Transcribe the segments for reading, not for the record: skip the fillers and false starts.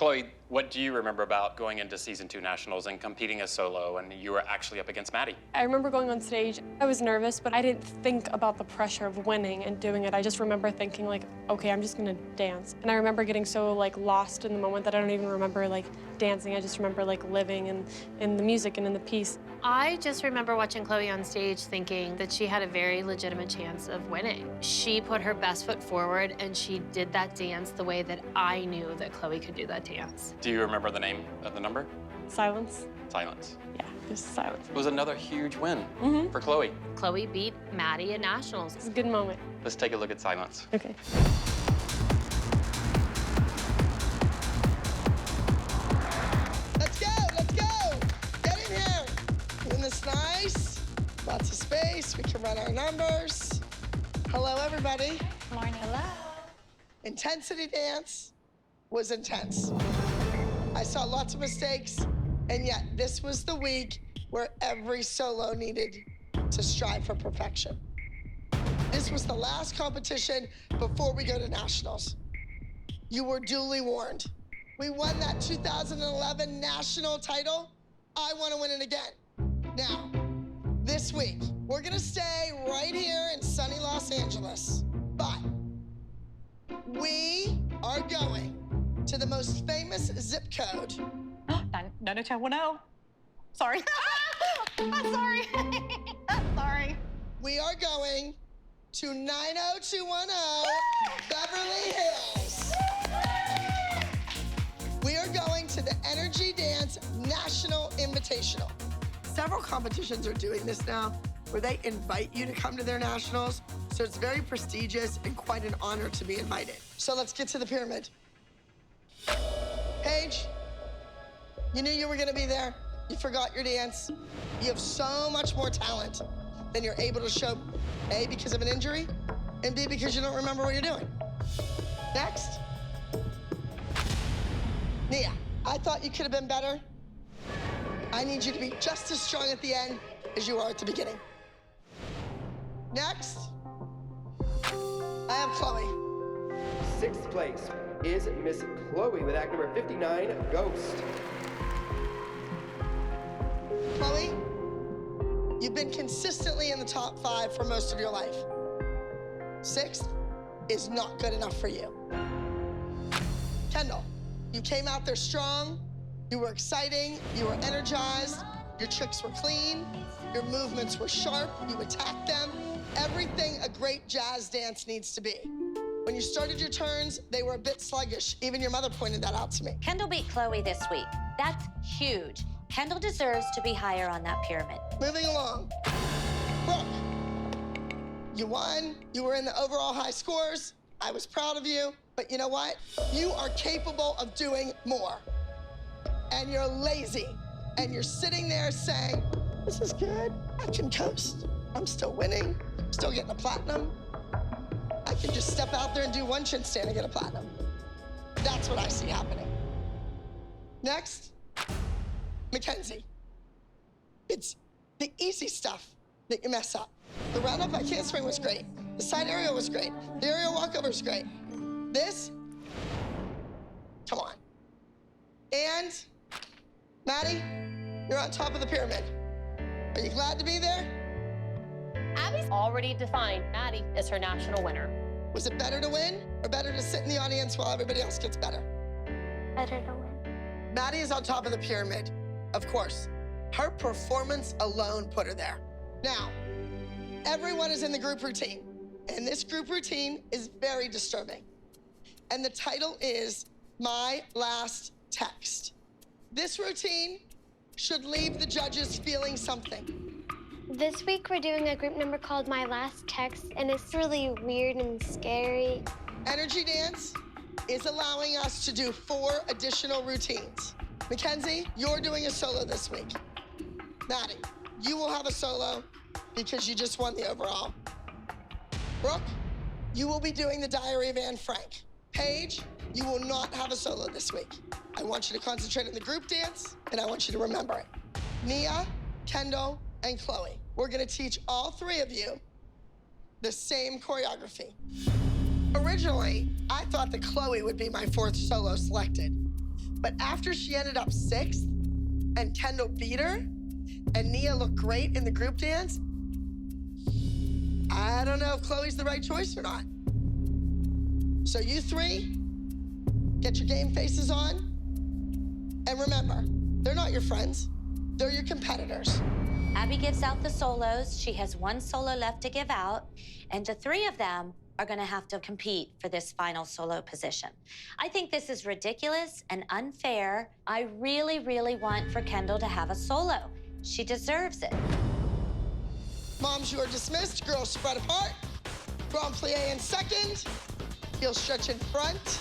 Chloe, what do you remember about going into season 2 nationals and competing as solo, and you were actually up against Maddie? I remember going on stage. I was nervous, but I didn't think about the pressure of winning and doing it. I just remember thinking like, okay, I'm just gonna dance. And I remember getting so like lost in the moment that I don't even remember like dancing. I just remember like living in the music and in the piece. I just remember watching Chloe on stage thinking that she had a very legitimate chance of winning. She put her best foot forward and she did that dance the way that I knew that Chloe could do that dance. Do you remember the name of the number? Silence. Silence. Yeah, just silence. It was another huge win for Chloe. Chloe beat Maddie at nationals. It's a good moment. Let's take a look at Silence. Okay. Let's go, let's go. Get in here. Isn't this nice? Lots of space, we can run our numbers. Hello, everybody. Good morning. Hello. Intensity dance was intense. I saw lots of mistakes, and yet this was the week where every solo needed to strive for perfection. This was the last competition before we go to nationals. You were duly warned. We won that 2011 national title. I want to win it again. Now, this week, we're gonna stay right here in sunny Los Angeles, but we are going to the most famous zip code. 90210. Sorry. I'm sorry. I'm sorry. We are going to 90210 Beverly Hills. We are going to the Energy Dance National Invitational. Several competitions are doing this now, where they invite you to come to their nationals. So it's very prestigious and quite an honor to be invited. So let's get to the pyramid. Paige, you knew you were gonna be there. You forgot your dance. You have so much more talent than you're able to show, A, because of an injury, and B, because you don't remember what you're doing. Next. Nia, I thought you could have been better. I need you to be just as strong at the end as you are at the beginning. Next, I have Chloe. Sixth place is Miss Chloe with act number 59, Ghost. Chloe, you've been consistently in the top 5 for most of your life. Sixth is not good enough for you. Kendall, you came out there strong, you were exciting, you were energized, your tricks were clean, your movements were sharp, you attacked them, everything a great jazz dance needs to be. When you started your turns, they were a bit sluggish. Even your mother pointed that out to me. Kendall beat Chloe this week. That's huge. Kendall deserves to be higher on that pyramid. Moving along. Brooke, you won. You were in the overall high scores. I was proud of you. But you know what? You are capable of doing more. And you're lazy. And you're sitting there saying, this is good. I can coast. I'm still winning. Still getting a platinum. I can just step out there and do one chin stand and get a platinum. That's what I see happening. Next, Mackenzie. It's the easy stuff that you mess up. The round-up by can't swing was great. The side aerial was great. The aerial walkover was great. This, come on. And, Maddie, you're on top of the pyramid. Are you glad to be there? Abby's already defined Maddie as her national winner. Was it better to win or better to sit in the audience while everybody else gets better? Better to win. Maddie is on top of the pyramid, of course. Her performance alone put her there. Now, everyone is in the group routine, and this group routine is very disturbing. And the title is My Last Text. This routine should leave the judges feeling something. This week, we're doing a group number called My Last Text, and it's really weird and scary. Energy Dance is allowing us to do 4 additional routines. Mackenzie, you're doing a solo this week. Maddie, you will have a solo because you just won the overall. Brooke, you will be doing the Diary of Anne Frank. Paige, you will not have a solo this week. I want you to concentrate on the group dance, and I want you to remember it. Nia, Kendall, and Chloe, we're gonna teach all 3 of you the same choreography. Originally, I thought that Chloe would be my 4th solo selected, But after she ended up 6th and Kendall beat her and Nia looked great in the group dance, I don't know if Chloe's the right choice or not. So you 3, get your game faces on. And remember, they're not your friends. They're your competitors. Abby gives out the solos. She has 1 solo left to give out. And the 3 of them are gonna have to compete for this final solo position. I think this is ridiculous and unfair. I really, really want for Kendall to have a solo. She deserves it. Moms, you are dismissed. Girls, spread apart. Grand plie in second. Heel stretch in front.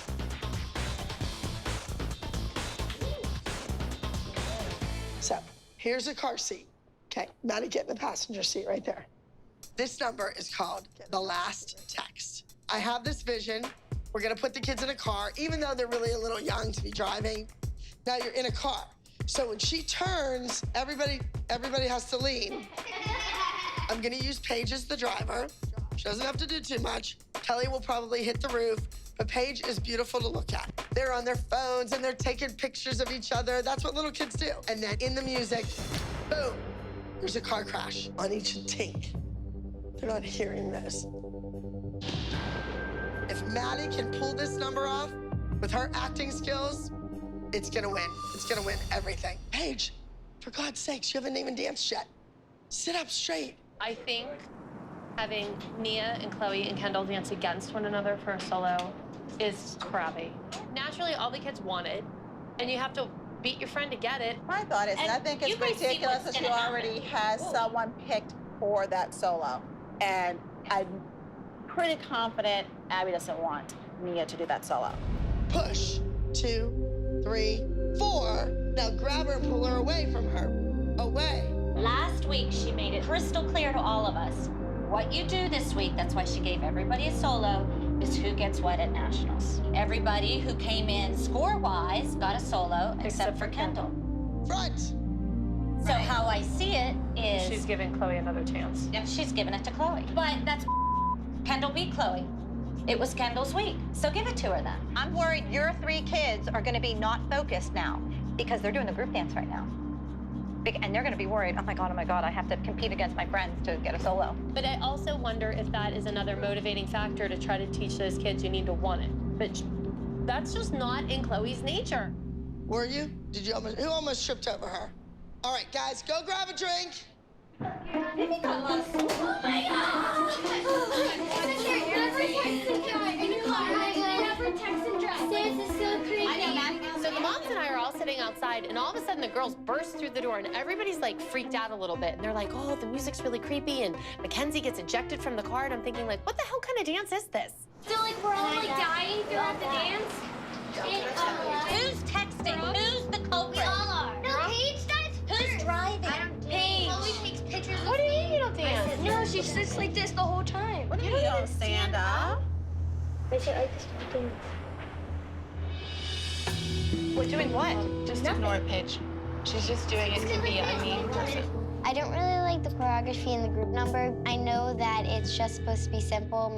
So, here's a car seat. Okay, Maddie, get in the passenger seat right there. This number is called the last text. I have this vision. We're gonna put the kids in a car, even though they're really a little young to be driving. Now you're in a car. So when she turns, everybody has to lean. I'm gonna use Paige as the driver. She doesn't have to do too much. Kelly will probably hit the roof, but Paige is beautiful to look at. They're on their phones and they're taking pictures of each other. That's what little kids do. And then in the music, boom, there's a car crash on each tink. They're not hearing this. If Maddie can pull this number off with her acting skills, it's gonna win. It's gonna win everything. Paige, for God's sakes, you haven't even danced yet. Sit up straight. I think having Nia and Chloe and Kendall dance against one another for a solo is crappy. Naturally, all the kids want it, and you have to beat your friend to get it. My thought is, And I think it's you guys see ridiculous what's that she gonna already happen. has someone picked for that solo. And I'm pretty confident Abby doesn't want Nia to do that solo. Push. 2, 3, 4. Now grab her and pull her away from her. Away. Last week, she made it crystal clear to all of us. What you do this week, that's why she gave everybody a solo, is who gets what at nationals. Everybody who came in score-wise got a solo, except for Kendall. Front. So how I see it is... She's giving Chloe another chance. Yeah, she's giving it to Chloe. But that's... Kendall beat Chloe. It was Kendall's week, so give it to her then. I'm worried your 3 kids are going to be not focused now because they're doing the group dance right now. And they're going to be worried, oh my God, I have to compete against my friends to get a solo. But I also wonder if that is another motivating factor to try to teach those kids you need to want it. But that's just not in Chloe's nature. Were you? Did you almost? Who almost tripped over her? All right, guys, go grab a drink. So the moms and I are all sitting outside, and all of a sudden the girls burst through the door, and everybody's like freaked out a little bit. And they're like, oh, the music's really creepy, and Mackenzie gets ejected from the car, and I'm thinking, like, what the hell kind of dance is this? So like we're all like dying throughout the dance. Who's texting? Who's the culprit? We all are. No, Paige does. Who's driving? I don't Paige. Chloe takes pictures. What do you mean you don't dance? No, she sits like this the whole time. What do you don't stand up? I sit like this the whole time. We're doing what? Just ignore it, Paige. She's just doing it to be a mean person. I don't really like the choreography in the group number. I know that it's just supposed to be simple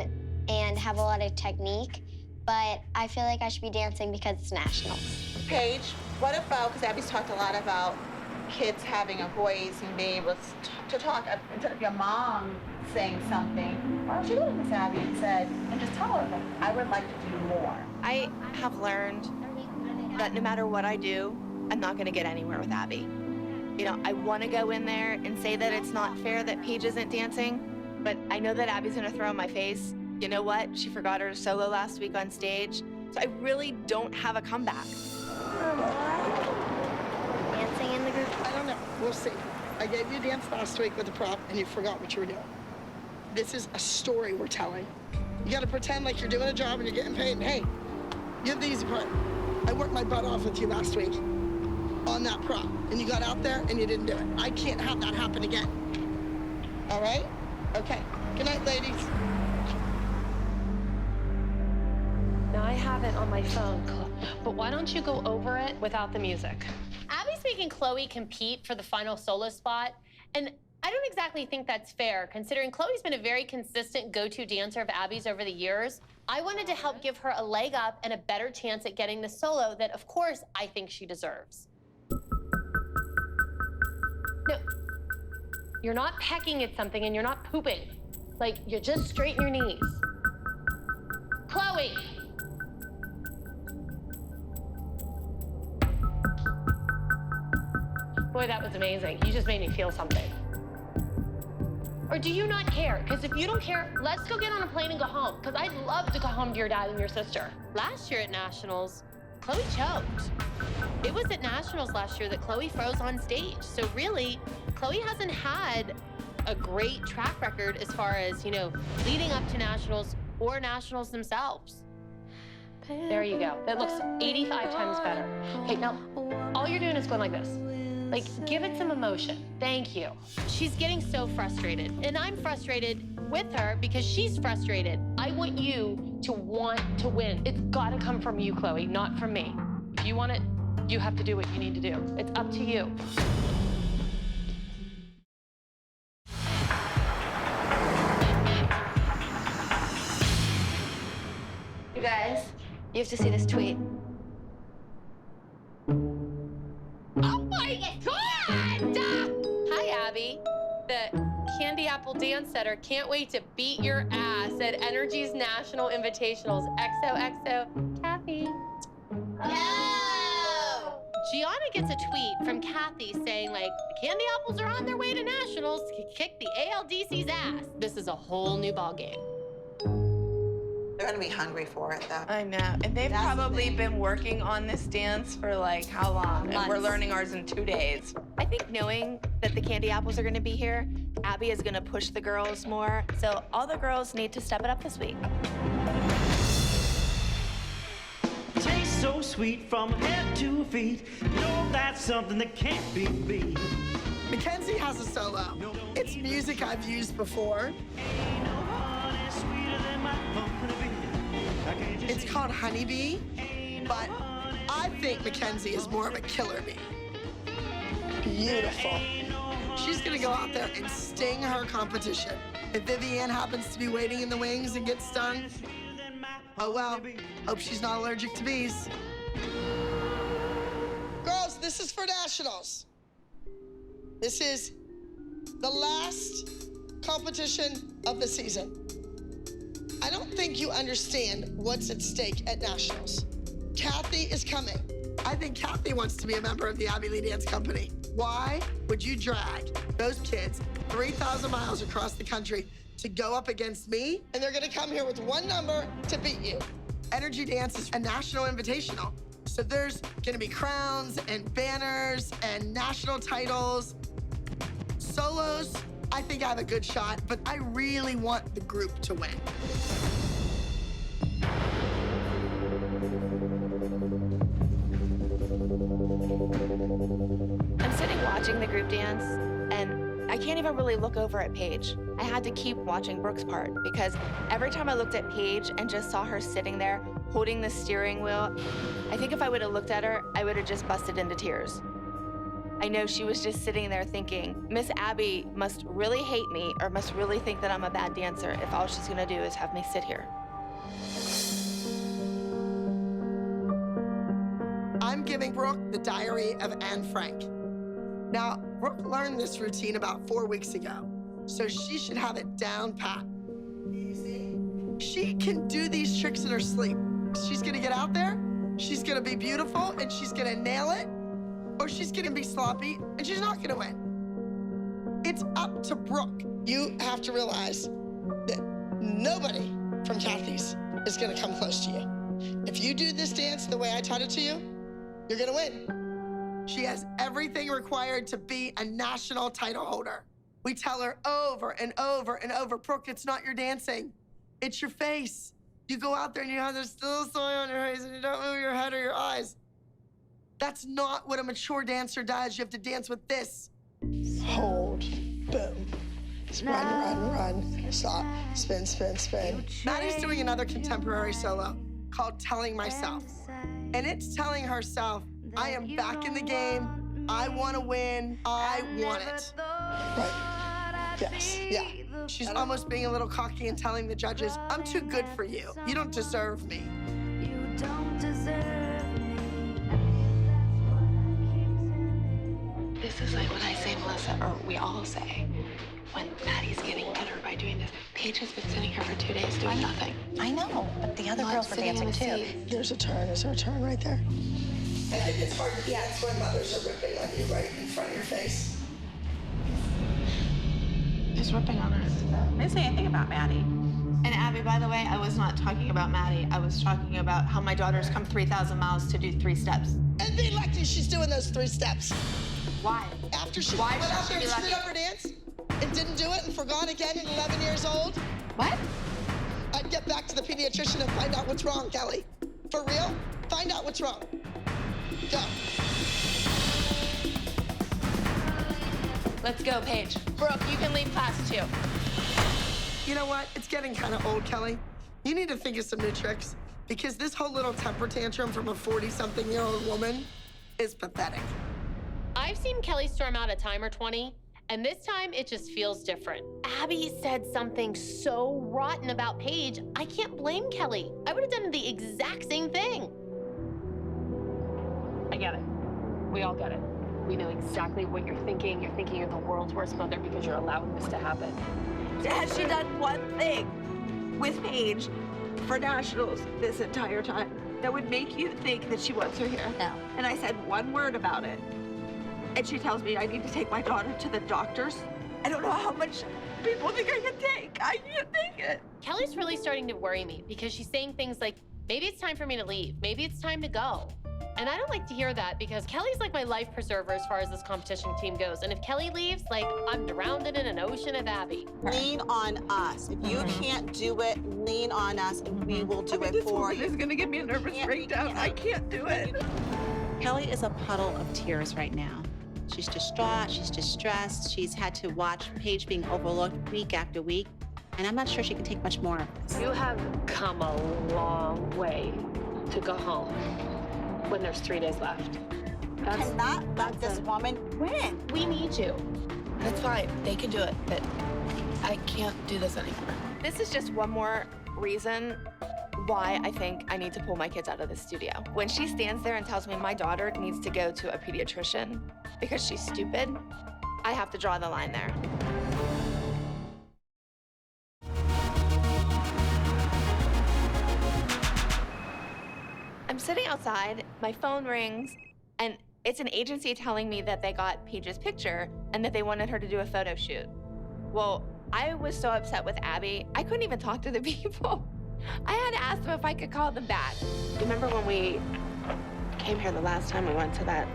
and have a lot of technique, but I feel like I should be dancing because it's nationals. Paige, what about, because Abby's talked a lot about kids having a voice and being able to talk. Instead of your mom saying something, why don't you go to Miss Abby and just tell her, I would like to do more. I have learned that no matter what I do, I'm not gonna get anywhere with Abby. You know, I wanna go in there and say that it's not fair that Paige isn't dancing, but I know that Abby's gonna throw in my face. You know what? She forgot her solo last week on stage, so I really don't have a comeback. Dancing in the group. I don't know. We'll see. I gave you a dance last week with a prop, and you forgot what you were doing. This is a story we're telling. You got to pretend like you're doing a job and you're getting paid. And hey, you have the easy part. I worked my butt off with you last week on that prop, and you got out there and you didn't do it. I can't have that happen again. All right? Okay. Good night, ladies. Now I have it on my phone, but why don't you go over it without the music? Abby's making Chloe compete for the final solo spot, and I don't exactly think that's fair, considering Chloe's been a very consistent go-to dancer of Abby's over the years. I wanted to help give her a leg up and a better chance at getting the solo that, of course, I think she deserves. No, you're not pecking at something and you're not pooping. Like, you just straighten your knees. Chloe! Boy, that was amazing. You just made me feel something. Or do you not care? Because if you don't care, let's go get on a plane and go home. Because I'd love to go home to your dad and your sister. Last year at Nationals, Chloe choked. It was at Nationals last year that Chloe froze on stage. So really, Chloe hasn't had a great track record as far as, you know, leading up to Nationals or Nationals themselves. There you go. That looks 85 times better. Okay, now, all you're doing is going like this. Like, give it some emotion. Thank you. She's getting so frustrated, and I'm frustrated with her because she's frustrated. I want you to want to win. It's gotta come from you, Chloe, not from me. If you want it, you have to do what you need to do. It's up to you. You guys, you have to see this tweet. Oh my God! Hi, Abby. The Candy Apple Dance Setter can't wait to beat your ass at Energy's National Invitationals. XOXO, Kathy. No! Gianna gets a tweet from Kathy saying, like, the Candy Apples are on their way to Nationals to kick the ALDC's ass. This is a whole new ballgame. They're gonna be hungry for it, though. I know, and they've probably been working on this dance for like how long? And we're learning ours in 2 days. I think knowing that the Candy Apples are gonna be here, Abby is gonna push the girls more. So all the girls need to step it up this week. Tastes so sweet from head to feet. No, that's something that can't be beat. Mackenzie has a solo. It's music I've used before. It's called Honeybee, but I think Mackenzie is more of a killer bee. Beautiful. She's gonna go out there and sting her competition. If Vivienne happens to be waiting in the wings and gets stung, oh well, hope she's not allergic to bees. Girls, this is for Nationals. This is the last competition of the season. I don't think you understand what's at stake at Nationals. Kathy is coming. I think Kathy wants to be a member of the Abby Lee Dance Company. Why would you drag those kids 3,000 miles across the country to go up against me? And they're gonna come here with one number to beat you. Energy Dance is a national invitational. So there's gonna be crowns and banners and national titles. Solos, I think I have a good shot, but I really want the group to win. I'm sitting watching the group dance, and I can't even really look over at Paige. I had to keep watching Brooke's part because every time I looked at Paige and just saw her sitting there holding the steering wheel, I think if I would have looked at her, I would have just busted into tears. I know she was just sitting there thinking, Miss Abby must really hate me or must really think that I'm a bad dancer if all she's gonna do is have me sit here. I'm giving Brooke the Diary of Anne Frank. Now, Brooke learned this routine about 4 weeks ago, so she should have it down pat. She can do these tricks in her sleep. She's gonna get out there, she's gonna be beautiful, and she's gonna nail it, or she's gonna be sloppy, and she's not gonna win. It's up to Brooke. You have to realize that nobody from Kathy's is gonna come close to you. If you do this dance the way I taught it to you, you're gonna win. She has everything required to be a national title holder. We tell her over and over and over, Brooke, it's not your dancing, it's your face. You go out there and you have this little soy on your face and you don't move your head or your eyes. That's not what a mature dancer does. You have to dance with this. Hold, boom. Run, run, stop, spin, spin, spin. Maddie's doing another contemporary solo called Telling Myself. And it's telling herself, I am back in the game, I wanna win, I want it. Right. Yes, yeah. She's almost being a little cocky and telling the judges, I'm too good for you. You don't deserve me. You don't deserve me. This is like what I say, Melissa, or we all say, when Maddie's getting better by doing this. Paige has been sitting here for 2 days doing nothing. I know, but the other girls were dancing too. There's a turn. Is there a turn right there? And it's hard to dance when mothers are ripping on you right in front of your face. Who's ripping on us? I didn't say anything about Maddie. And Abby, by the way, I was not talking about Maddie. I was talking about how my daughter's come 3,000 miles to do 3 steps. And be lucky she's doing those 3 steps. Why? After she Why went out should there she and be screwed up her dance and didn't do it and forgot again at 11 years old. What? I'd get back to the pediatrician and find out what's wrong, Kelly. For real? Find out what's wrong. Go. Let's go, Paige. Brooke, you can leave class too. You know what? It's getting kind of old, Kelly. You need to think of some new tricks because this whole little temper tantrum from a 40-something-year-old woman is pathetic. I've seen Kelly storm out a time or 20, and this time it just feels different. Abby said something so rotten about Paige, I can't blame Kelly. I would have done the exact same thing. I get it. We all get it. We know exactly what you're thinking. You're thinking you're the world's worst mother because you're allowing this to happen. Has she done one thing with Paige for nationals this entire time that would make you think that she wants her here? No. And I said one word about it. And she tells me I need to take my daughter to the doctors. I don't know how much people think I can take. I can't take it. Kelly's really starting to worry me because she's saying things like, maybe it's time for me to leave. Maybe it's time to go. And I don't like to hear that because Kelly's like my life preserver as far as this competition team goes. And if Kelly leaves, like, I'm drowned in an ocean of Abby. Lean on us. If you can't do it, lean on us and we will do it for you. This is gonna give me a nervous breakdown. I can't do it. Kelly is a puddle of tears right now. She's distraught, she's distressed, she's had to watch Paige being overlooked week after week, and I'm not sure she can take much more of this. You have come a long way to go home when there's 3 days left. Cannot let this woman win. We need you. That's fine. They can do it, but I can't do this anymore. This is just one more reason why I think I need to pull my kids out of the studio. When she stands there and tells me my daughter needs to go to a pediatrician because she's stupid, I have to draw the line there. I'm sitting outside, my phone rings, and it's an agency telling me that they got Paige's picture and that they wanted her to do a photo shoot. Well, I was so upset with Abby, I couldn't even talk to the people. I had to ask them if I could call them back. Remember when we came here the last time we went to that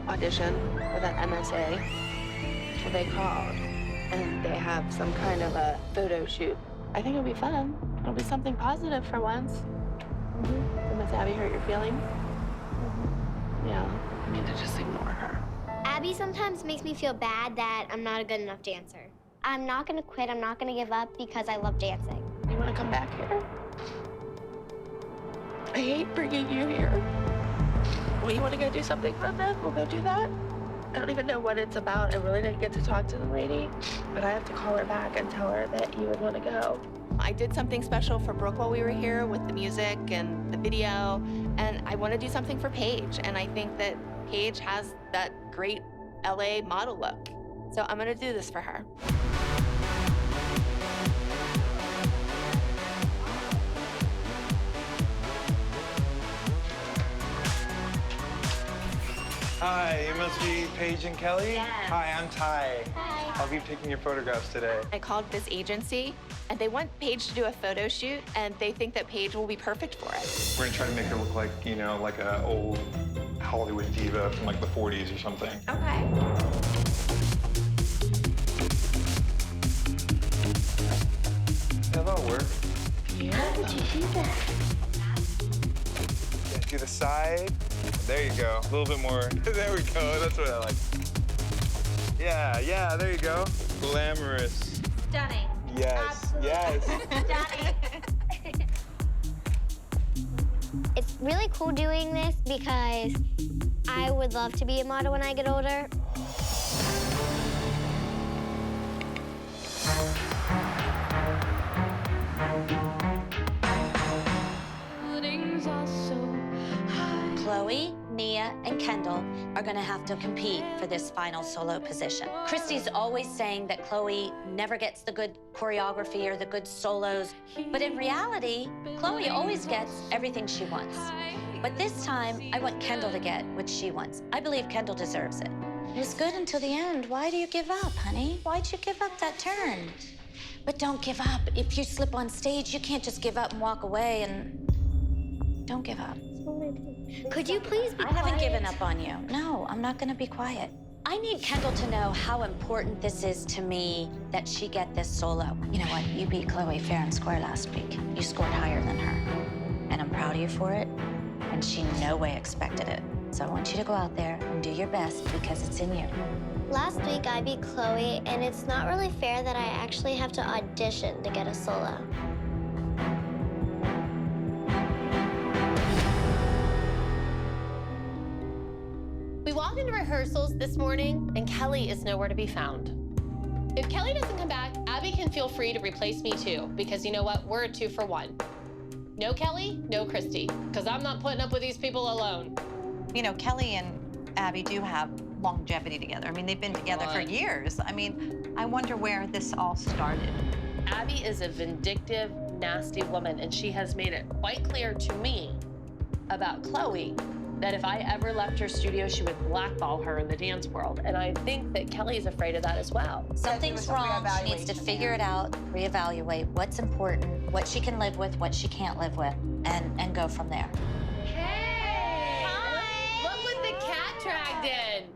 audition for that MSA? Well, they called and they have some kind of a photo shoot. I think it'll be fun. It'll be something positive for once. Miss Abby hurt your feelings? Yeah, I need to just ignore her. Abby sometimes makes me feel bad that I'm not a good enough dancer. I'm not gonna quit, I'm not gonna give up because I love dancing. You wanna come back here? I hate bringing you here. Well, you wanna go do something fun then? We'll go do that. I don't even know what it's about. I really didn't get to talk to the lady, but I have to call her back and tell her that you would wanna go. I did something special for Brooke while we were here with the music and the video, and I wanna do something for Paige, and I think that Paige has that great LA model look. So I'm gonna do this for her. Hi, you must be Paige and Kelly? Yes. Hi, I'm Ty. Hi. I'll be taking your photographs today. I called this agency, and they want Paige to do a photo shoot, and they think that Paige will be perfect for it. We're gonna try to make her look like, you know, like an old Hollywood diva from like the 40s or something. Okay. Yeah, that'll work. Yeah. How did you do that? Yeah, do the side. There you go. A little bit more. There we go. That's what I like. Yeah, there you go. Glamorous. Stunning. Yes, yes. Stunning. It's really cool doing this because I would love to be a model when I get older. Chloe, Nia, and Kendall are gonna have to compete for this final solo position. Christi's always saying that Chloe never gets the good choreography or the good solos, but in reality, Chloe always gets everything she wants. But this time, I want Kendall to get what she wants. I believe Kendall deserves it. It was good until the end. Why do you give up, honey? Why'd you give up that turn? But don't give up. If you slip on stage, you can't just give up and walk away, and don't give up. Could you please be I haven't given up on you. No, I'm not gonna be quiet. I need Kendall to know how important this is to me that she get this solo. You know what? You beat Chloe fair and square last week. You scored higher than her. And I'm proud of you for it. And she no way expected it. So I want you to go out there and do your best because it's in you. Last week I beat Chloe, and it's not really fair that I actually have to audition to get a solo. We walk into rehearsals this morning, and Kelly is nowhere to be found. If Kelly doesn't come back, Abby can feel free to replace me too, because you know what? We're a 2 for 1. No Kelly, no Christi, because I'm not putting up with these people alone. You know, Kelly and Abby do have longevity together. I mean, they've been together for years. I mean, I wonder where this all started. Abby is a vindictive, nasty woman, and she has made it quite clear to me about Chloe that if I ever left her studio, she would blackball her in the dance world. And I think that Kelly's afraid of that as well. Something's wrong. She needs to figure it out, reevaluate what's important, what she can live with, what she can't live with, and go from there. Hey! Hi! Look what the cat dragged in.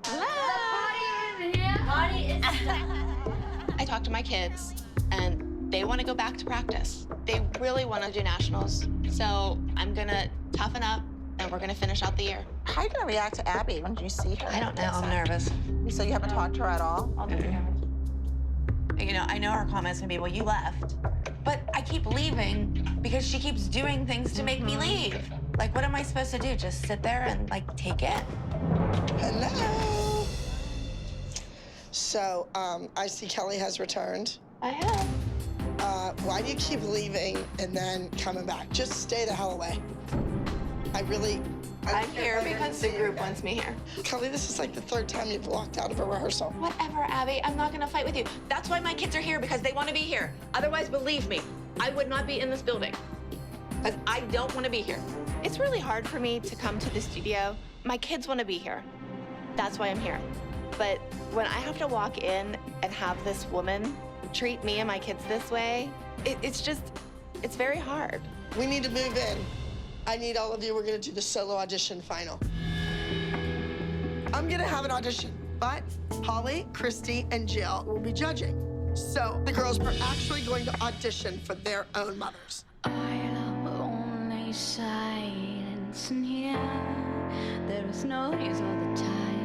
I talked to my kids, and they want to go back to practice. They really want to do nationals. So I'm gonna toughen up, and we're gonna finish out the year. How are you gonna react to Abby when you see her? I don't know. I'm nervous. So you haven't talked to her at all? You know, I know her comment's gonna be, well, you left. But I keep leaving because she keeps doing things to make me leave. Like, what am I supposed to do? Just sit there and, like, take it? Hello. So, I see Kelly has returned. I have. Why do you keep leaving and then coming back? Just stay the hell away. I'm here because the group wants me here. Kelly, this is like the 3rd time you've walked out of a rehearsal. Whatever, Abby. I'm not gonna fight with you. That's why my kids are here, because they want to be here. Otherwise, believe me, I would not be in this building. Because I don't want to be here. It's really hard for me to come to the studio. My kids want to be here. That's why I'm here. But when I have to walk in and have this woman treat me and my kids this way, it's very hard. We need to move in. I need all of you. We're gonna do the solo audition final. I'm gonna have an audition, but Holly, Christi, and Jill will be judging. So the girls are actually going to audition for their own mothers. I love only silence in here. There is noise all the time.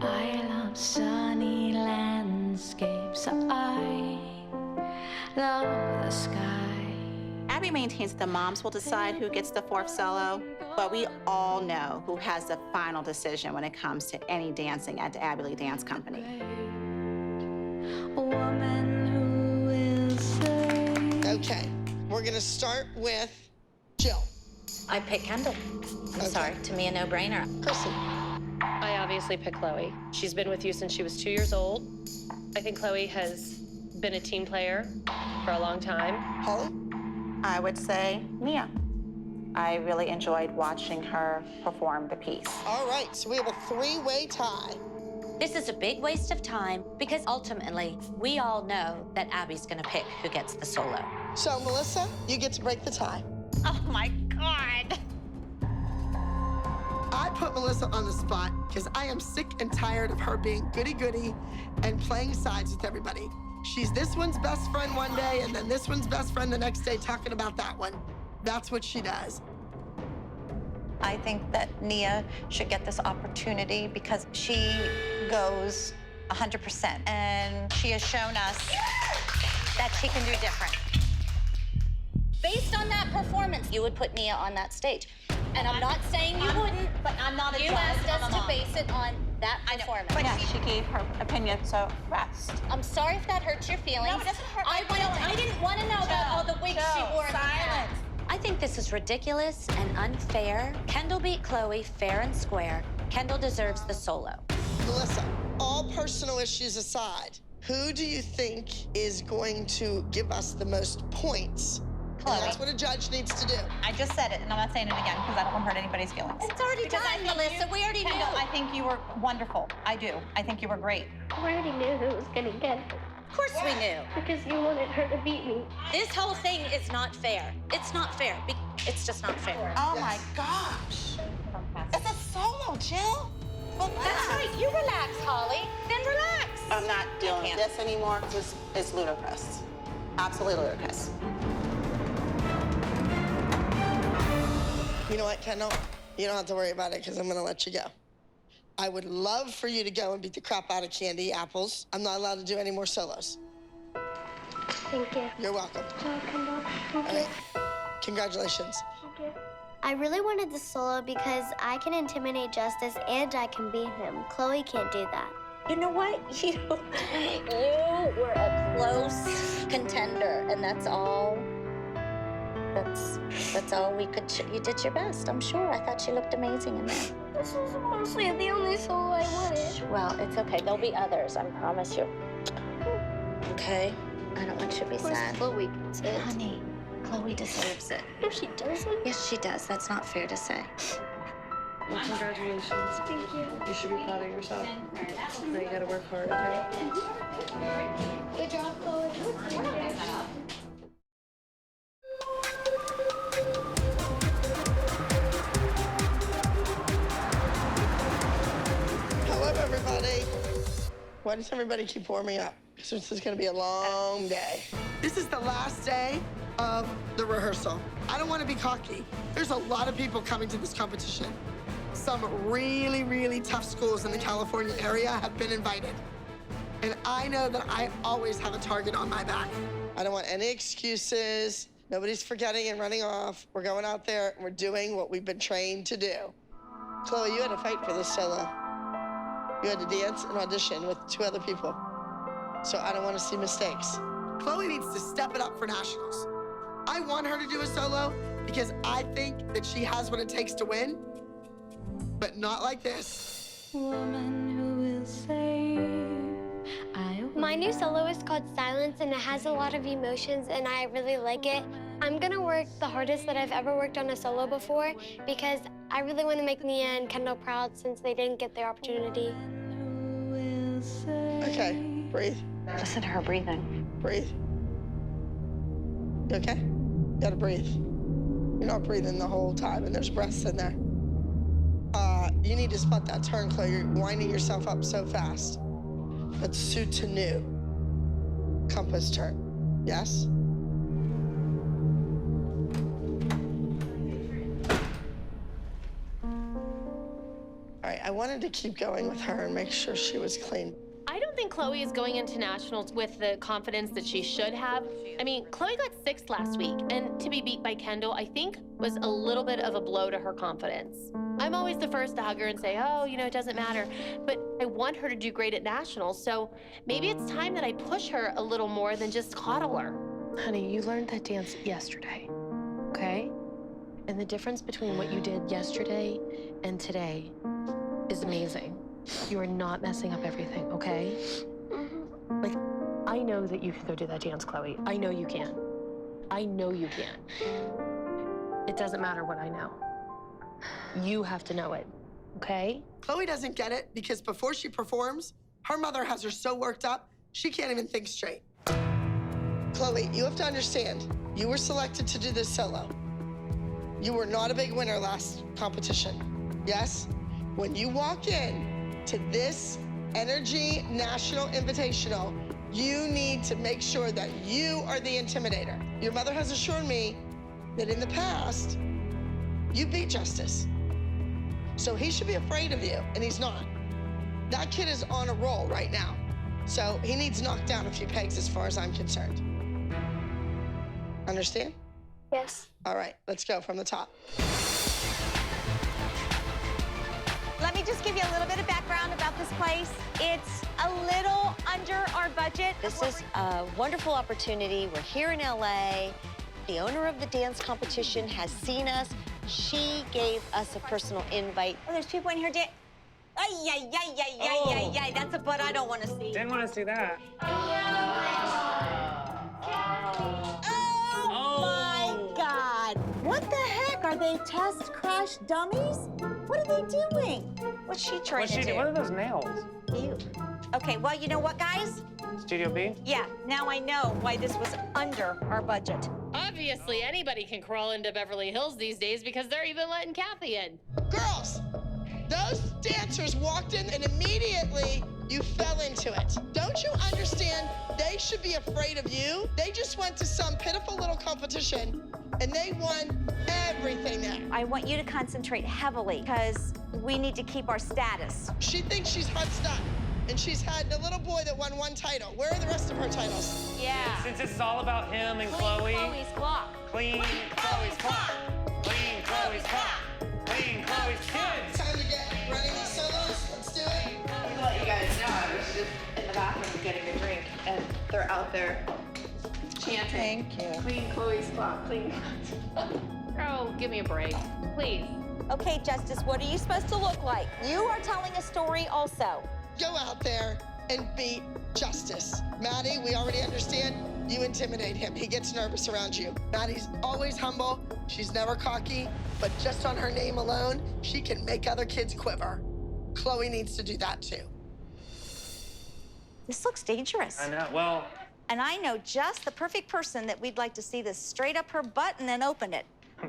I love sunny landscapes. I love the sky. Abby maintains that the moms will decide who gets the 4th solo, but we all know who has the final decision when it comes to any dancing at the Abby Lee Dance Company. A woman who will say. Okay, we're gonna start with Jill. I pick Kendall. I'm sorry, to me a no-brainer. Christi. I obviously pick Chloe. She's been with you since she was 2 years old. I think Chloe has been a team player for a long time. Holly? I would say Nia. I really enjoyed watching her perform the piece. All right, so we have a 3-way tie. This is a big waste of time because ultimately, we all know that Abby's gonna pick who gets the solo. So, Melissa, you get to break the tie. Oh my God. I put Melissa on the spot because I am sick and tired of her being goody-goody and playing sides with everybody. She's this one's best friend one day and then this one's best friend the next day talking about that one. That's what she does. I think that Nia should get this opportunity because she goes 100%, and she has shown us that she can do different. Based on that performance, you would put Nia on that stage. And I'm not saying you wouldn't. But I'm not a You judge. asked I'm a us to mom. base it on that performance. But yeah, she gave her opinion, so rest. I'm sorry if that hurts your feelings. No, it doesn't hurt my feelings. I didn't want to know about all the wigs she wore. Silence. I think this is ridiculous and unfair. Kendall beat Chloe fair and square. Kendall deserves the solo. Melissa, all personal issues aside, who do you think is going to give us the most points? Chloe. And that's what a judge needs to do. I just said it, and I'm not saying it again because I don't want to hurt anybody's feelings. It's already Because I done, think Melissa. We already knew. Kendall, I think you were wonderful. I do. I think you were great. I already knew who was gonna get it. Of course we knew. Because you wanted her to beat me. This whole thing is not fair. It's not fair. It's just not fair. Oh my gosh. It's a solo, Jill. That's right. You relax, Holly. Then relax. I'm not doing this anymore. This is ludicrous. Absolutely ludicrous. You know what, Kendall? You don't have to worry about it because I'm going to let you go. I would love for you to go and beat the crap out of Candy Apples. I'm not allowed to do any more solos. Thank you. You're welcome. All right. Congratulations. Thank you. I really wanted the solo because I can intimidate Justice and I can beat him. Chloe can't do that. You know what? You were a close contender, and that's all. That's all we could. You did your best, I'm sure. I thought you looked amazing in there. This was mostly the only solo I wanted. Well, it's okay. There'll be others, I promise you. Okay? I don't want you to be sad. Chloe gets it. Honey, Chloe deserves it. No, she doesn't. Yes, she does. That's not fair to say. Well, congratulations. Thank you. You should be proud of yourself. Now you gotta work hard, okay? Good job, Chloe. Hello, everybody. Why does everybody keep warming up? Because this is going to be a long day. This is the last day of the rehearsal. I don't want to be cocky. There's a lot of people coming to this competition. Some really, really tough schools in the California area have been invited. And I know that I always have a target on my back. I don't want any excuses. Nobody's forgetting and running off. We're going out there and we're doing what we've been trained to do. Chloe, you had to fight for this solo. You had to dance and audition with 2 other people. So I don't want to see mistakes. Chloe needs to step it up for nationals. I want her to do a solo because I think that she has what it takes to win, but not like this. Woman who will save. My new solo is called Silence, and it has a lot of emotions, and I really like it. I'm gonna work the hardest that I've ever worked on a solo before because I really want to make Nia and Kendall proud since they didn't get their opportunity. Okay, breathe. Listen to her breathing. Breathe. You okay? You gotta breathe. You're not breathing the whole time, and there's breaths in there. You need to spot that turn, Chloe. You're winding yourself up so fast. That's suit to new. Compass turn. Yes? All right, I wanted to keep going with her and make sure she was clean. I don't think Chloe is going into nationals with the confidence that she should have. I mean, Chloe got 6th last week, and to be beat by Kendall, I think, was a little bit of a blow to her confidence. I'm always the first to hug her and say, oh, you know, it doesn't matter. But I want her to do great at nationals, so maybe it's time that I push her a little more than just coddle her. Honey, you learned that dance yesterday, okay? And the difference between what you did yesterday and today is amazing. You are not messing up everything, okay? Like, I know that you can go do that dance, Chloe. I know you can. I know you can. It doesn't matter what I know. You have to know it, okay? Chloe doesn't get it because before she performs, her mother has her so worked up, she can't even think straight. Chloe, you have to understand, you were selected to do this solo. You were not a big winner last competition, yes? When you walk in to this Energy National Invitational, you need to make sure that you are the intimidator. Your mother has assured me that in the past, you beat Justice. So he should be afraid of you, and he's not. That kid is on a roll right now. So he needs knocked down a few pegs as far as I'm concerned. Understand? Yes. All right, let's go from the top. just give you a little bit of background about this place. It's a little under our budget. This is a wonderful opportunity. We're here in LA. The owner of the dance competition has seen us. She gave us a personal invite. Oh, there's people in here. Ay, that's a butt I don't want to see. Didn't want to see that. Oh my God! What the heck? Are they test crash dummies? What are they doing? What's she trying to do? What are those nails? Ew. Okay, well, you know what, guys? Studio B? Yeah, now I know why this was under our budget. Obviously, anybody can crawl into Beverly Hills these days because they're even letting Kathy in. Girls, those dancers walked in and immediately you fell into it. Don't you understand they should be afraid of you? They just went to some pitiful little competition and they won everything there. I want you to concentrate heavily because we need to keep our status. She thinks she's hot stuff. And she's had the little boy that won one title. Where are the rest of her titles? Yeah. Since this is all about him and Chloe. Chloe's clock. Clean Chloe's clock. Clean Chloe's clock. Clean Chloe's kids. Time to get running these solos. Let's do it. I'm gonna let you guys know I was just in the bathroom getting a drink, and they're out there chanting. Thank you. Clean Chloe's clock, clean. Oh, give me a break, please. Okay, Justice, what are you supposed to look like? You are telling a story also. Go out there and beat Justice. Maddie, we already understand you intimidate him. He gets nervous around you. Maddie's always humble. She's never cocky, but just on her name alone, she can make other kids quiver. Chloe needs to do that too. This looks dangerous. I know, well. And I know just the perfect person that we'd like to see this straight up her butt and then open it.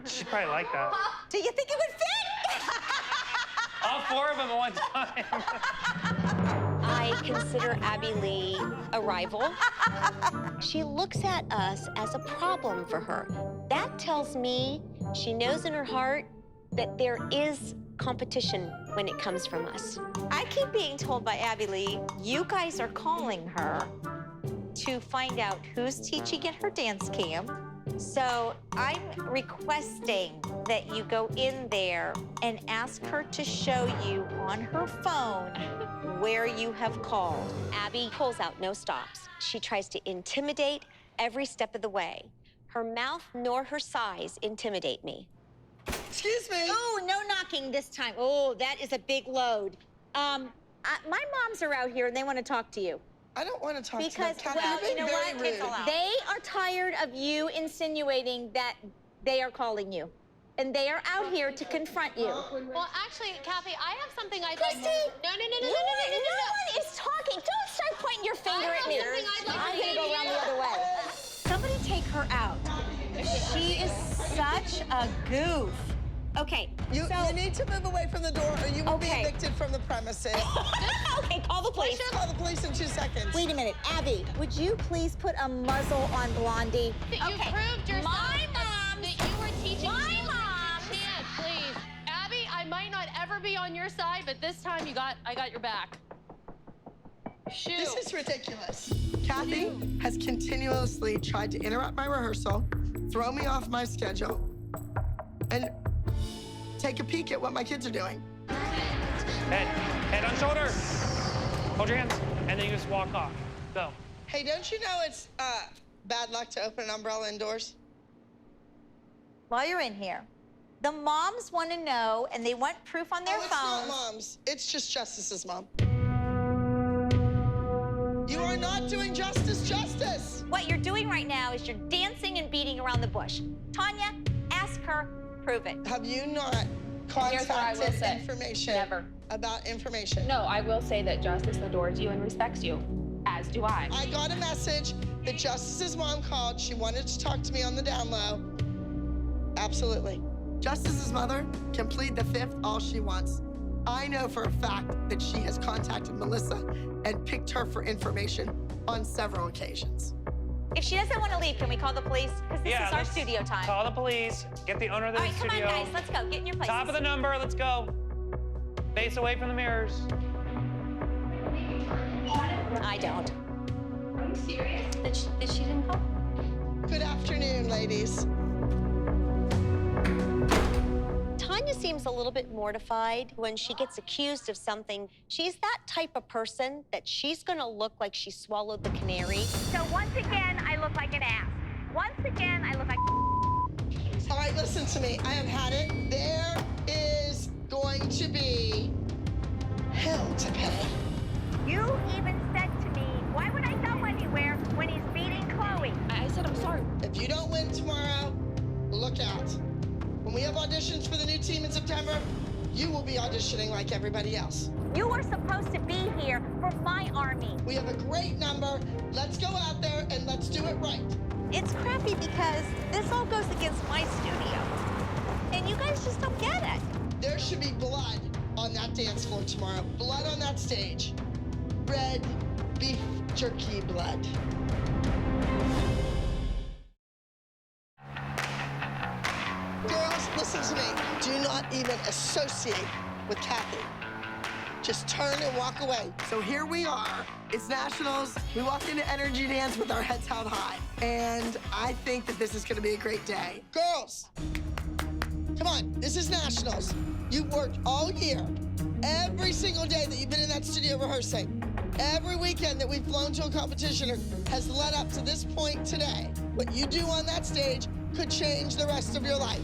She'd probably like that. Do you think it would fit? All four of them at one time. I consider Abby Lee a rival. She looks at us as a problem for her. That tells me she knows in her heart that there is competition when it comes from us. I keep being told by Abby Lee, you guys are calling her to find out who's teaching at her dance camp. So I'm requesting that you go in there and ask her to show you on her phone where you have called. Abby pulls out no stops. She tries to intimidate every step of the way. Her mouth nor her size intimidate me. Excuse me. Oh, no knocking this time. Oh, that is a big load. My moms are out here and they want to talk to you. I don't want to talk because, to them. well, you know what? Rude. They are tired of you insinuating that they are calling you. And they are out here to confront you. Well, actually, Kathy, I have something I'd Christi! like to... No one is talking. Don't start pointing your finger at me. I'm gonna go around the other way. Somebody take her out. She is such a goof. Okay, you need to move away from the door or you will be evicted from the premises. Okay, call the police. Call the police in 2 seconds. Wait a minute, Abby, would you please put a muzzle on Blondie? You proved yourself My mom. that you were teaching My children mom. to chant, please. Abby, I might not ever be on your side, but this time I got your back. Shoot. This is ridiculous. Kathy has continuously tried to interrupt my rehearsal, throw me off my schedule, and take a peek at what my kids are doing. Head on shoulder. Hold your hands, and then you just walk off. Go. Hey, don't you know it's bad luck to open an umbrella indoors? While you're in here, the moms want to know, and they want proof on their It's phones. not mom's. It's just Justice's mom. You are not doing justice. What you're doing right now is you're dancing and beating around the bush. Tanya, ask her, prove it. Have you not Here's what I will contacted say. information Never. about information? No, I will say that Justice adores you and respects you, as do I. I got a message that Justice's mom called. She wanted to talk to me on the down low. Absolutely. Justice's mother can plead the fifth all she wants. I know for a fact that she has contacted Melissa and picked her for information on several occasions. If she doesn't want to leave, can we call the police? Because this is our studio time. Call the police. Get the owner of the All right, studio. come on, guys. Let's go. Get in your places. Top of the number. Let's go. Face away from the mirrors. I don't. Are you serious? That she didn't call? Good afternoon, ladies. Tanya seems a little bit mortified when she gets accused of something. She's that type of person that she's gonna look like she swallowed the canary. So once again, I look like an ass. Once again, I look like... All right, listen to me. I have had it. There is going to be hell to pay. You even said to me, why would I go anywhere when he's beating Chloe? I said I'm sorry. If you don't win tomorrow, look out. When we have auditions for the new team in September, you will be auditioning like everybody else. You were supposed to be here for my army. We have a great number. Let's go out there and let's do it right. It's crappy because this all goes against my studio. And you guys just don't get it. There should be blood on that dance floor tomorrow. Blood on that stage. Red beef jerky blood. Girls, listen to me. Do not even associate with Kathy. Just turn and walk away. So here we are. It's nationals. We walk into Energy Dance with our heads held high. And I think that this is gonna be a great day. Girls, come on, this is nationals. You worked all year, every single day that you've been in that studio rehearsing. Every weekend that we've flown to a competition has led up to this point today. What you do on that stage could change the rest of your life.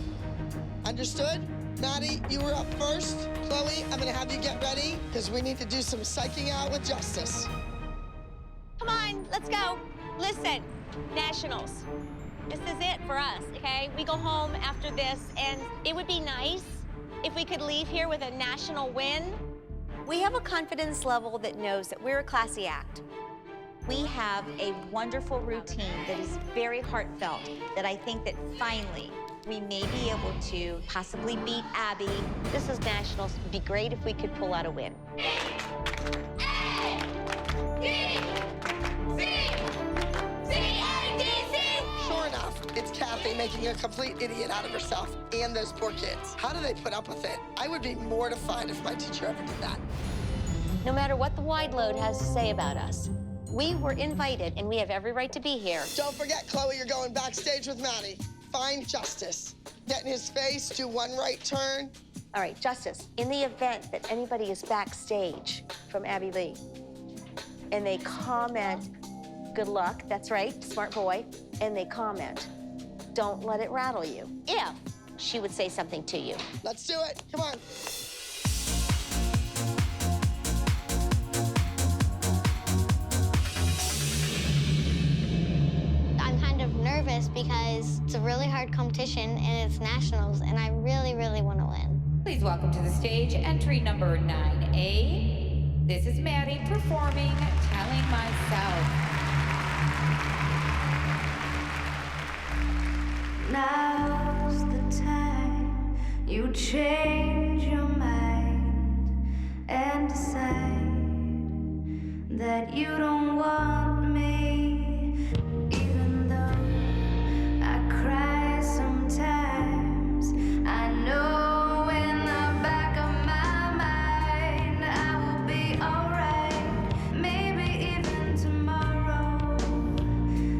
Understood? Maddie, you were up first. Chloe, I'm gonna have you get ready because we need to do some psyching out with Justice. Come on, let's go. Listen, nationals. This is it for us, okay? We go home after this, and it would be nice if we could leave here with a national win. We have a confidence level that knows that we're a classy act. We have a wonderful routine that is very heartfelt, that I think that finally we may be able to possibly beat Abby. This is nationals. It'd be great if we could pull out a win. Sure enough, it's Kathy making a complete idiot out of herself and those poor kids. How do they put up with it? I would be mortified if my teacher ever did that. No matter what the wide load has to say about us, we were invited and we have every right to be here. Don't forget, Chloe, you're going backstage with Maddie. Find Justice. Get in his face, do one right turn. All right, Justice, in the event that anybody is backstage from Abby Lee and they comment, good luck, that's right, smart boy, and they comment, don't let it rattle you if she would say something to you. Let's do it, come on. I'm kind of nervous because it's a really hard competition and it's nationals, and I really, really want to win. Please welcome to the stage entry number 9A. This is Maddie performing Telling Myself. Now's the time you change your mind and decide that you don't want me, even though I cry sometimes. I know in the back of my mind I will be alright, maybe even tomorrow.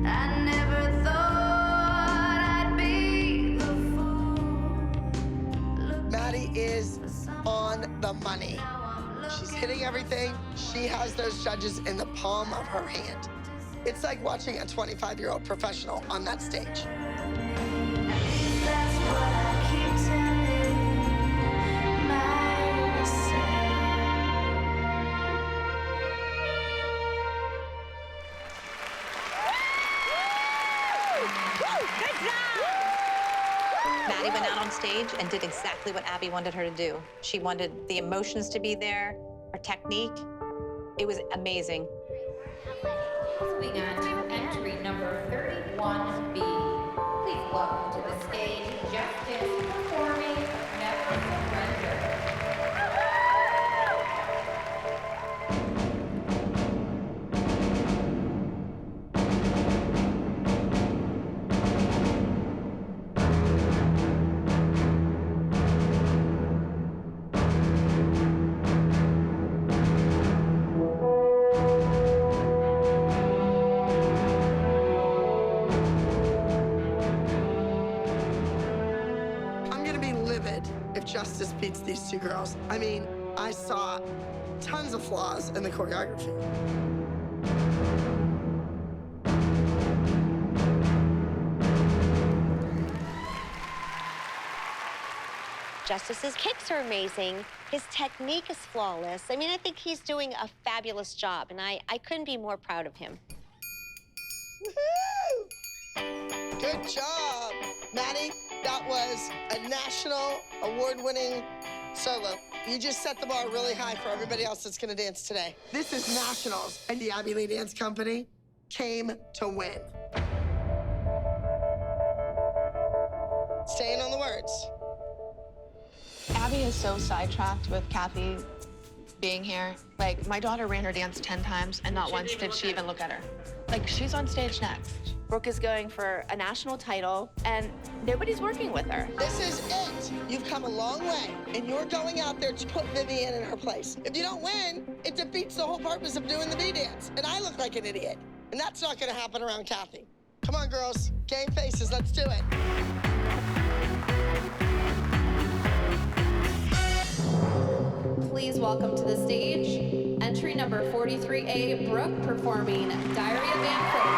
I never thought I'd be the fool. Maddie is on the money. She's hitting everything. She has those judges in the palm of her hand. It's like watching a 25-year-old professional on that stage. That's what I keep telling myself. Maddie went out on stage and did exactly what Abby wanted her to do. She wanted the emotions to be there, her technique. It was amazing. Moving on to entry number 31B. Please welcome to the stage Justice performing Never Surrender. Justice beats these two girls. I mean, I saw tons of flaws in the choreography. Justice's kicks are amazing. His technique is flawless. I mean, I think he's doing a fabulous job, and I couldn't be more proud of him. Woohoo! Good job, Maddie. That was a national award-winning solo. You just set the bar really high for everybody else that's gonna dance today. This is nationals, and the Abby Lee Dance Company came to win. Staying on the words. Abby is so sidetracked with Kathy being here. Like, my daughter ran her dance 10 times, and not once did she even look at her. Like, she's on stage next. Brooke is going for a national title, and nobody's working with her. This is it. You've come a long way, and you're going out there to put Vivian in her place. If you don't win, it defeats the whole purpose of doing the B dance, and I look like an idiot. And that's not gonna happen around Kathy. Come on, girls. Game faces, let's do it. Please welcome to the stage, entry number 43A, Brooke, performing Diary of Van Fleet.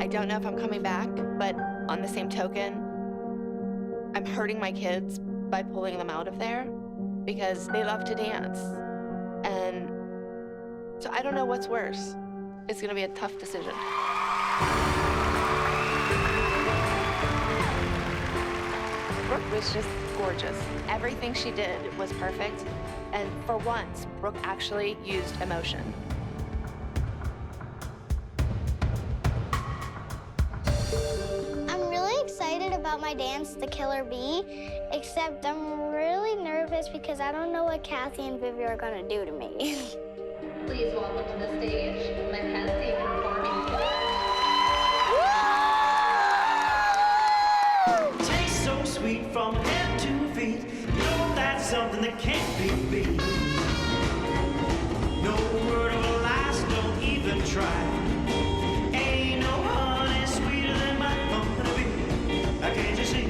I don't know if I'm coming back, but on the same token, I'm hurting my kids by pulling them out of there because they love to dance. And so I don't know what's worse. It's gonna be a tough decision. Brooke was just gorgeous. Everything she did was perfect. And for once, Brooke actually used emotion. I'm really excited about my dance, The Killer Bee, except I'm really nervous because I don't know what Kathy and Vivi are gonna do to me. Please welcome to the stage, Mackenzie performing. Tastes so sweet from head to feet. No, that's something that can't be beat. No word of a lie, so don't even try. Ain't no honey sweeter than my honeybee. Can't you see?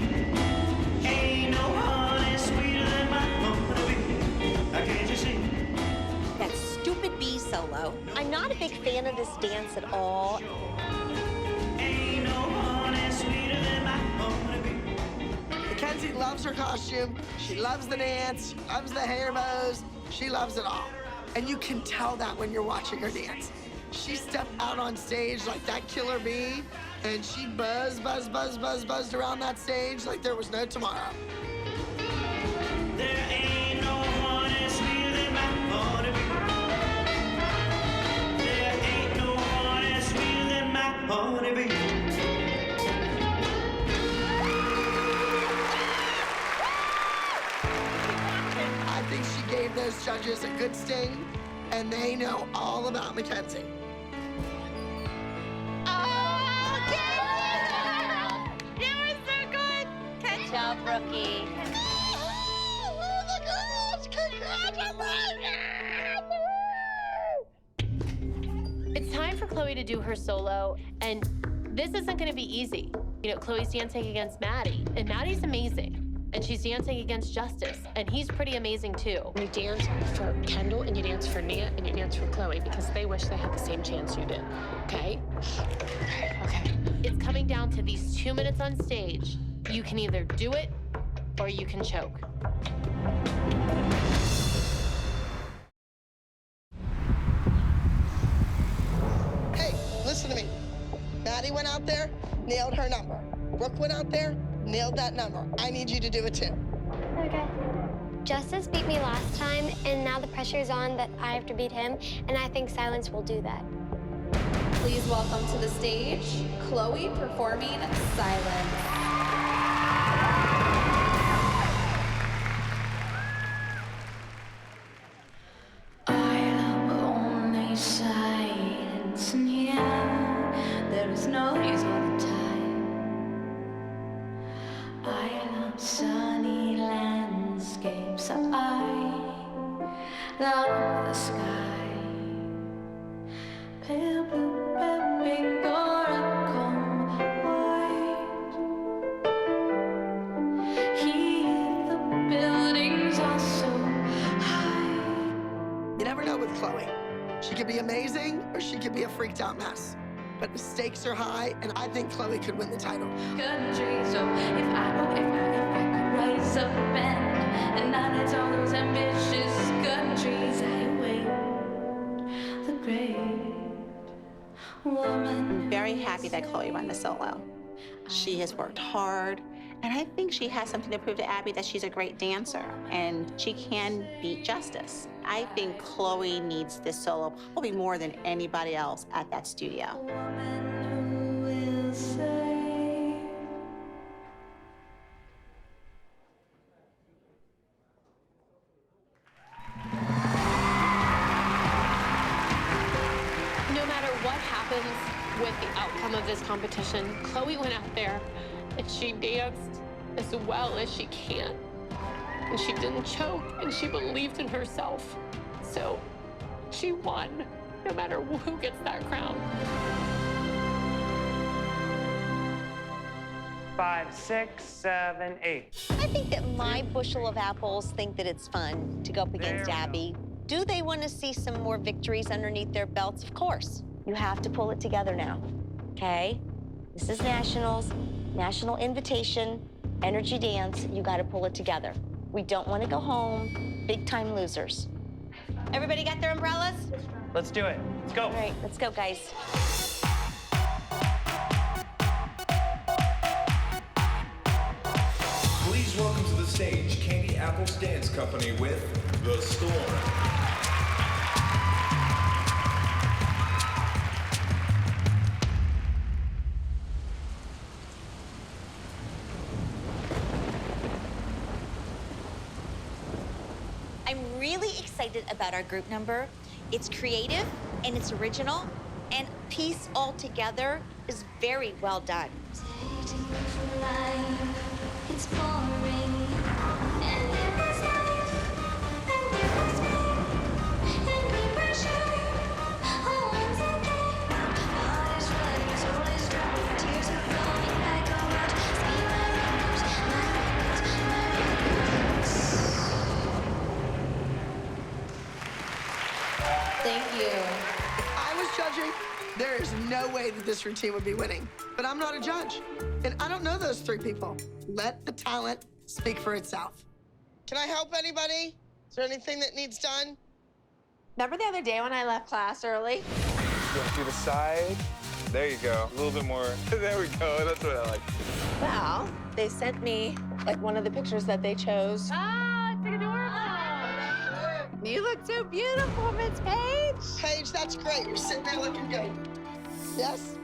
Ain't no honey sweeter than my honeybee. Can't you see? That stupid bee solo. I'm not a big fan of this dance at all. Ain't no honey sweeter than my honeybee. Mackenzie loves her costume. She loves the dance. She loves the hair bows. She loves it all. And you can tell that when you're watching her dance. She stepped out on stage like that killer bee, and she buzzed around that stage like there was no tomorrow. There ain't no honey sweeter than my honeybee. There ain't no honey sweeter than my honeybee. I think she gave those judges a good sting, and they know all about Mackenzie. Good job, Brookie. It's time for Chloe to do her solo, and this isn't going to be easy. You know, Chloe's dancing against Maddie, and Maddie's amazing. And she's dancing against Justice, and he's pretty amazing too. You dance for Kendall, and you dance for Nia, and you dance for Chloe because they wish they had the same chance you did, okay? Okay. It's coming down to these 2 minutes on stage. You can either do it, or you can choke. Hey, listen to me. Maddie went out there nailed her number. Brooke went out there, nailed that number. I need you to do it too. Okay. Justice beat me last time, and now the pressure's on that I have to beat him, and I think Silence will do that. Please welcome to the stage, Chloe performing Silence. Silence in here, there is noise all the time. I love sunny landscapes, I love the sky. Pale blue, pale pink, or a comb white. Here the buildings are so high. You never know with Chloe. She could be amazing, or she could be a freaked out mess. But the stakes are high, and I think Chloe could win the title. Country, so if I could rise up and not let all those ambitious countries I wait the great woman. I'm very happy that Chloe won the solo. She has worked hard, and I think she has something to prove to Abby that she's a great dancer, and she can beat Justice. I think Chloe needs this solo probably more than anybody else at that studio. No matter what happens with the outcome of this competition, Chloe went out there and she danced as well as she can. And she didn't choke, and she believed in herself. So she won, no matter who gets that crown. 5, 6, 7, 8. I think that my bushel of apples think that it's fun to go up against Abby. Do they want to see some more victories underneath their belts? Of course. You have to pull it together now, okay? This is nationals, national invitation, energy dance. You got to pull it together. We don't want to go home big-time losers. Everybody got their umbrellas? Let's do it. Let's go. All right, let's go, guys. Please welcome to the stage Candy Apple's Dance Company with The Storm. I'm really excited about our group number. It's creative and it's original, and piece all together is very well done. It's boring. And it was life. And it was me. And we pressure. Oh, it's okay. All is right, soul is dry. Tears are flowing like a road. See my records, my records, my records. Thank you. If I was judging, there is no way that this routine would be winning. But I'm not a judge, and I don't know those three people. Let the talent speak for itself. Can I help anybody? Is there anything that needs done? Remember the other day when I left class early? Go to the side. There you go. A little bit more. There we go. That's what I like. Well, they sent me like one of the pictures that they chose. Ah, it's adorable. You look so beautiful, Miss Paige. Paige, that's great. You're sitting there looking good. Yes?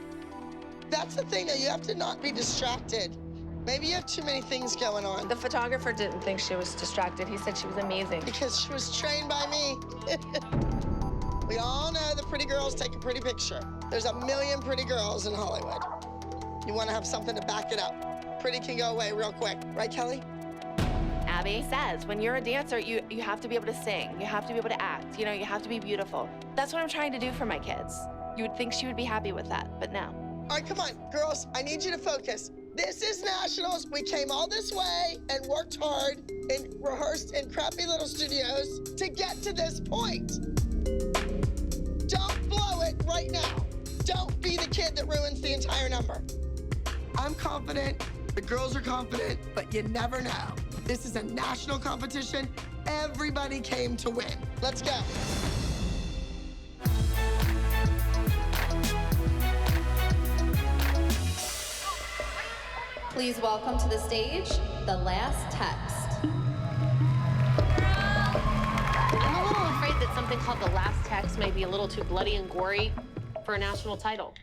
That's the thing, though. You have to not be distracted. Maybe you have too many things going on. The photographer didn't think she was distracted. He said she was amazing. Because she was trained by me. We all know the pretty girls take a pretty picture. There's a million pretty girls in Hollywood. You want to have something to back it up. Pretty can go away real quick. Right, Kelly? Abby says, when you're a dancer, you have to be able to sing. You have to be able to act. You know, you have to be beautiful. That's what I'm trying to do for my kids. You would think she would be happy with that, but no. All right, come on, girls. I need you to focus. This is nationals. We came all this way and worked hard and rehearsed in crappy little studios to get to this point. Don't blow it right now. Don't be the kid that ruins the entire number. I'm confident. The girls are confident, but you never know. This is a national competition. Everybody came to win. Let's go. Please welcome to the stage, The Last Text. I'm a little afraid that something called The Last Text may be a little too bloody and gory for a national title.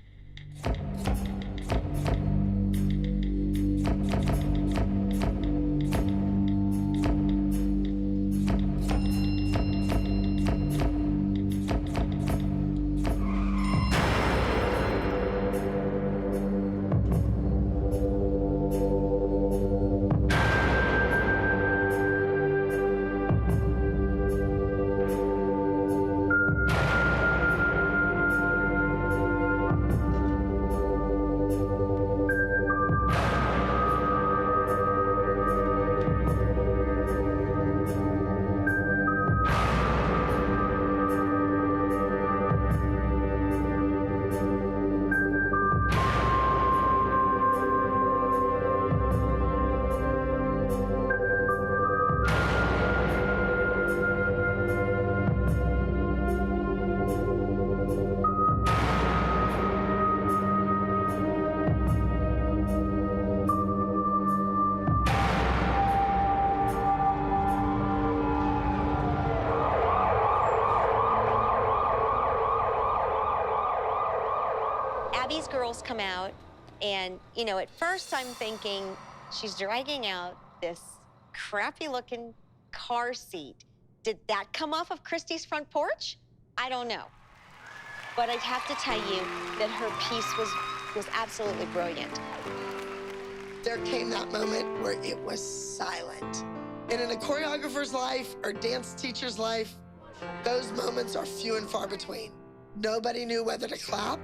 Abby's girls come out, and, you know, at first I'm thinking she's dragging out this crappy-looking car seat. Did that come off of Christi's front porch? I don't know. But I'd have to tell you that her piece was absolutely brilliant. There came that moment where it was silent. And in a choreographer's life or dance teacher's life, those moments are few and far between. Nobody knew whether to clap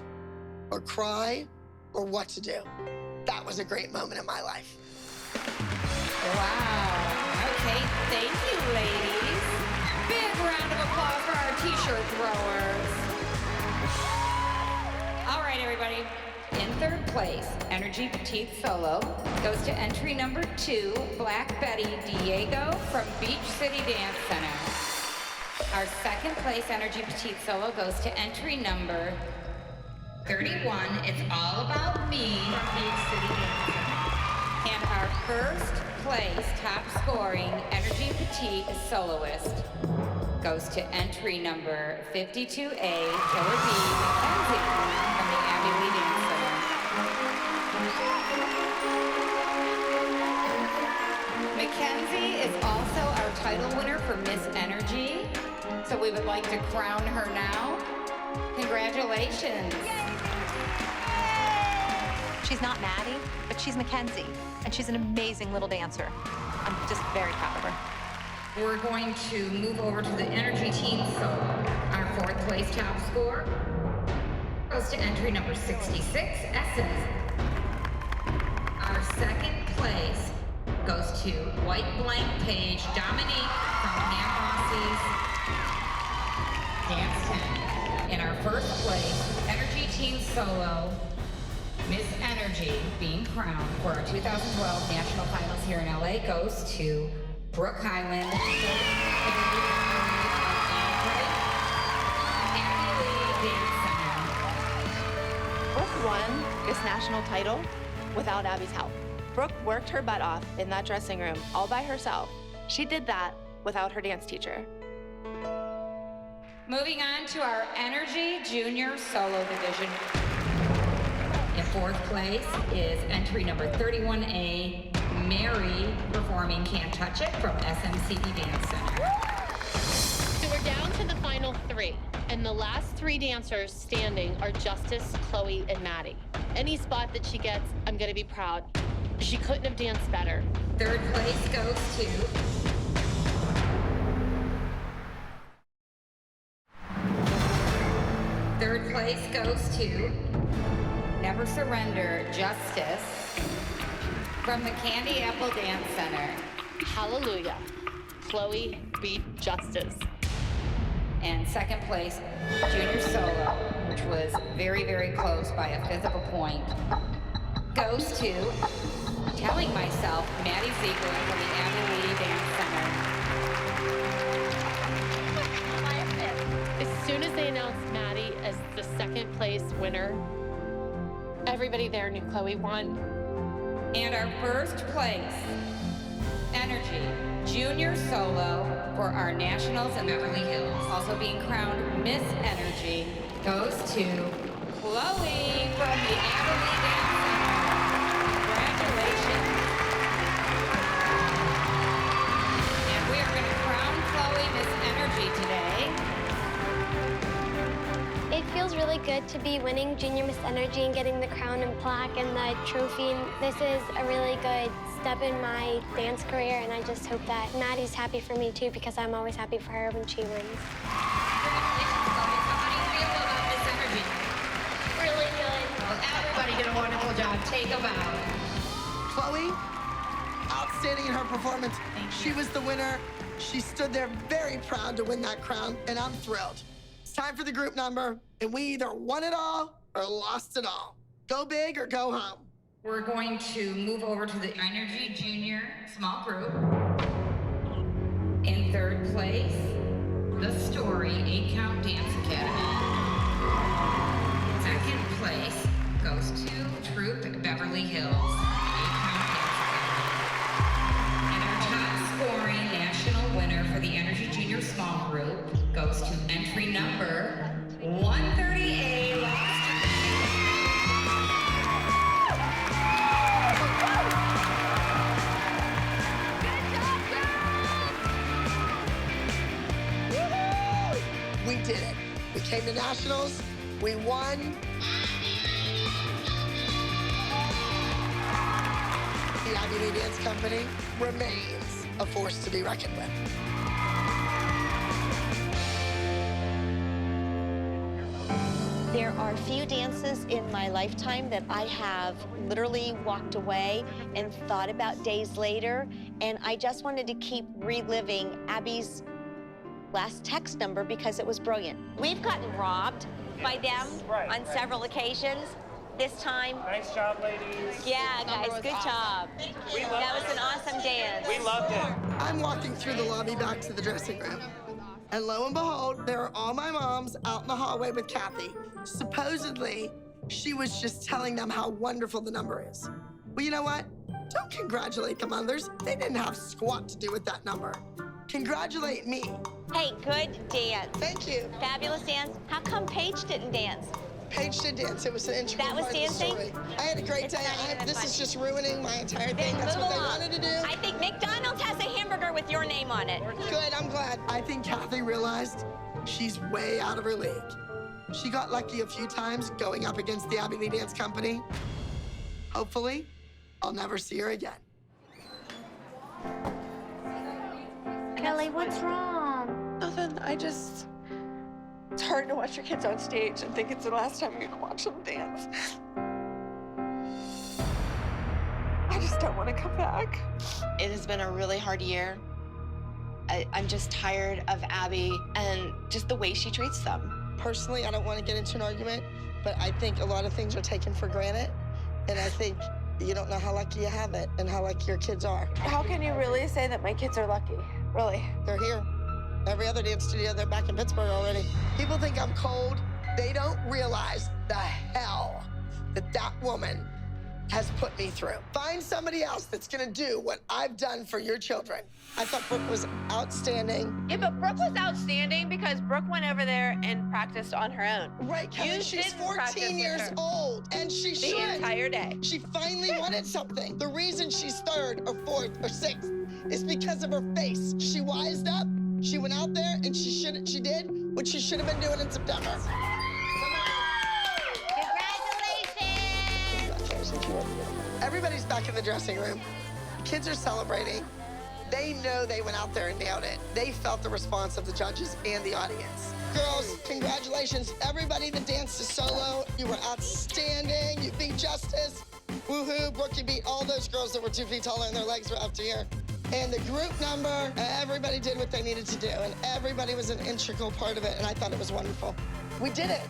or cry or what to do. That was a great moment in my life. Wow. Okay, thank you, ladies. Big round of applause for our t-shirt throwers. All right, everybody. In third place, Energy Petite Solo goes to entry number 2, Black Betty Diego from Beach City Dance Center. Our second place Energy Petite Solo goes to entry number 31, It's All About Me from Beach City Dance Center. And our first place top scoring Energy Petite Soloist goes to entry number 52A, Killer B, Mackenzie from the Abbey Lee Dance Center. Mackenzie is also our title winner for Miss Energy, so we would like to crown her now. Congratulations. She's not Maddie, but she's Mackenzie, and she's an amazing little dancer. I'm just very proud of her. We're going to move over to the Energy Team Solo. Our fourth place top score goes to entry number 66, Essence. Our second place goes to White Blank Page Dominique from Pam Rossi's Dance 10. And our first place, Energy Team Solo, Miss Energy, being crowned for our 2012 National Finals here in LA, goes to Brooke Highland. Brooke won this national title without Abby's help. Brooke worked her butt off in that dressing room all by herself. She did that without her dance teacher. Moving on to our Energy Junior Solo Division. In fourth place is entry number 31A, Mary, performing Can't Touch It from SMCE Dance Center. So we're down to the final 3, and the last 3 dancers standing are Justice, Chloe, and Maddie. Any spot that she gets, I'm gonna be proud. She couldn't have danced better. Third place goes to Never Surrender, Justice from the Candy Apple Dance Center. Hallelujah. Chloe beat Justice. And second place, Junior Solo, which was very, very close by a 5th of a point, goes to Telling Myself, Maddie Ziegler from the Abbey Lee Dance Center. As soon as they announced Maddie as the second place winner, everybody there knew Chloe won. And our first place, Energy Junior Solo for our nationals in Beverly Hills. Also being crowned Miss Energy goes to Chloe from the Beverly Dance Center. Congratulations. And we are going to crown Chloe Miss Energy today. It feels really good to be winning Junior Miss Energy and getting the crown and plaque and the trophy. This is a really good step in my dance career, and I just hope that Maddie's happy for me too, because I'm always happy for her when she wins. Really good. Well, everybody did a wonderful job. Take a bow. Chloe, outstanding in her performance. She was the winner. She stood there very proud to win that crown, and I'm thrilled. It's time for the group number, and we either won it all or lost it all. Go big or go home. We're going to move over to the Energy Junior small group. In third place, The Story 8-Count Dance Academy. Second place goes to Troop Beverly Hills 8-Count Dance Academy. And our top scoring national winner for the Energy Junior small group goes to entry number 138. We did it. We came to nationals. We won. The Ivy League Dance Company remains a force to be reckoned with. There are few dances in my lifetime that I have literally walked away and thought about days later, and I just wanted to keep reliving Abby's last text number because it was brilliant. We've gotten robbed by them on several occasions. This time. Nice job, ladies. Yeah, guys, good job. That was an awesome dance. We loved it. I'm walking through the lobby back to the dressing room. And lo and behold, there are all my moms out in the hallway with Kathy. Supposedly, she was just telling them how wonderful the number is. Well, you know what? Don't congratulate the mothers. They didn't have squat to do with that number. Congratulate me. Hey, good dance. Thank you. Fabulous dance. How come Paige didn't dance? Paige did dance. It was an integral That was part dancing? of the story. I had a great day. This is just ruining my entire thing. That's what they wanted to do. I think McDonald's has a hamburger with your name on it. Good, I'm glad. I think Kathy realized she's way out of her league. She got lucky a few times going up against the Ivy League Dance Company. Hopefully, I'll never see her again. Kelly, what's wrong? Nothing. It's hard to watch your kids on stage and think it's the last time you can watch them dance. I just don't want to come back. It has been a really hard year. I'm just tired of Abby and just the way she treats them. Personally, I don't want to get into an argument, but I think a lot of things are taken for granted. And I think you don't know how lucky you have it and how lucky your kids are. How can you really say that my kids are lucky? Really? They're here. Every other dance studio, they're back in Pittsburgh already. People think I'm cold. They don't realize the hell that woman has put me through. Find somebody else that's gonna do what I've done for your children. I thought Brooke was outstanding. Yeah, but Brooke was outstanding because Brooke went over there and practiced on her own. Right, Kelly, You she's didn't practice 14 with years her. old, and she The should. entire day. She finally wanted something. The reason she's third or fourth or sixth is because of her face. She wised up, she went out there, and she did what she should have been doing in September. Everybody's back in the dressing room. The kids are celebrating. They know they went out there and nailed it. They felt the response of the judges and the audience. Girls, congratulations. Everybody that danced to solo, you were outstanding. You beat Justice. Woohoo, Brooke, you beat all those girls that were 2 feet taller and their legs were up to here. And the group number, everybody did what they needed to do, and everybody was an integral part of it, and I thought it was wonderful. We did it.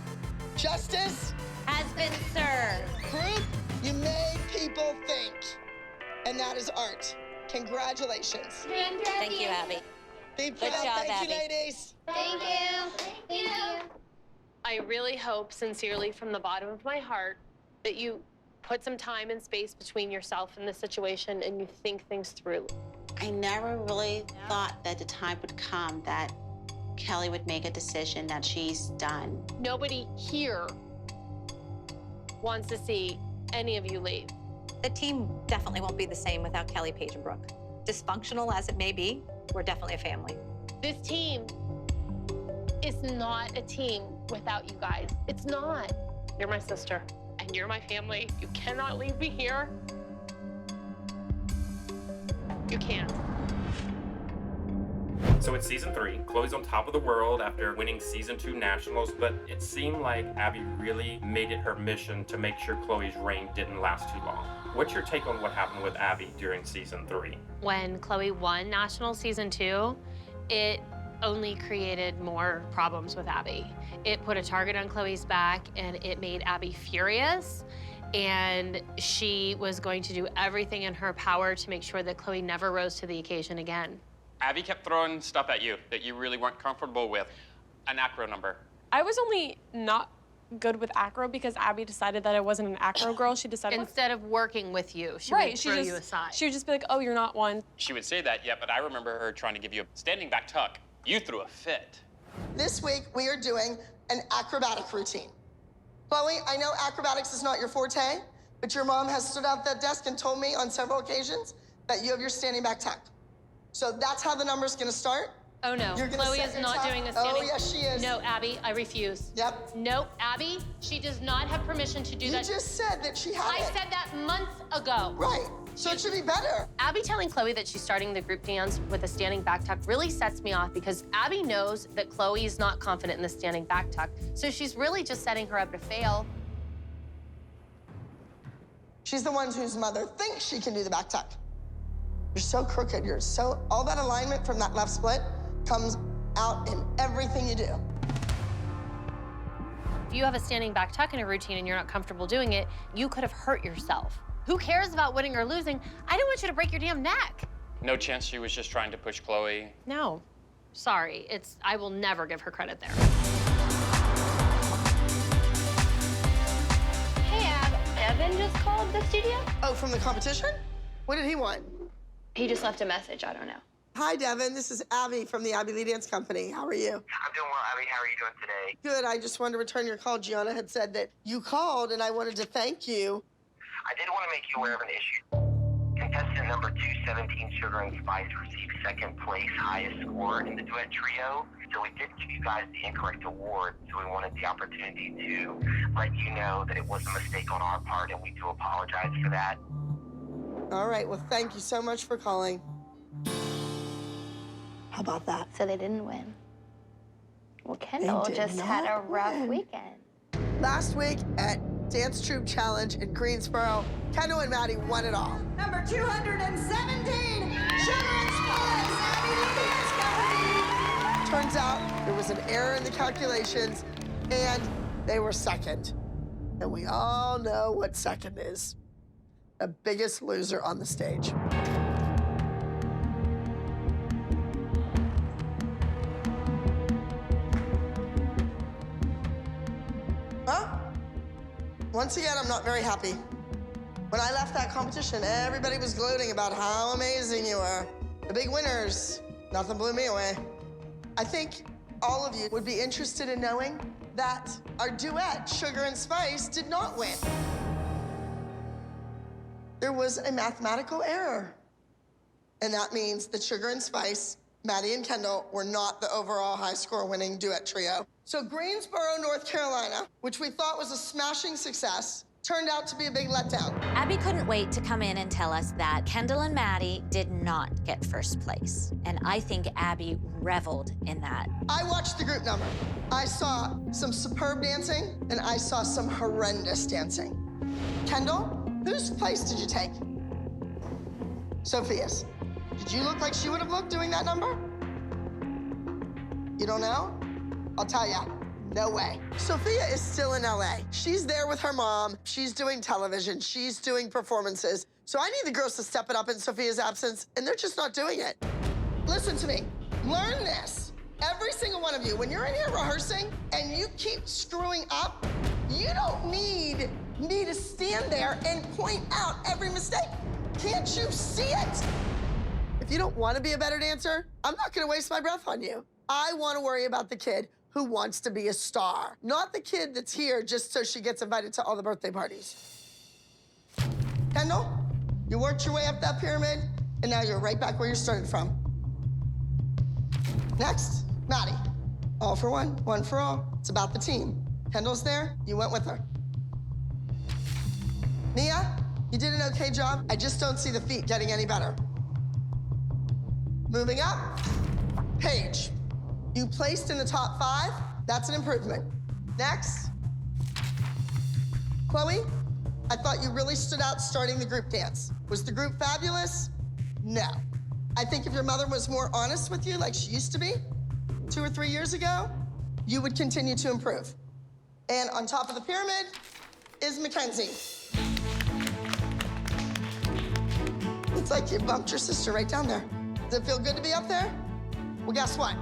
Justice has been served. Group, you made people think, and that is art. Congratulations. Thank you, Abby. Be proud. Good job, Thank Abby. you, ladies. Thank you. Thank you. I really hope sincerely from the bottom of my heart that you put some time and space between yourself and the situation and you think things through. I never really thought that the time would come that Kelly would make a decision that she's done. Nobody here wants to see any of you leave. The team definitely won't be the same without Kelly, Paige, and Brooke. Dysfunctional as it may be, we're definitely a family. This team is not a team without you guys. It's not. You're my sister, and you're my family. You cannot leave me here. You can't. So it's season 3. Chloe's on top of the world after winning season 2 nationals, but it seemed like Abby really made it her mission to make sure Chloe's reign didn't last too long. What's your take on what happened with Abby during season 3? When Chloe won national season 2, it only created more problems with Abby. It put a target on Chloe's back and it made Abby furious. And she was going to do everything in her power to make sure that Chloe never rose to the occasion again. Abby kept throwing stuff at you that you really weren't comfortable with. An acro number. I was only not good with acro because Abby decided that I wasn't an acro girl. She decided instead of working with you, she right, would throw you aside. She would just be like, "Oh, you're not one." She would say that, yeah, but I remember her trying to give you a standing back tuck. You threw a fit. This week, we are doing an acrobatic routine. Chloe, I know acrobatics is not your forte, but your mom has stood out that desk and told me on several occasions that you have your standing back tuck. So that's how the number's gonna start. Oh no, You're gonna Chloe set is your not tuck. doing a standing. Oh yes, she is. No, Abby, I refuse. Yep. No, Abby, she does not have permission to do that. You just said that she had I it. said that months ago. Right, so it should be better. Abby telling Chloe that she's starting the group dance with a standing back tuck really sets me off because Abby knows that Chloe is not confident in the standing back tuck. So she's really just setting her up to fail. She's the one whose mother thinks she can do the back tuck. You're so crooked, all that alignment from that left split comes out in everything you do. If you have a standing back tuck in a routine and you're not comfortable doing it, you could have hurt yourself. Who cares about winning or losing? I don't want you to break your damn neck. No chance she was just trying to push Chloe. No, sorry, I will never give her credit there. Hey, Ab, Evan just called the studio? Oh, from the competition? What did he want? He just left a message, I don't know. Hi, Devin. This is Abby from the Abby Lee Dance Company. How are you? I'm doing well, Abby. How are you doing today? Good. I just wanted to return your call. Gianna had said that you called, and I wanted to thank you. I did want to make you aware of an issue. Contestant number 217, Sugar and Spice, received second place, highest score in the duet trio. So we did give you guys the incorrect award, so we wanted the opportunity to let you know that it was a mistake on our part, and we do apologize for that. All right. Well, thank you so much for calling. How about that? So they didn't win. Well, Kendall just had a rough weekend. Last week at Dance Troupe Challenge in Greensboro, Kendall and Maddie won it all. Number 217, Sugar and Spice, Abby Lee Dance Company. Turns out there was an error in the calculations, and they were second. And we all know what second is. The biggest loser on the stage. Well, once again, I'm not very happy. When I left that competition, everybody was gloating about how amazing you were. The big winners, nothing blew me away. I think all of you would be interested in knowing that our duet, Sugar and Spice, did not win. There was a mathematical error. And that means that Sugar and Spice, Maddie and Kendall, were not the overall high score winning duet trio. So Greensboro, North Carolina, which we thought was a smashing success, turned out to be a big letdown. Abby couldn't wait to come in and tell us that Kendall and Maddie did not get first place. And I think Abby reveled in that. I watched the group number. I saw some superb dancing, and I saw some horrendous dancing. Kendall, whose place did you take? Sophia's. Did you look like she would have looked doing that number? You don't know? I'll tell ya, no way. Sophia is still in LA. She's there with her mom. She's doing television. She's doing performances. So I need the girls to step it up in Sophia's absence, and they're just not doing it. Listen to me. Learn this. Every single one of you, when you're in here rehearsing and you keep screwing up, you don't need me to stand there and point out every mistake. Can't you see it? If you don't want to be a better dancer, I'm not going to waste my breath on you. I want to worry about the kid who wants to be a star, not the kid that's here just so she gets invited to all the birthday parties. Kendall, you worked your way up that pyramid, and now you're right back where you started from. Next, Maddie. All for one, one for all. It's about the team. Kendall's there, you went with her. Nia, you did an okay job. I just don't see the feet getting any better. Moving up, Paige. You placed in the top 5. That's an improvement. Next, Chloe. I thought you really stood out starting the group dance. Was the group fabulous? No. I think if your mother was more honest with you like she used to be 2 or 3 years ago, you would continue to improve. And on top of the pyramid is Mackenzie. It's like you bumped your sister right down there. Does it feel good to be up there? Well, guess what?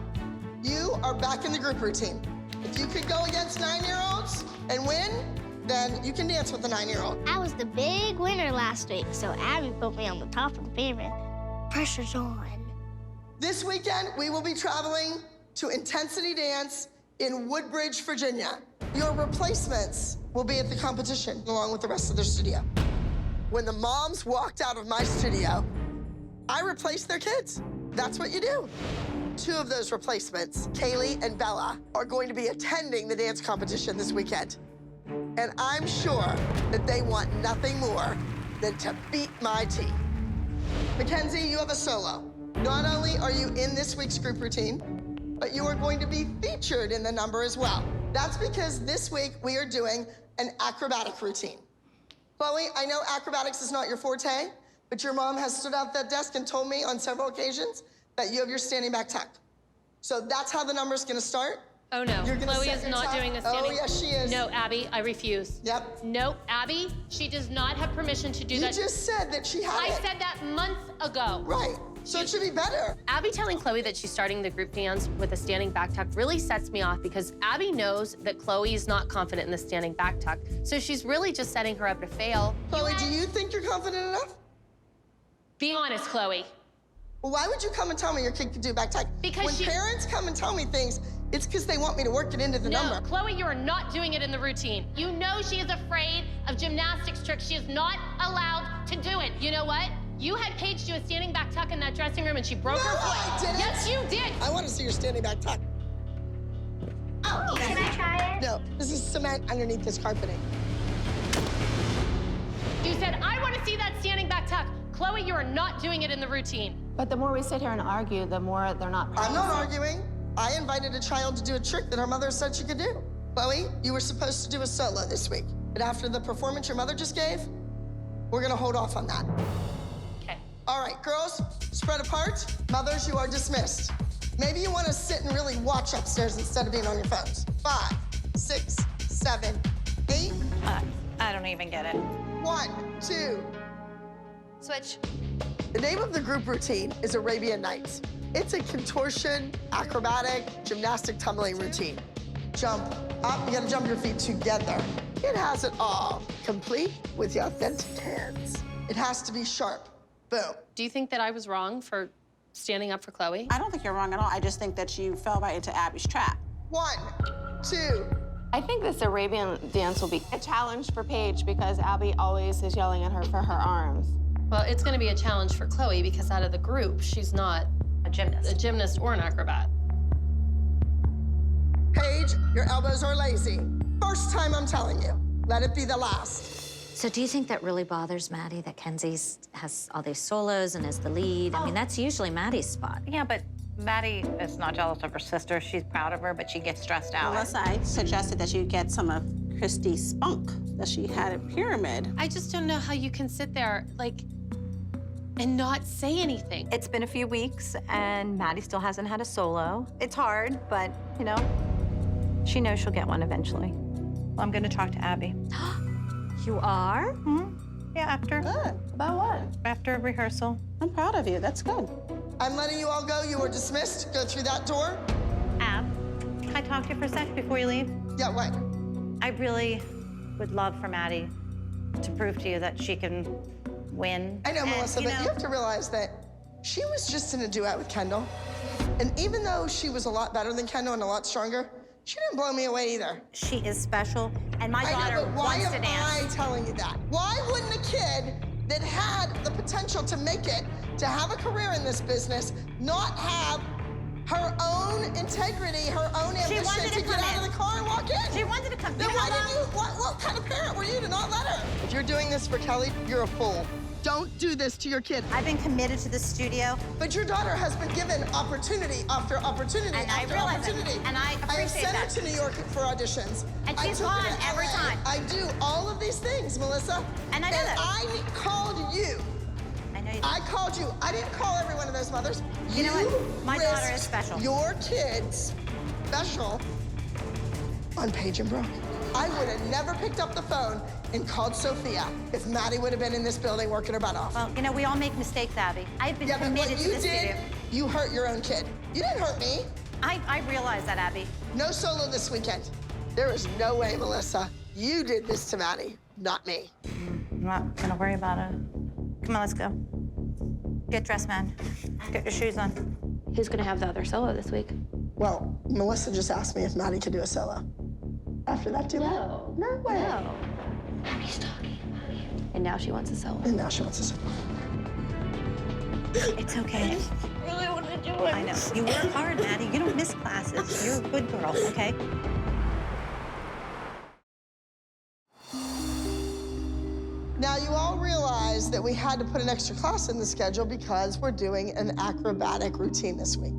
You are back in the group routine. If you could go against 9-year-olds and win, then you can dance with the 9-year-old. I was the big winner last week, so Abby put me on the top of the pyramid. Pressure's on. This weekend, we will be traveling to Intensity Dance in Woodbridge, Virginia. Your replacements will be at the competition along with the rest of their studio. When the moms walked out of my studio, I replaced their kids. That's what you do. 2 of those replacements, Kaylee and Bella, are going to be attending the dance competition this weekend. And I'm sure that they want nothing more than to beat my team. Mackenzie, you have a solo. Not only are you in this week's group routine, but you are going to be featured in the number as well. That's because this week we are doing an acrobatic routine. Chloe, I know acrobatics is not your forte, but your mom has stood out that desk and told me on several occasions that you have your standing back tuck. So that's how the number's gonna start. Oh no, You're gonna Chloe set is your not tuck. doing a standing. Oh yes, she is. No, Abby, I refuse. Yep. No, Abby, she does not have permission to do that. You just said that she had I it. said that months ago. Right, so it should be better. Abby telling Chloe that she's starting the group dance with a standing back tuck really sets me off because Abby knows that Chloe is not confident in the standing back tuck. So she's really just setting her up to fail. Chloe, do you think you're confident enough? Be honest, Chloe. Well, why would you come and tell me your kid could do back tuck? Because when parents come and tell me things, it's because they want me to work it into the number. No, Chloe, you are not doing it in the routine. You know she is afraid of gymnastics tricks. She is not allowed to do it. You know what? You had Paige do a standing back tuck in that dressing room and she broke her foot. I didn't. Yes, you did. I want to see your standing back tuck. Oh, can I try it? No, this is cement underneath this carpeting. You said, I want to see that standing back tuck. Chloe, you are not doing it in the routine. But the more we sit here and argue, the more they're not I'm not arguing. I invited a child to do a trick that her mother said she could do. Chloe, you were supposed to do a solo this week. But after the performance your mother just gave, we're gonna hold off on that. Okay. All right, girls, spread apart. Mothers, you are dismissed. Maybe you wanna sit and really watch upstairs instead of being on your phones. 5, 6, 7, 8. I don't even get it. 1, 2. Switch. The name of the group routine is Arabian Nights. It's a contortion, acrobatic, gymnastic tumbling routine. Jump up, you gotta jump your feet together. It has it all, complete with the authentic hands. It has to be sharp, boom. Do you think that I was wrong for standing up for Chloe? I don't think you're wrong at all. I just think that you fell right into Abby's trap. 1, 2. I think this Arabian dance will be a challenge for Paige because Abby always is yelling at her for her arms. Well, it's going to be a challenge for Chloe because out of the group, she's not a gymnast or an acrobat. Paige, your elbows are lazy. First time I'm telling you. Let it be the last. So do you think that really bothers Maddie that Kenzie has all these solos and is the lead? I mean, that's usually Maddie's spot. Yeah, but Maddie is not jealous of her sister. She's proud of her, but she gets stressed out. Melissa, I suggested that you get some of Christi's spunk that she had at Pyramid. I just don't know how you can sit there, like, and not say anything. It's been a few weeks, and Maddie still hasn't had a solo. It's hard, but, you know, she knows she'll get one eventually. Well, I'm gonna talk to Abby. You are? Yeah, after. Good. About what? After rehearsal. I'm proud of you. That's good. I'm letting you all go. You are dismissed. Go through that door. Ab, can I talk to you for a sec before you leave? Yeah, what? I really would love for Maddie to prove to you that she can win. I know, And, Melissa, but know, you have to realize that she was just in a duet with Kendall. And even though she was a lot better than Kendall and a lot stronger, she didn't blow me away either. she is special, and my I daughter know, but why wants to am dance. I telling you that? Why wouldn't a kid that had the potential to make it, to have a career in this business, not have her own integrity, her own ambition to get out of the car and walk in? She wanted to come. Then why didn't you, what kind of parent were you to not let her? If you're doing this for Kelly, you're a fool. Don't do this to your kid. I've been committed to the studio. But your daughter has been given opportunity after opportunity And I after realize it. opportunity. And I have appreciate sent that. her to New York for auditions. And I she's took her gone to every LA. time. I do all of these things, Melissa. And I know that. I called you. I know you. I called you. I didn't call every one of those mothers. You know what? My daughter is risked special. Your kid's special on Paige and Brooke. I would have never picked up the phone and called Sophia if Maddie would have been in this building working her butt off. Well, you know, we all make mistakes, Abby. I've been Yeah, but committed what to you the did, studio. you hurt your own kid. You didn't hurt me. I realize that, Abby. No solo this weekend. There is no way, Melissa. You did this to Maddie, not me. I'm not gonna worry about it. Come on, let's go. Get dressed, man. Get your shoes on. Who's gonna have the other solo this week? Well, Melissa just asked me if Maddie could do a solo. After that duet? No way. No. Abby's talking about you. And now she wants a solo. And now she wants a solo. It's okay. I really want to do it. I know. You work hard, Maddie. You don't miss classes. You're a good girl, okay? Now, you all realize that we had to put an extra class in the schedule because we're doing an acrobatic routine this week.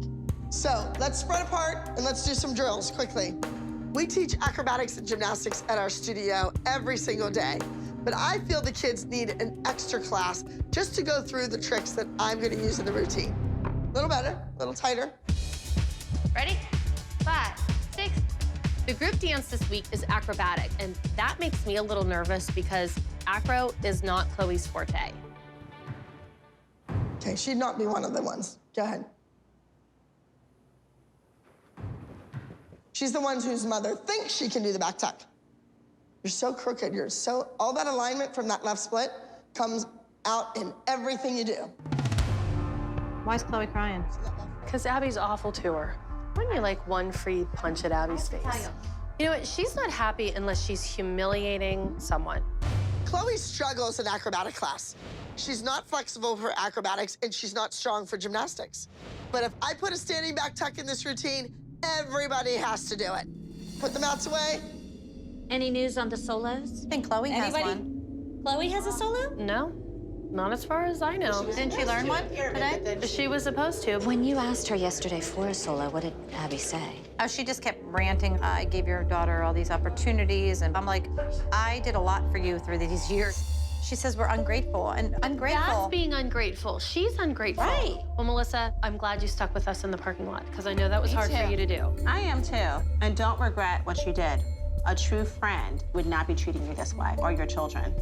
So let's spread apart and let's do some drills quickly. We teach acrobatics and gymnastics at our studio every single day, but I feel the kids need an extra class just to go through the tricks that I'm gonna use in the routine. A little better, a little tighter. Ready? 5, 6. The group dance this week is acrobatic, and that makes me a little nervous because acro is not Chloe's forte. Okay, she'd not be one of the ones. Go ahead. She's the one whose mother thinks she can do the back tuck. You're so crooked, all that alignment from that left split comes out in everything you do. Why is Chloe crying? Because Abby's awful to her. Wouldn't you like one free punch at Abby's face? You know what? She's not happy unless she's humiliating someone. Chloe struggles in acrobatic class. She's not flexible for acrobatics, and she's not strong for gymnastics. But if I put a standing back tuck in this routine, everybody has to do it. Put the mats away. Any news on the solos? I think Chloe has Anybody? one. Chloe has a solo? No, not as far as I know. Didn't she learn one today? She was supposed to. When you asked her yesterday for a solo, what did Abby say? Oh, she just kept ranting. I gave your daughter all these opportunities, and I'm like, I did a lot for you through these years. She says we're ungrateful, and ungrateful. That's being ungrateful. She's ungrateful. Right. Well, Melissa, I'm glad you stuck with us in the parking lot because I know that was hard for you to do. I am too. And don't regret what you did. A true friend would not be treating you this way, or your children.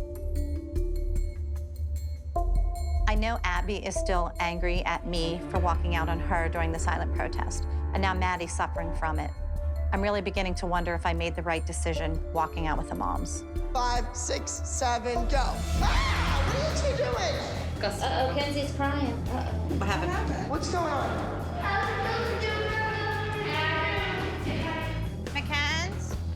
I know Abby is still angry at me for walking out on her during the silent protest, and now Maddie's suffering from it. I'm really beginning to wonder if I made the right decision walking out with the moms. 5, 6, 7, go. Ah, what are you two doing? Uh-oh, Kenzie's crying. What happened? What's going on?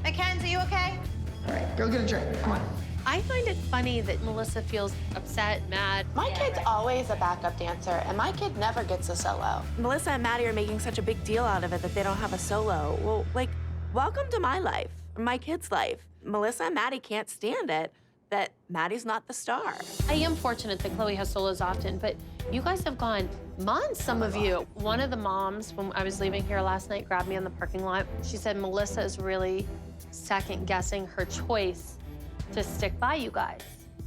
Mackenzie, you okay? All right, go get a drink, come on. I find it funny that Melissa feels upset, mad. My kid's always a backup dancer, and my kid never gets a solo. Melissa and Maddie are making such a big deal out of it that they don't have a solo. Well, like, welcome to my life, my kid's life. Melissa and Maddie can't stand it that Maddie's not the star. I am fortunate that Chloe has solos often, but you guys have gone months, some of you. One of the moms, when I was leaving here last night, grabbed me in the parking lot. She said Melissa is really second-guessing her choice to stick by you guys.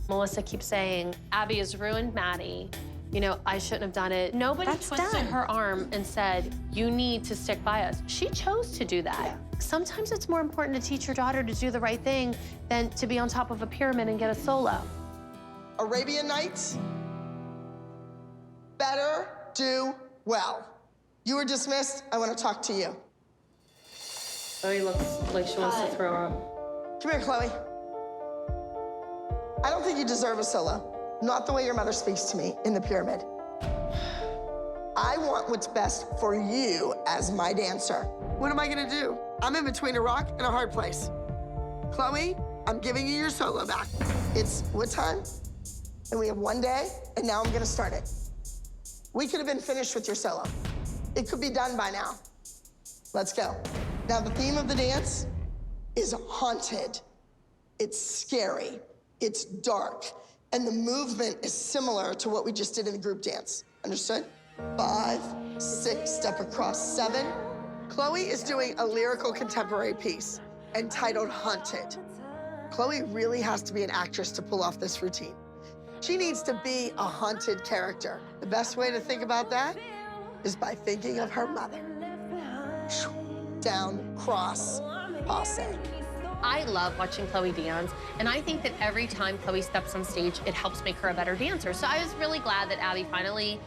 Melissa keeps saying, Abby has ruined Maddie. You know, I shouldn't have done it. Nobody twisted her arm and said, you need to stick by us. She chose to do that. Yeah. Sometimes it's more important to teach your daughter to do the right thing than to be on top of a pyramid and get a solo. Arabian Nights, better do well. You were dismissed. I want to talk to you. Chloe looks like she wants to throw up. Come here, Chloe. I don't think you deserve a solo. Not the way your mother speaks to me in the pyramid. I want what's best for you as my dancer. What am I gonna do? I'm in between a rock and a hard place. Chloe, I'm giving you your solo back. It's what time? And we have 1 day, and now I'm gonna start it. We could have been finished with your solo. It could be done by now. Let's go. Now, the theme of the dance is haunted. It's scary, it's dark, and the movement is similar to what we just did in the group dance. Understood? 5, 6, step across, 7. Chloe is doing a lyrical contemporary piece entitled Haunted. Chloe really has to be an actress to pull off this routine. She needs to be a haunted character. The best way to think about that is by thinking of her mother. Down, cross, passe. I love watching Chloe dance, and I think that every time Chloe steps on stage, it helps make her a better dancer. So I was really glad that Abby finally,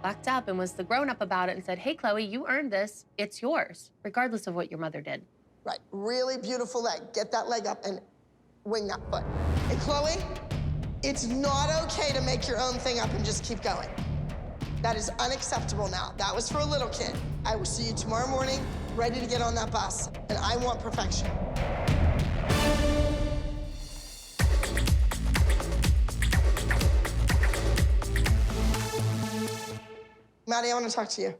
bucked up and was the grown-up about it and said, hey, Chloe, you earned this. It's yours, regardless of what your mother did. Right, really beautiful leg. Get that leg up and wing that foot. And Chloe, it's not okay to make your own thing up and just keep going. That is unacceptable now. That was for a little kid. I will see you tomorrow morning, ready to get on that bus, and I want perfection. Maddie, I want to talk to you.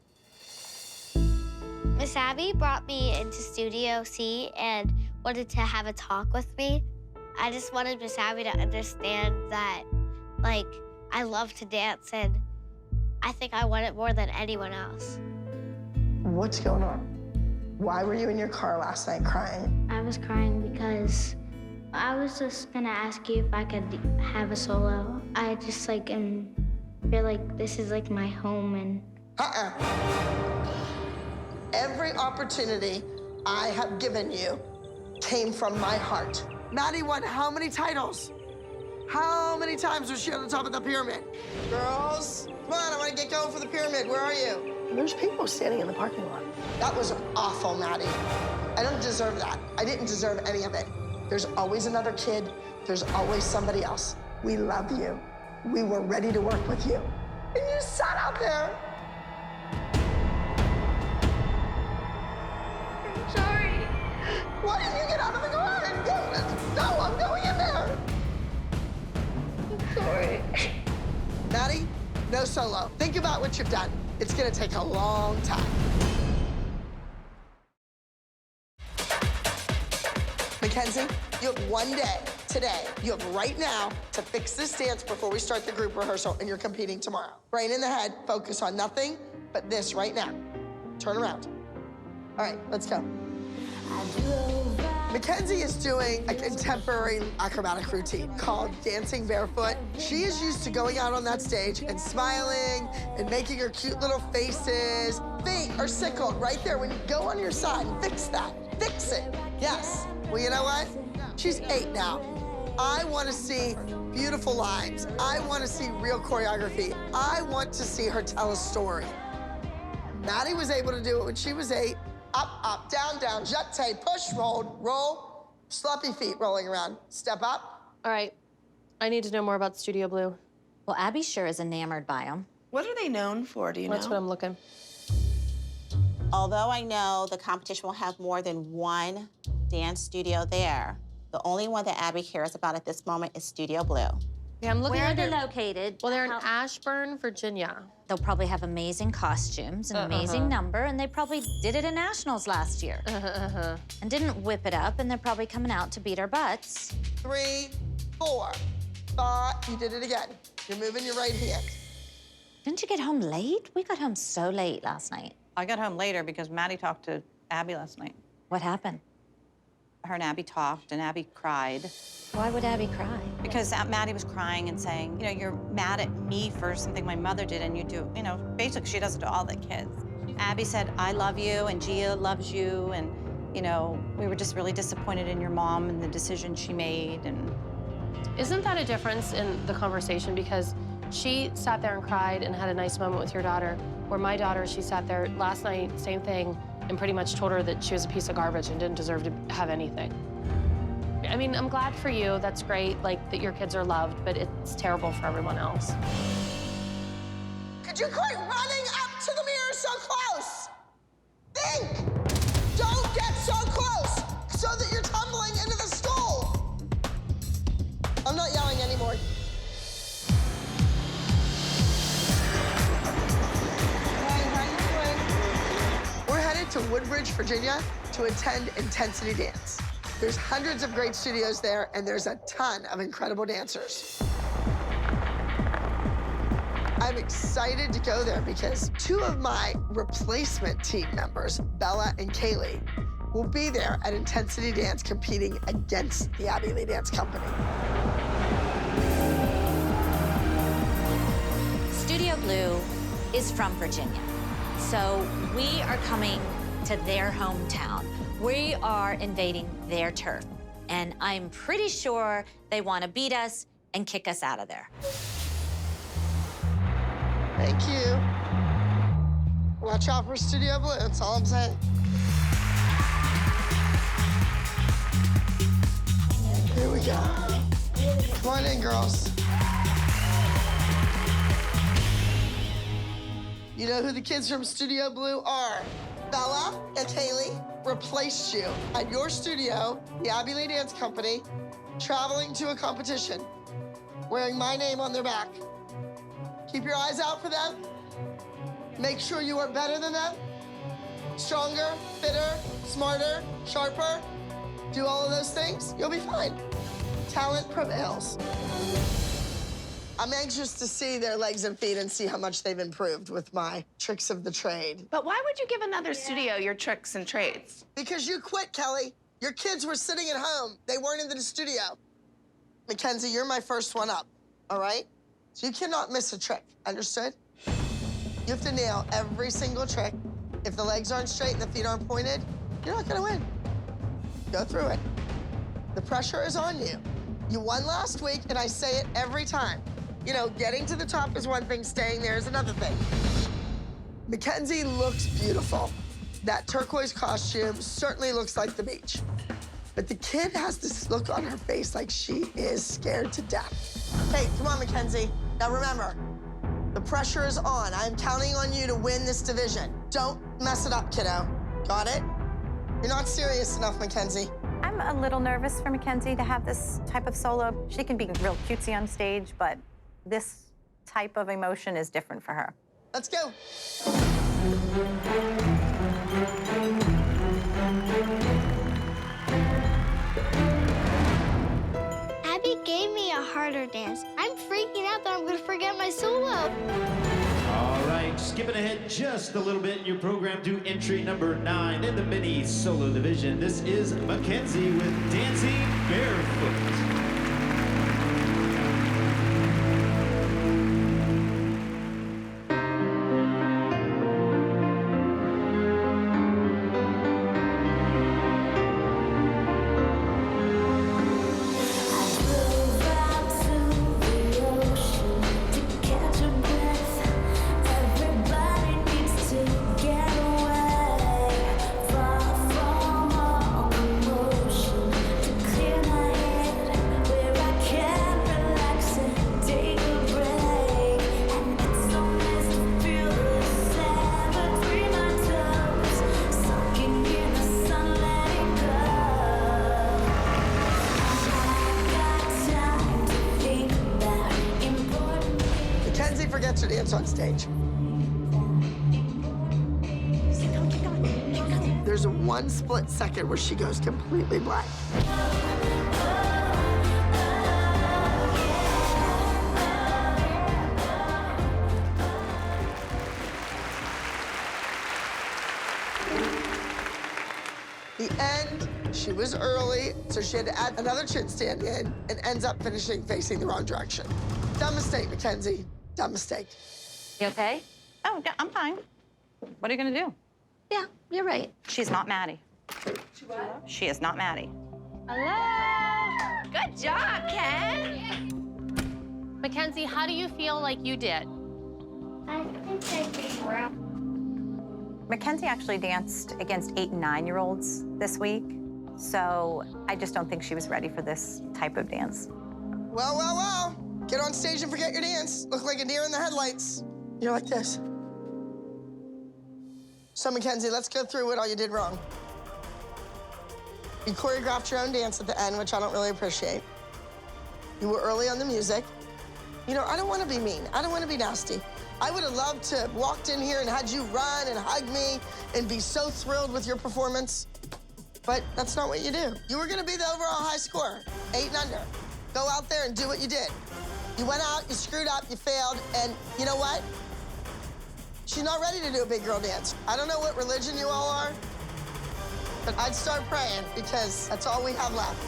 Miss Abby brought me into Studio C and wanted to have a talk with me. I just wanted Miss Abby to understand that, I love to dance, and I think I want it more than anyone else. What's going on? Why were you in your car last night crying? I was crying because I was just gonna ask you if I could have a solo. I just feel like this is my home and... Every opportunity I have given you came from my heart. Maddie won how many titles? How many times was she on the top of the pyramid? Girls, come on, I want to get going for the pyramid. Where are you? There's people standing in the parking lot. That was awful, Maddie. I don't deserve that. I didn't deserve any of it. There's always another kid. There's always somebody else. We love you. We were ready to work with you. And you sat out there. I'm sorry. Why didn't you get out of the car and go? No, I'm going in there. I'm sorry. Maddie, no solo. Think about what you've done. It's gonna take a long time. Mackenzie, you have 1 day today. You have right now to fix this dance before we start the group rehearsal, and you're competing tomorrow. Brain in the head, focus on nothing but this right now. Turn around. All right, let's go. Mackenzie is doing a contemporary acrobatic routine called Dancing Barefoot. She is used to going out on that stage and smiling and making her cute little faces. Feet are sickled right there. When you go on your side, fix that. Fix it. Yes. Well, you know what? She's 8 now. I want to see beautiful lines. I want to see real choreography. I want to see her tell a story. Maddie was able to do it when she was 8. Up, up, down, down, jeté, push, roll, sloppy feet rolling around. Step up. All right, I need to know more about Studio Blue. Well, Abby sure is enamored by him. What are they known for, do you know? That's what I'm looking. Although I know the competition will have more than one dance studio there, the only one that Abby cares about at this moment is Studio Blue. Yeah, I'm looking Where are at they located? Well, they're in Ashburn, Virginia. They'll probably have amazing costumes, an amazing number, and they probably did it at Nationals last year. And didn't whip it up, and they're probably coming out to beat our butts. 3, 4, 5. You did it again. You're moving your right hand. Didn't you get home late? We got home so late last night. I got home later because Maddie talked to Abby last night. What happened? Her and Abby talked, and Abby cried. Why would Abby cry? Because Maddie was crying and saying, you're mad at me for something my mother did, and you do, basically she does it to all the kids. Abby said, I love you, and Gia loves you, and, we were just really disappointed in your mom and the decision she made, and... Isn't that a difference in the conversation? Because she sat there and cried and had a nice moment with your daughter, where my daughter, she sat there last night, same thing, and pretty much told her that she was a piece of garbage and didn't deserve to have anything. I mean, I'm glad for you. That's great, like, that your kids are loved, but it's terrible for everyone else. Could you quit running up to the mirror so close? Think! Don't get so close so that you're tumbling into the stool. I'm not yelling anymore. We're headed to Woodbridge, Virginia to attend Intensity Dance. There's hundreds of great studios there, and there's a ton of incredible dancers. I'm excited to go there because two of my replacement team members, Bella and Kaylee, will be there at Intensity Dance competing against the Abby Lee Dance Company. Studio Blue is from Virginia, so we are coming to their hometown. We are invading their turf, and I'm pretty sure they want to beat us and kick us out of there. Thank you. Watch out for Studio Blue, that's all I'm saying. Here we go. Come on in, girls. You know who the kids from Studio Blue are? Bella and Kaylee replaced you at your studio, the Abby Lee Dance Company, traveling to a competition, wearing my name on their back. Keep your eyes out for them. Make sure you are better than them. Stronger, fitter, smarter, sharper. Do all of those things, you'll be fine. Talent prevails. I'm anxious to see their legs and feet and see how much they've improved with my tricks of the trade. But why would you give another studio your tricks and trades? Because you quit, Kelly. Your kids were sitting at home. They weren't in the studio. Mackenzie, you're my first one up, all right? So you cannot miss a trick, understood? You have to nail every single trick. If the legs aren't straight and the feet aren't pointed, you're not gonna win. Go through it. The pressure is on you. You won last week, and I say it every time. You know, getting to the top is one thing, staying there is another thing. Mackenzie looks beautiful. That turquoise costume certainly looks like the beach. But the kid has this look on her face like she is scared to death. Hey, come on, Mackenzie. Now remember, the pressure is on. I'm counting on you to win this division. Don't mess it up, kiddo. Got it? You're not serious enough, Mackenzie. I'm a little nervous for Mackenzie to have this type of solo. She can be real cutesy on stage, but this type of emotion is different for her. Let's go. Abby gave me a harder dance. I'm freaking out that I'm gonna forget my solo. All right, skipping ahead just a little bit in your program to entry number 9 in the mini solo division. This is Mackenzie with Dancing Barefoot. Forgets her dance on stage. There's a one split second where she goes completely black. The end, she was early, so she had to add another chin stand in and ends up finishing facing the wrong direction. Dumb mistake, Mackenzie. Dumb mistake. You okay? Oh, yeah, I'm fine. What are you gonna do? Yeah, you're right. She's not Maddie. She is not Maddie. Hello. Good job, Ken. Mackenzie, how do you feel like you did? I think I did well. Mackenzie actually danced against 8- and 9-year-olds this week. So I just don't think she was ready for this type of dance. Well, well, well. Get on stage and forget your dance. Look like a deer in the headlights. You're like this. So, Mackenzie, let's go through what all you did wrong. You choreographed your own dance at the end, which I don't really appreciate. You were early on the music. You know, I don't want to be mean. I don't want to be nasty. I would have loved to have walked in here and had you run and hug me and be so thrilled with your performance. But that's not what you do. You were going to be the overall high scorer, 8 and under. Go out there and do what you did. You went out, you screwed up, you failed, and you know what? She's not ready to do a big girl dance. I don't know what religion you all are, but I'd start praying because that's all we have left.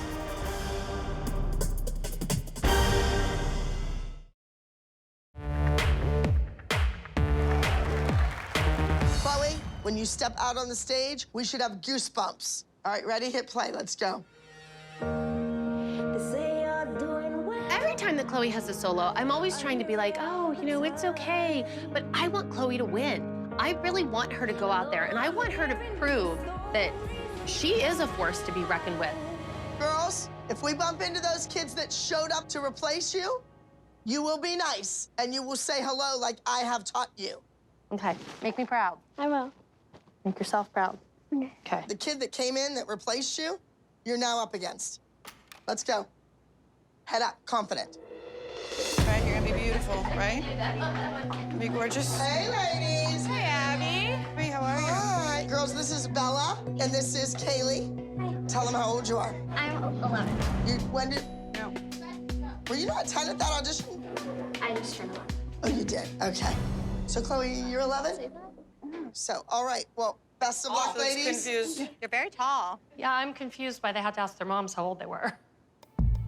Chloe, when you step out on the stage, we should have goosebumps. All right, ready? Hit play. Let's go. Every time that Chloe has a solo, I'm always trying to be like, oh, you know, it's okay. But I want Chloe to win. I really want her to go out there, and I want her to prove that she is a force to be reckoned with. Girls, if we bump into those kids that showed up to replace you, you will be nice, and you will say hello like I have taught you. Okay, make me proud. I will. Make yourself proud. Okay. The kid that came in that replaced you, you're now up against. Let's go. Head up, confident. Right, you're gonna be beautiful, right? Be gorgeous. Hey, ladies. Hey, Abby. Hey, how are you? Hi. Girls, this is Bella, and this is Kaylee. Tell them how old you are. I'm 11. When did... No. Were you not 10 at that audition? I just turned 11. Oh, you did? Okay. So, Chloe, you're 11? So, all right. Well, best of luck, ladies. Confused. You're very tall. Yeah, I'm confused why they had to ask their moms how old they were.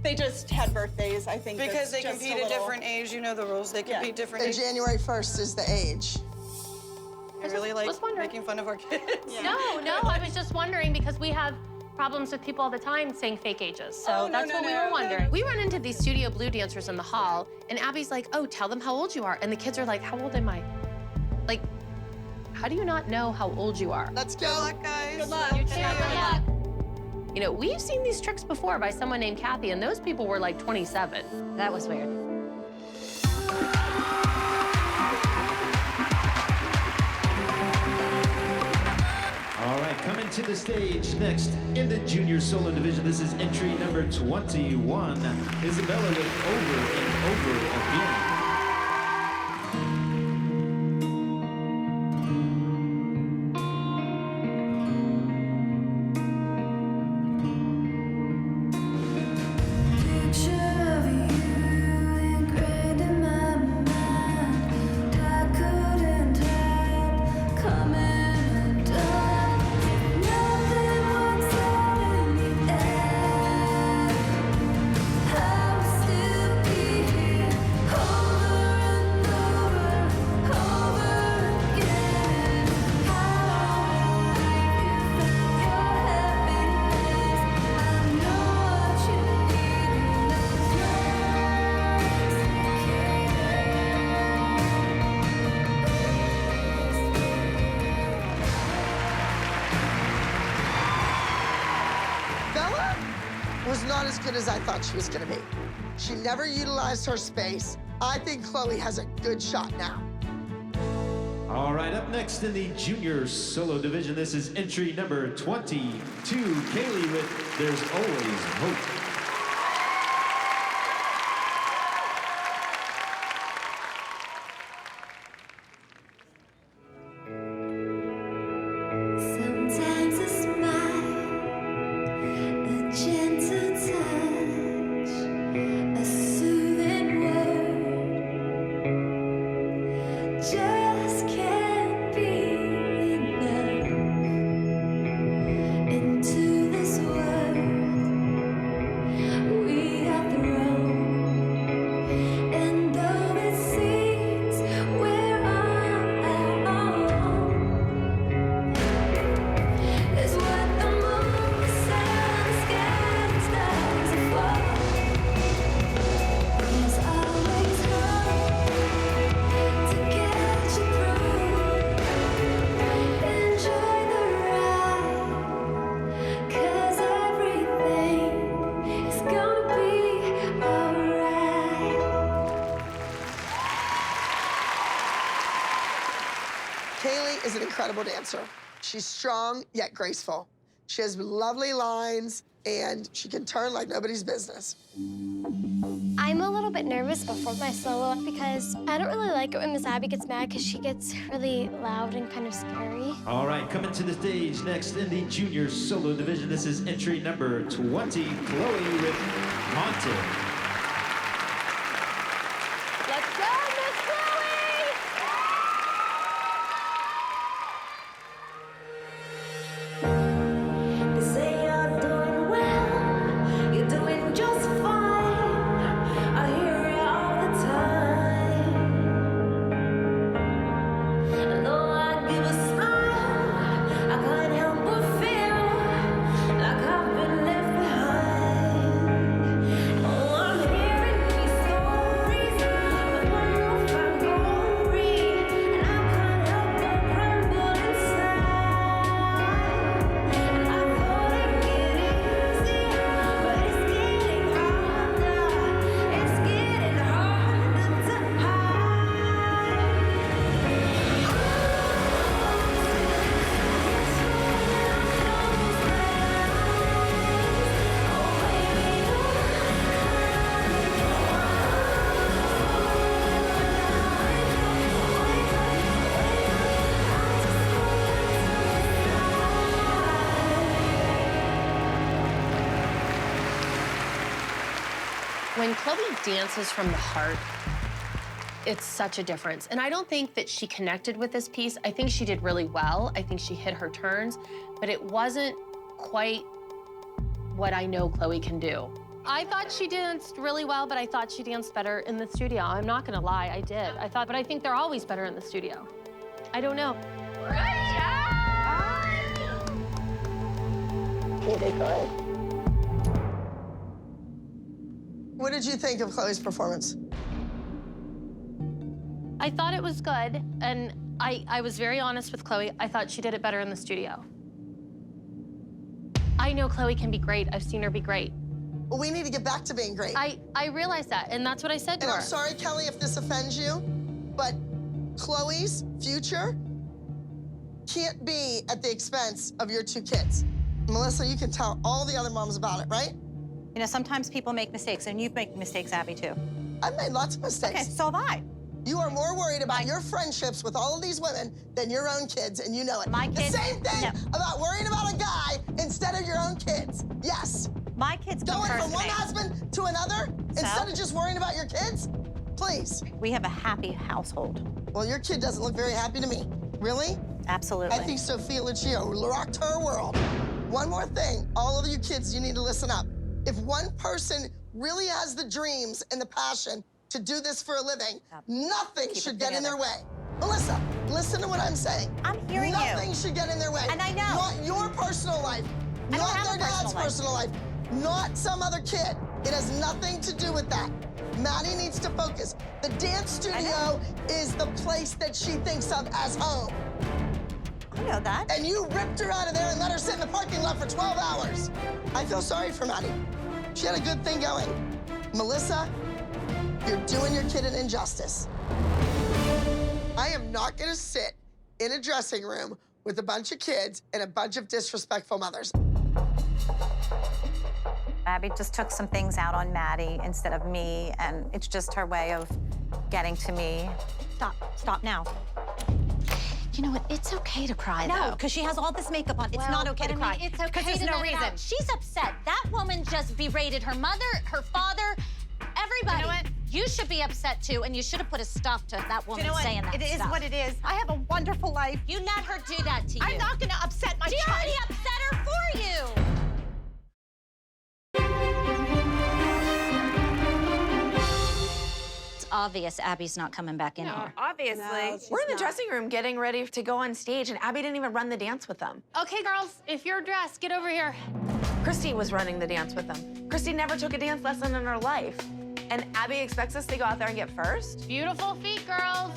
They just had birthdays, I think. Because they that's just compete at different age, you know the rules. They compete different And age. January 1st is the age. You really like making fun of our kids. No, I was just wondering because we have problems with people all the time saying fake ages. So that's what we were wondering. We run into these Studio Blue dancers in the hall, and Abby's like, oh, tell them how old you are. And the kids are like, how old am I? Like, how do you not know how old you are? Let's go. Good luck, guys. Good luck. You too. Good luck. You know, we've seen these tricks before by someone named Kathy, and those people were like 27. That was weird. All right, coming to the stage next in the junior solo division. This is entry number 21, Isabella with Over and Over Again. Was not as good as I thought she was going to be. She never utilized her space. I think Chloe has a good shot now. All right, up next in the junior solo division, this is entry number 22, Kaylee with There's Always Hope. Sometimes a smile, a gentle touch, a soothing word just can't be enough. Into this world, Kaylee is an incredible dancer. She's strong yet graceful. She has lovely lines, and she can turn like nobody's business. I'm a little bit nervous before my solo because I don't really like it when Miss Abby gets mad because she gets really loud and kind of scary. All right, coming to the stage next in the junior solo division. This is entry number 20, Chloe with Haunted. Let's go, Miss Chloe! They say you're doing well, you're doing just fine. I hear it all the time. And though I give a smile, I can't help but feel like I've been left behind. Oh, I'm hearing these stories of one more glory, and I can't help but crumble inside. When Chloe dances from the heart, it's such a difference. And I don't think that she connected with this piece. I think she did really well. I think she hit her turns, but it wasn't quite what I know Chloe can do. I thought she danced really well, but I thought she danced better in the studio. I'm not gonna lie, I did. But I think they're always better in the studio. I don't know. You did good. What did you think of Chloe's performance? I thought it was good, and I was very honest with Chloe. I thought she did it better in the studio. I know Chloe can be great. I've seen her be great. Well, we need to get back to being great. I realize that, and that's what I said to And her. I'm sorry, Kelly, if this offends you, but Chloe's future can't be at the expense of your two kids. Melissa, you can tell all the other moms about it, right? You know, sometimes people make mistakes, and you've made mistakes, Abby, too. I've made lots of mistakes. Okay, so have I. You are more worried about your friendships with all of these women than your own kids, and you know it. My kids. The same thing about worrying about a guy instead of your own kids. Yes. My kids come Going first from to one me. husband to another instead of just worrying about your kids? Please. We have a happy household. Well, your kid doesn't look very happy to me. Really? Absolutely. I think Sophia Lucia rocked her world. One more thing, all of you kids, you need to listen up. If one person really has the dreams and the passion to do this for a living, nothing should get in their way. Melissa, listen to what I'm saying. I'm hearing you. Nothing should get in their way. And I know. Not your personal life. I don't Not have their a personal dad's life. personal life. Not some other kid. It has nothing to do with that. Maddie needs to focus. The dance studio is the place that she thinks of as home. I know that. And you ripped her out of there and let her sit in the parking lot for 12 hours. I feel sorry for Maddie. She had a good thing going. Melissa, you're doing your kid an injustice. I am not gonna sit in a dressing room with a bunch of kids and a bunch of disrespectful mothers. Abby just took some things out on Maddie instead of me, and it's just her way of getting to me. Stop now. You know what? It's okay to cry, though. No, because she has all this makeup on. It's not okay to cry. It's okay because there's to no let it reason. out. She's upset. That woman just berated her mother, her father, everybody. You know what? You should be upset, too, and you should have put a stop to that woman You know what? saying that It is stuff. what it is. I have a wonderful life. You let her do that to you. I'm not going to upset my She child. already upset her for you. It's obvious Abby's not coming back in here. Obviously. We're in the dressing room getting ready to go on stage, and Abby didn't even run the dance with them. Okay, girls, if you're dressed, get over here. Christi was running the dance with them. Christi never took a dance lesson in her life. And Abby expects us to go out there and get first? Beautiful feet, girls.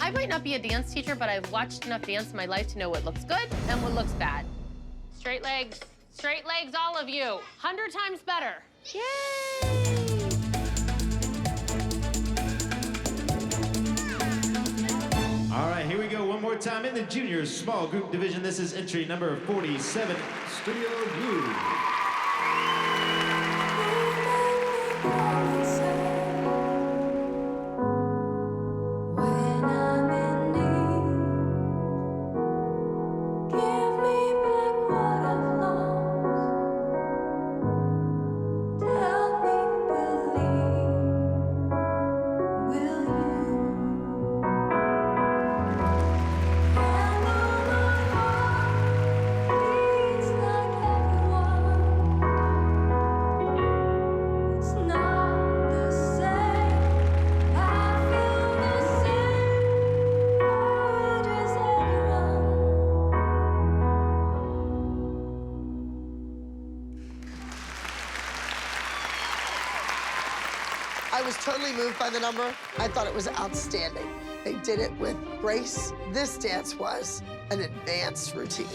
I might not be a dance teacher, but I've watched enough dance in my life to know what looks good and what looks bad. Straight legs, all of you. 100 times better. All right, here we go one more time in the junior small group division. This is entry number 47, Studio Blue. I was totally moved by the number. I thought it was outstanding. They did it with grace. This dance was an advanced routine.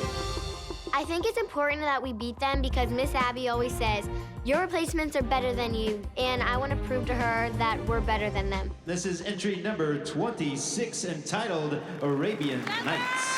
I think it's important that we beat them because Miss Abby always says, your replacements are better than you, and I want to prove to her that we're better than them. This is entry number 26, entitled Arabian Nights.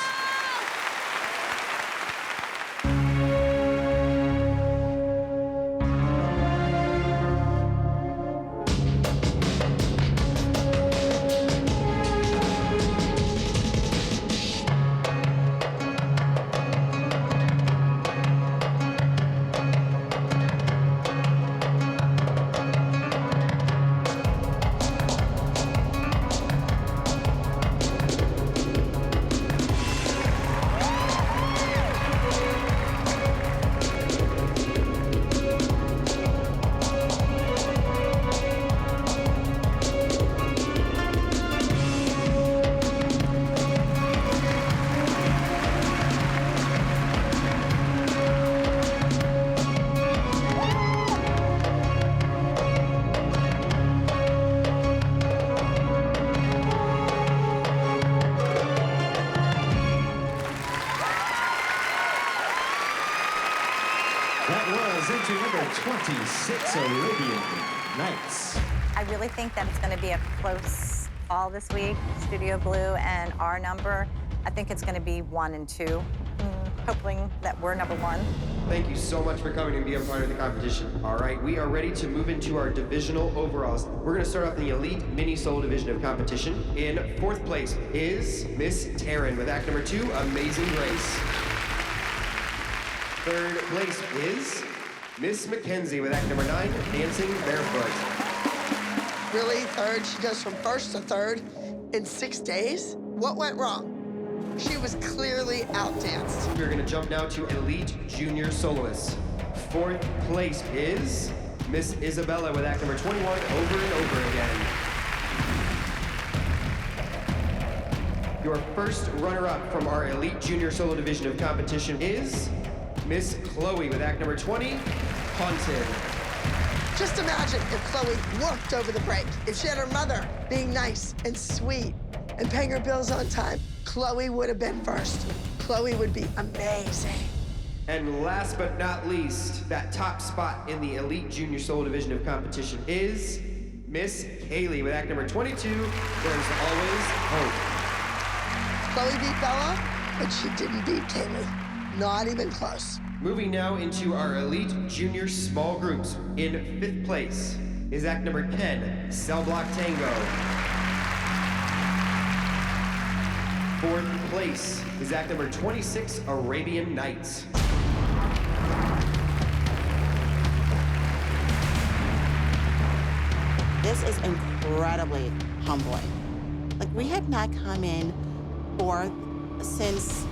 That was entry number 26, Arabian Nights. I really think that it's going to be a close call this week, Studio Blue and our number. I think it's going to be 1 and 2, hoping that we're number 1. Thank you so much for coming and being a part of the competition. All right, we are ready to move into our divisional overalls. We're going to start off in the elite mini solo division of competition. In 4th place is Miss Taryn with act number 2, Amazing Grace. 3rd place is Miss Mackenzie with act number 9, Dancing Barefoot. Really, 3rd? She goes from 1st to 3rd in 6 days? What went wrong? She was clearly outdanced. We're gonna jump now to elite junior soloists. 4th place is Miss Isabella with act number 21, Over and Over Again. Your first runner-up from our elite junior solo division of competition is Miss Chloe with act number 20, Haunted. Just imagine if Chloe worked over the break. If she had her mother being nice and sweet and paying her bills on time, Chloe would have been first. Chloe would be amazing. And last but not least, that top spot in the elite junior solo division of competition is Miss Kaylee with act number 22, There's Always Hope. Chloe beat Bella, but she didn't beat Kaylee. Not even close. Moving now into our elite junior small groups. In 5th place is act number 10, Cell Block Tango. 4th place is act number 26, Arabian Nights. This is incredibly humbling. Like, we have not come in 4th since,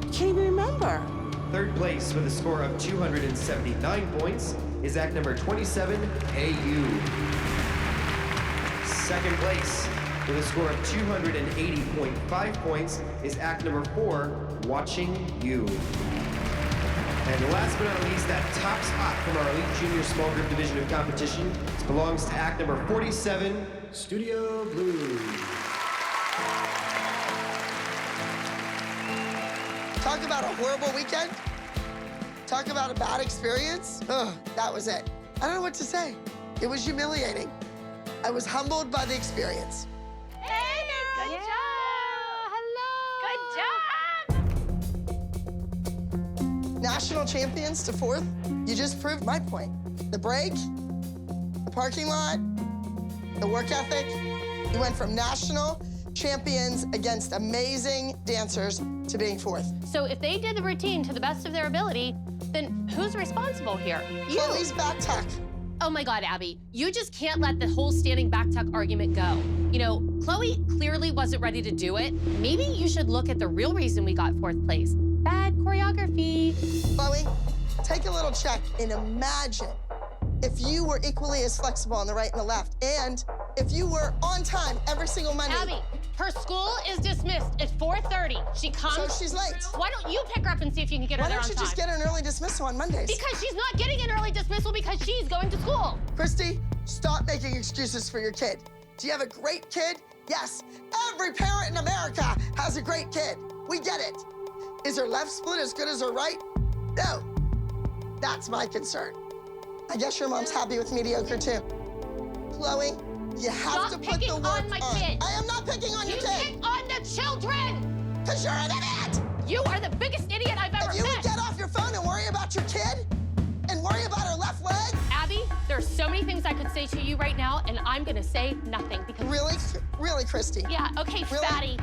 I can't even remember. 3rd place with a score of 279 points is act number 27, Hey You. 2nd place with a score of 280.5 points is act number 4, Watching You. And last but not least, that top spot from our elite junior small group division of competition belongs to act number 47, Studio Blue. Talk about a horrible weekend. Talk about a bad experience. Ugh, that was it. I don't know what to say. It was humiliating. I was humbled by the experience. Hey, good job! national champions to 4th, you just proved my point. The break, the parking lot, the work ethic. You went from national champions against amazing dancers to being 4th. So if they did the routine to the best of their ability, then who's responsible here? You. Chloe's back tuck. Oh my God, Abby, you just can't let the whole standing back tuck argument go. You know, Chloe clearly wasn't ready to do it. Maybe you should look at the real reason we got 4th place. Bad choreography. Chloe, take a little check and imagine if you were equally as flexible on the right and the left, and if you were on time every single Monday. Abby, her school is dismissed at 4:30. She comes. So she's late. Why don't you pick her up and see if you can get her there on time? Why don't you just get her an early dismissal on Mondays? Because she's not getting an early dismissal because she's going to school. Christy, stop making excuses for your kid. Do you have a great kid? Yes. Every parent in America has a great kid. We get it. Is her left split as good as her right? No. That's my concern. I guess your mom's happy with mediocre too. Chloe, you have to put the work on my kid. I am not picking on your kid. You pick on the children. Because you're an idiot. You are the biggest idiot I've ever met. If you would get off your phone and worry about your kid and worry about her left leg. Abby, there's so many things I could say to you right now, and I'm gonna say nothing because. Really, Christy? Yeah, okay, really? Fatty.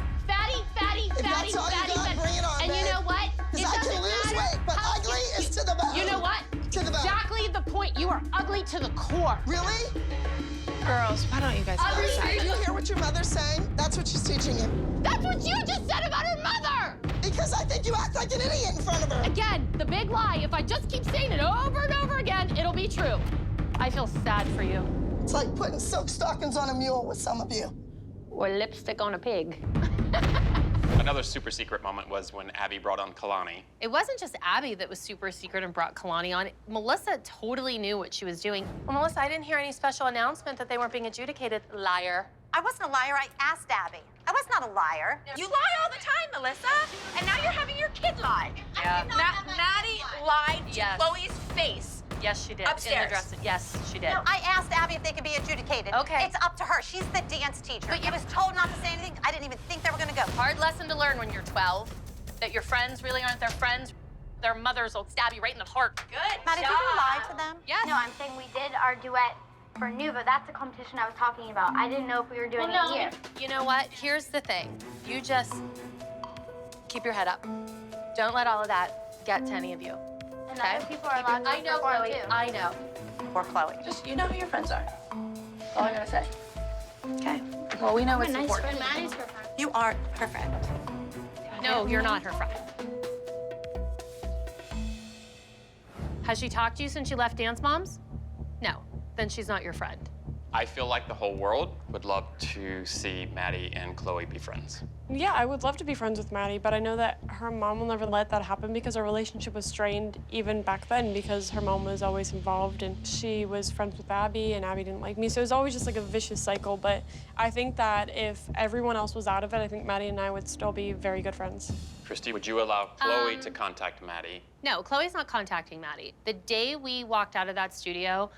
If that's all you got, bring it on, And you know what? Because I can lose weight, but ugly is to the bone. You know what? To the bone. Exactly the point. You are ugly to the core. Really? Girls, why don't you guys go outside? Do you hear what your mother's saying? That's what she's teaching you. That's what you just said about her mother! Because I think you act like an idiot in front of her. Again, the big lie. If I just keep saying it over and over again, it'll be true. I feel sad for you. It's like putting silk stockings on a mule with some of you. Or lipstick on a pig. Another super secret moment was when Abby brought on Kalani. It wasn't just Abby that was super secret and brought Kalani on. Melissa totally knew what she was doing. Well, Melissa, I didn't hear any special announcement that they weren't being adjudicated. Liar. I wasn't a liar. I asked Abby. I was not a liar. You lie all the time, Melissa, and now you're having your kid lie. Yeah. Maddie lied to Yes. Chloe's face. Yes, she did. Upstairs. In the dressing. Yes, she did. No, I asked Abby if they could be adjudicated. Okay. It's up to her. She's the dance teacher. But I was told not to say anything. I didn't even think they were gonna go. Hard lesson to learn when you're 12, that your friends really aren't their friends. Their mothers will stab you right in the heart. Good Maddie, did you lie to them? Yes. No, I'm saying we did our duet for Nuva. That's the competition I was talking about. I didn't know if we were doing it here. You know what? Here's the thing. You just keep your head up. Don't let all of that get to any of you. And Okay? other people are allowed to I know, perform Chloe. too. I know. Poor Chloe. Just, you know who your friends are. That's all I'm gonna say. Okay? Well, we know what's Nice important. friend. Maddie's her friend. You are her friend. No, you're not her friend. Has she talked to you since you left Dance Moms? No. Then she's not your friend. I feel like the whole world would love to see Maddie and Chloe be friends. Yeah, I would love to be friends with Maddie, but I know that her mom will never let that happen because our relationship was strained even back then because her mom was always involved and she was friends with Abby and Abby didn't like me. So it was always just like a vicious cycle. But I think that if everyone else was out of it, I think Maddie and I would still be very good friends. Christy, would you allow Chloe to contact Maddie? No, Chloe's not contacting Maddie. The day we walked out of that studio,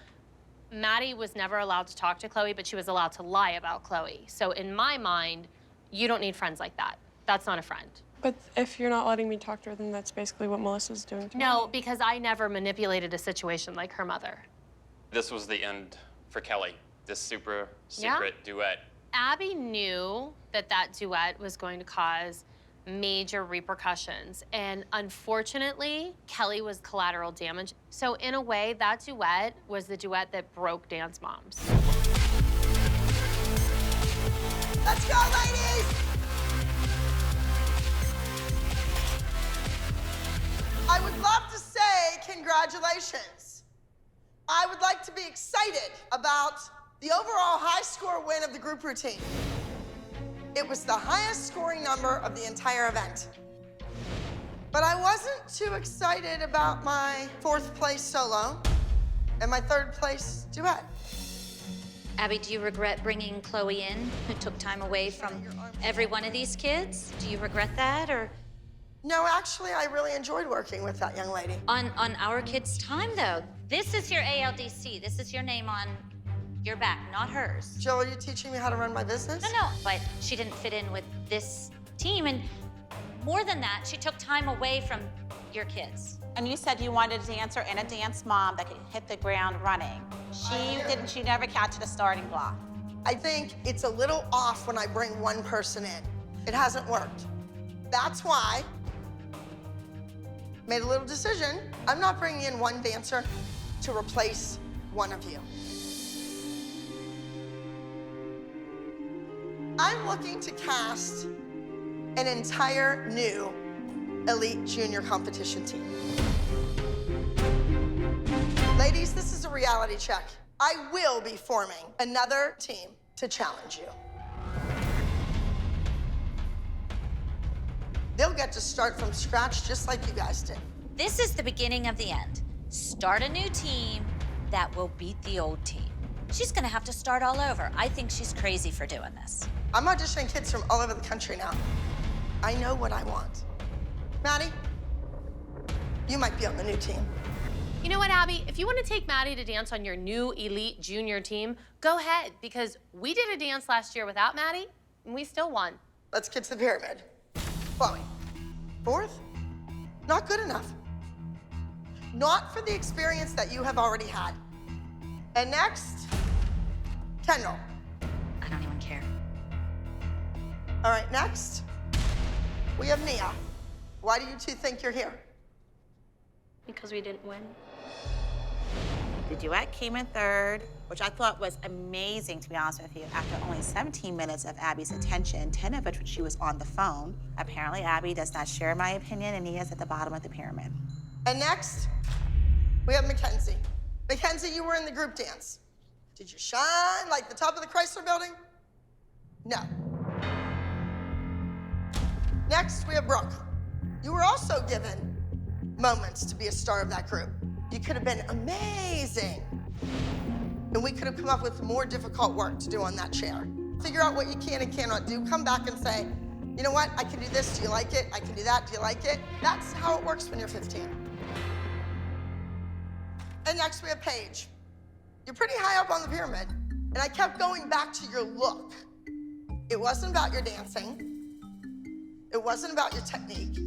Maddie was never allowed to talk to Chloe, but she was allowed to lie about Chloe. So in my mind, you don't need friends like that. That's not a friend. But if you're not letting me talk to her, then that's basically what Melissa's doing to me. No, because I never manipulated a situation like her mother. This was the end for Kelly, this super secret duet. Abby knew that that duet was going to cause major repercussions. And unfortunately, Kelly was collateral damage. So in a way, that duet was the duet that broke Dance Moms. Let's go, ladies! I would love to say congratulations. I would like to be excited about the overall high score win of the group routine. It was the highest scoring number of the entire event. But I wasn't too excited about my 4th place solo and my 3rd place duet. Abby, do you regret bringing Chloe in, who took time away from every one of these kids? Do you regret that, or? No, actually, I really enjoyed working with that young lady. On our kids' time, though. This is your ALDC. This is your name on your back, not hers. Jill, are you teaching me how to run my business? No, but she didn't fit in with this team, and more than that, she took time away from your kids. And you said you wanted a dancer and a dance mom that could hit the ground running. She never catch the starting block. I think it's a little off when I bring one person in. It hasn't worked. That's why I made a little decision. I'm not bringing in one dancer to replace one of you. I'm looking to cast an entire new elite junior competition team. Ladies, this is a reality check. I will be forming another team to challenge you. They'll get to start from scratch just like you guys did. This is the beginning of the end. Start a new team that will beat the old team. She's gonna have to start all over. I think she's crazy for doing this. I'm auditioning kids from all over the country now. I know what I want. Maddie, you might be on the new team. You know what, Abby? If you want to take Maddie to dance on your new elite junior team, go ahead, because we did a dance last year without Maddie, and we still won. Let's get to the pyramid. Chloe, 4th? Not good enough. Not for the experience that you have already had. And next, Kendall. I don't even care. All right, next, we have Nia. Why do you two think you're here? Because we didn't win. The duet came in 3rd, which I thought was amazing, to be honest with you. After only 17 minutes of Abby's attention, 10 of which she was on the phone. Apparently, Abby does not share my opinion, and Nia's at the bottom of the pyramid. And next, we have Mackenzie. Mackenzie, you were in the group dance. Did you shine like the top of the Chrysler building? No. Next, we have Brooke. You were also given moments to be a star of that group. You could have been amazing. And we could have come up with more difficult work to do on that chair. Figure out what you can and cannot do. Come back and say, you know what? I can do this. Do you like it? I can do that. Do you like it? That's how it works when you're 15. And next we have Paige. You're pretty high up on the pyramid. And I kept going back to your look. It wasn't about your dancing. It wasn't about your technique.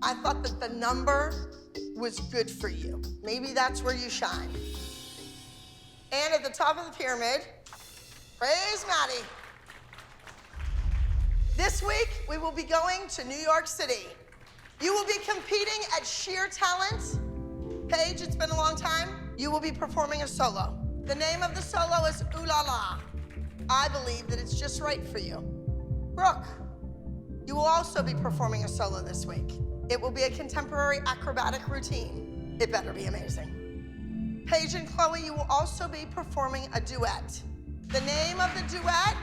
I thought that the number was good for you. Maybe that's where you shine. And at the top of the pyramid, praise Maddie. This week, we will be going to New York City. You will be competing at sheer talent. Paige, it's been a long time. You will be performing a solo. The name of the solo is Ooh La La. I believe that it's just right for you. Brooke, you will also be performing a solo this week. It will be a contemporary acrobatic routine. It better be amazing. Paige and Chloe, you will also be performing a duet. The name of the duet,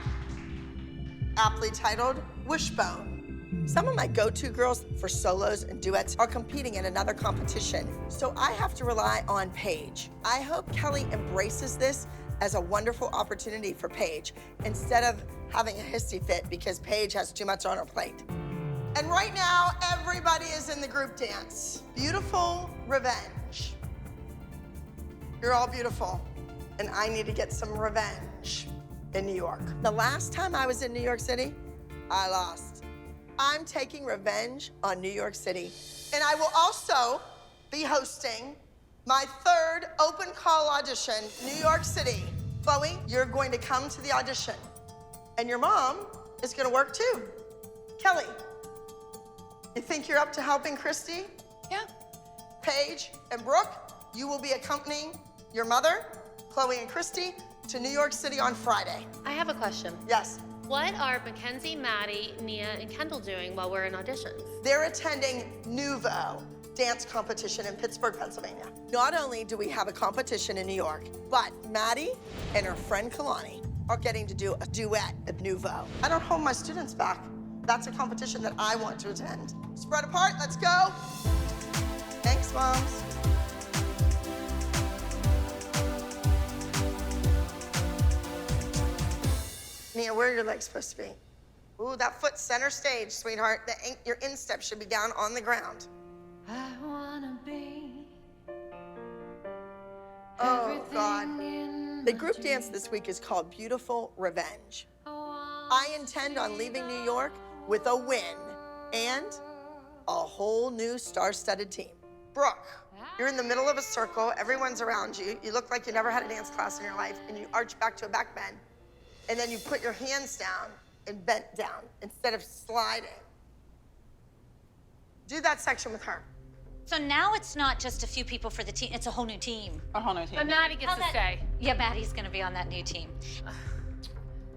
aptly titled Wishbone. Some of my go-to girls for solos and duets are competing in another competition, so I have to rely on Paige. I hope Kelly embraces this as a wonderful opportunity for Paige instead of having a hissy fit because Paige has too much on her plate. And right now, everybody is in the group dance. Beautiful Revenge. You're all beautiful, and I need to get some revenge in New York. The last time I was in New York City, I lost. I'm taking revenge on New York City. And I will also be hosting my 3rd open call audition, New York City. Chloe, you're going to come to the audition. And your mom is gonna work too. Kelly, you think you're up to helping Christi? Yeah. Paige and Brooke, you will be accompanying your mother, Chloe and Christi, to New York City on Friday. I have a question. Yes. What are Mackenzie, Maddie, Nia, and Kendall doing while we're in auditions? They're attending Nouveau dance competition in Pittsburgh, Pennsylvania. Not only do we have a competition in New York, but Maddie and her friend Kalani are getting to do a duet at Nouveau. I don't hold my students back. That's a competition that I want to attend. Spread apart, let's go. Thanks, moms. Nia, where are your legs supposed to be? Ooh, that foot's center stage, sweetheart. Your instep should be down on the ground. I wanna be. Oh, God. The group dance this week is called Beautiful Revenge. I intend on leaving New York with a win and a whole new star-studded team. Brooke, you're in the middle of a circle, everyone's around you, you look like you never had a dance class in your life, and you arch back to a back bend, and then you put your hands down and bent down instead of sliding. Do that section with her. So now it's not just a few people for the team, it's a whole new team. A whole new team. But Maddie gets to stay. Yeah, Maddie's gonna be on that new team.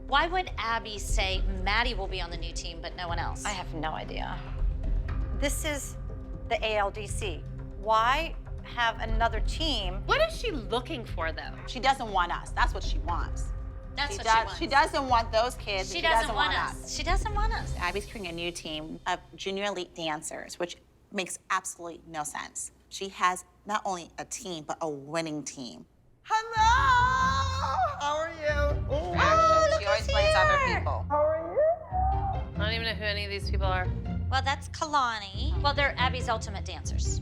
Why would Abby say Maddie will be on the new team, but no one else? I have no idea. This is the ALDC. Why have another team? What is she looking for, though? She doesn't want us. That's what she wants. That's what she wants. She doesn't want those kids. She doesn't want us. She doesn't want us. Abby's creating a new team of junior elite dancers, which makes absolutely no sense. She has not only a team, but a winning team. Hello! How are you? She always blames other people. How are you? I don't even know who any of these people are. Well, that's Kalani. Well, they're Abby's ultimate dancers.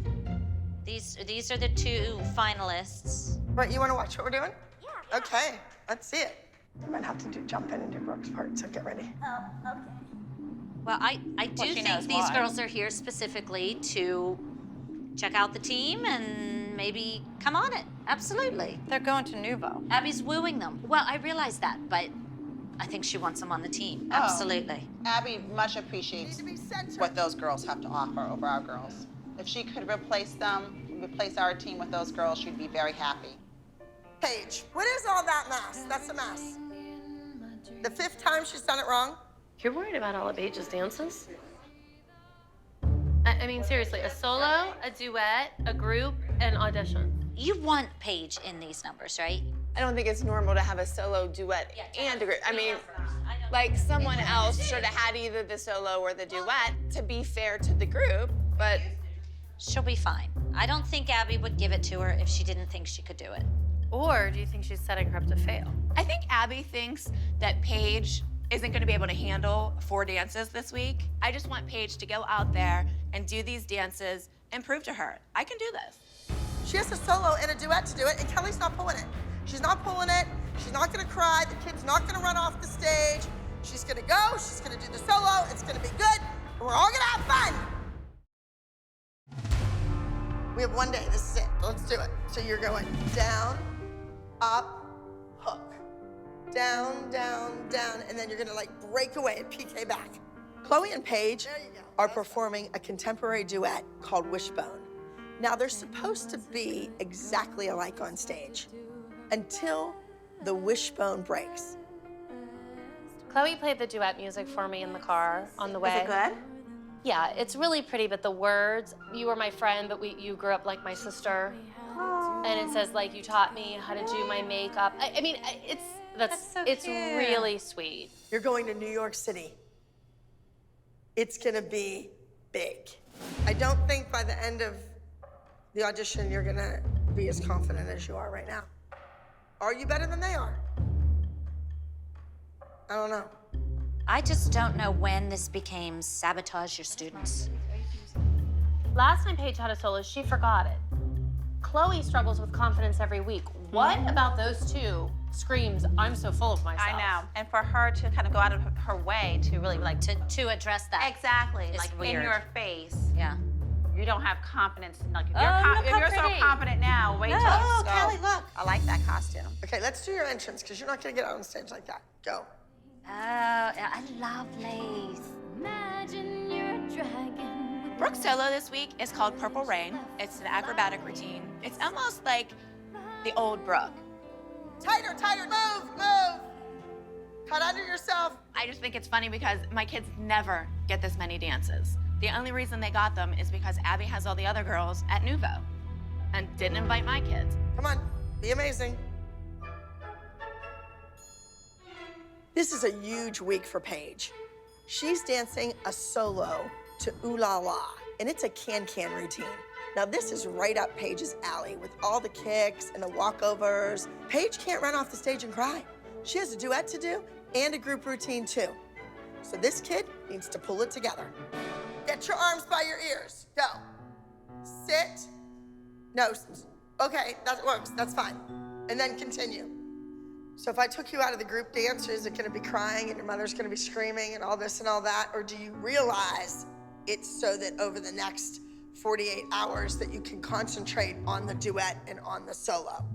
These are the two finalists. Right, you want to watch what we're doing? Yeah. Okay, let's see it. You might have to jump in and do Brooke's part, so get ready. Oh, okay. Well, I do think these girls are here specifically to check out the team and maybe come on it. Absolutely. They're going to Nouveau. Abby's wooing them. Well, I realize that, but I think she wants them on the team. Absolutely. Abby much appreciates what those girls have to offer over our girls. If she could replace our team with those girls, she'd be very happy. Paige, what is all that mess? That's a mess. The 5th time she's done it wrong. You're worried about all of Paige's dances? I mean, seriously, a solo, a duet, a group, and audition. You want Paige in these numbers, right? I don't think it's normal to have a solo duet and a group. I mean, like someone else should have had either the solo or the duet to be fair to the group, but she'll be fine. I don't think Abby would give it to her if she didn't think she could do it. Or do you think she's setting her up to fail? I think Abby thinks that Paige isn't going to be able to handle 4 dances this week. I just want Paige to go out there and do these dances and prove to her, I can do this. She has a solo and a duet to do it, and Kelly's not pulling it. She's not pulling it. She's not going to cry. The kid's not going to run off the stage. She's going to go. She's going to do the solo. It's going to be good. And we're all going to have fun. We have 1 day. This is it. Let's do it. So you're going down, up, hook. Down, down, down. And then you're going to like break away and PK back. Chloe and Paige are performing a contemporary duet called Wishbone. Now, they're supposed to be exactly alike on stage until the wishbone breaks. Chloe played the duet music for me in the car on the way. Is it good? Yeah, it's really pretty, but the words, you were my friend, but you grew up like my sister. Aww. And it says, like, you taught me how to do my makeup. I mean, it's cute. really sweet. You're going to New York City. It's gonna be big. I don't think by the end of the audition, you're gonna be as confident as you are right now. Are you better than they are? I don't know. I just don't know when this became sabotage your students. Last time Paige had a solo, she forgot it. Chloe struggles with confidence every week. What about those two screams, I'm so full of myself? I know. And for her to kind of go out of her way to really like to address that. Exactly. It's like weird. in your face. Yeah. You don't have confidence. Like, if look you're how so pretty. confident now, wait till you Oh, go. Callie, look. I like that costume. Okay, let's do your entrance, because you're not gonna get out on stage like that. Go. Oh, I love lace. Imagine you're a dragon. Brooke's solo this week is called Purple Rain. It's an acrobatic routine. It's almost like the old Brooke. Tighter, tighter, move, move. Cut under yourself. I just think it's funny because my kids never get this many dances. The only reason they got them is because Abby has all the other girls at Nouveau and didn't invite my kids. Come on, be amazing. This is a huge week for Paige. She's dancing a solo to Ooh La La, and it's a can-can routine. Now, this is right up Paige's alley with all the kicks and the walkovers. Paige can't run off the stage and cry. She has a duet to do and a group routine, too. So this kid needs to pull it together. Get your arms by your ears. Go. Sit. No. Okay, that works. That's fine. And then continue. So if I took you out of the group dance, is it going to be crying and your mother's going to be screaming and all this and all that? Or do you realize it's so that over the next 48 hours that you can concentrate on the duet and on the solo.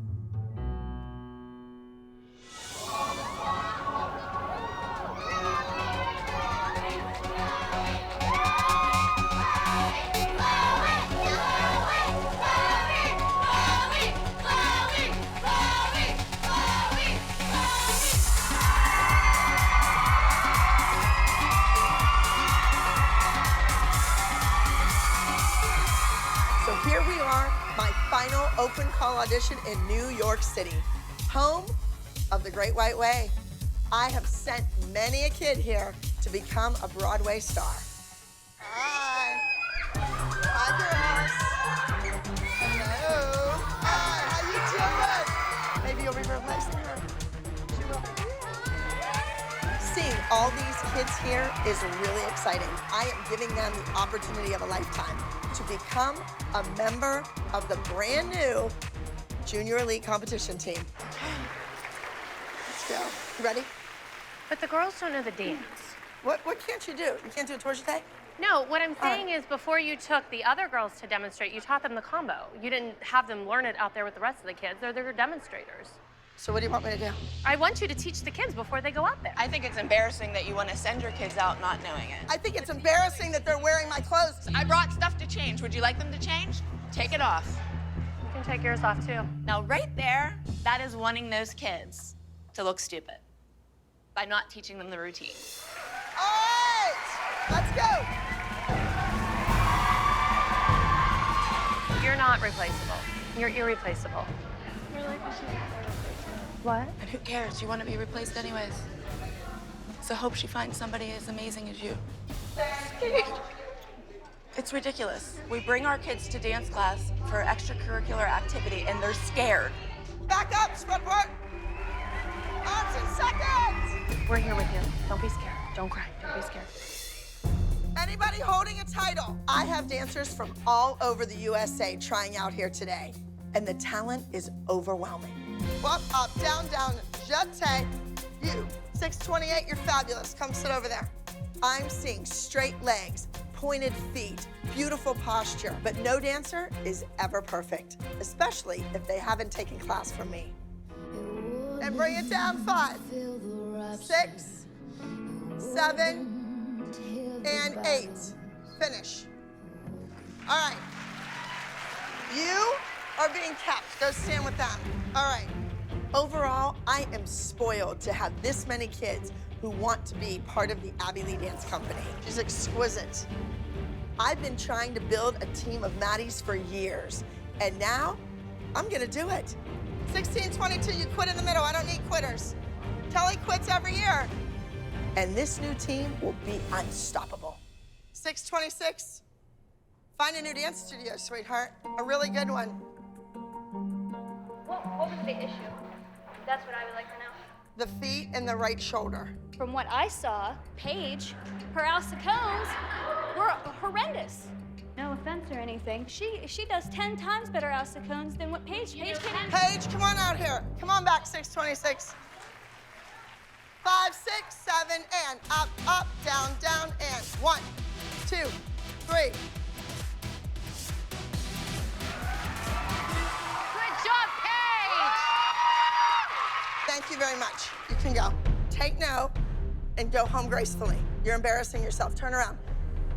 Here we are, my final open call audition in New York City, home of the Great White Way. I have sent many a kid here to become a Broadway star. Hi. Hi, girls. Hello. Hi, how you doing? Maybe you'll be replacing her. She will. Seeing all these kids here is really exciting. I am giving them the opportunity of a lifetime to become a member of the brand new Junior Elite competition team. Let's go. You ready? But the girls don't know the dance. What can't you do? You can't do a torsion tay? No, what I'm saying is before you took the other girls to demonstrate, you taught them the combo. You didn't have them learn it out there with the rest of the kids. They're their demonstrators. So what do you want me to do? I want you to teach the kids before they go out there. I think it's embarrassing that you want to send your kids out not knowing it. I think it's embarrassing that they're wearing my clothes. I brought stuff to change. Would you like them to change? Take it off. You can take yours off too. Now, right there, that is wanting those kids to look stupid by not teaching them the routine. All right, let's go. You're not replaceable. You're irreplaceable. What? And who cares? You want to be replaced anyways. So hope she finds somebody as amazing as you. It's ridiculous. We bring our kids to dance class for extracurricular activity and they're scared. Back up, spread apart. Arms in seconds. We're here with you. Don't be scared. Don't cry. Don't be scared. Anybody holding a title? I have dancers from all over the USA trying out here today, and the talent is overwhelming. Up, up, down, down, jeté. You, 628, you're fabulous. Come sit over there. I'm seeing straight legs, pointed feet, beautiful posture, but no dancer is ever perfect, especially if they haven't taken class from me. And bring it down, 5, 6, 7, and 8. Finish. All right. You are being kept. Go stand with them. All right. Overall, I am spoiled to have this many kids who want to be part of the Abby Lee Dance Company. She's exquisite. I've been trying to build a team of Maddies for years, and now I'm gonna do it. 1622, you quit in the middle. I don't need quitters. Kelly quits every year. And this new team will be unstoppable. 626, find a new dance studio, sweetheart. A really good one. What was the issue? That's what I would like to know. The feet and the right shoulder. From what I saw, Paige, her Alsacones were horrendous. No offense or anything. She does 10 times better Alsacones than what Paige can. Paige, come on out here. Come on back, 626. 5, 6, 7, and up, up, down, down, and 1, 2, 3. Good job, Paige! Thank you very much. You can go. Take no and go home gracefully. You're embarrassing yourself. Turn around.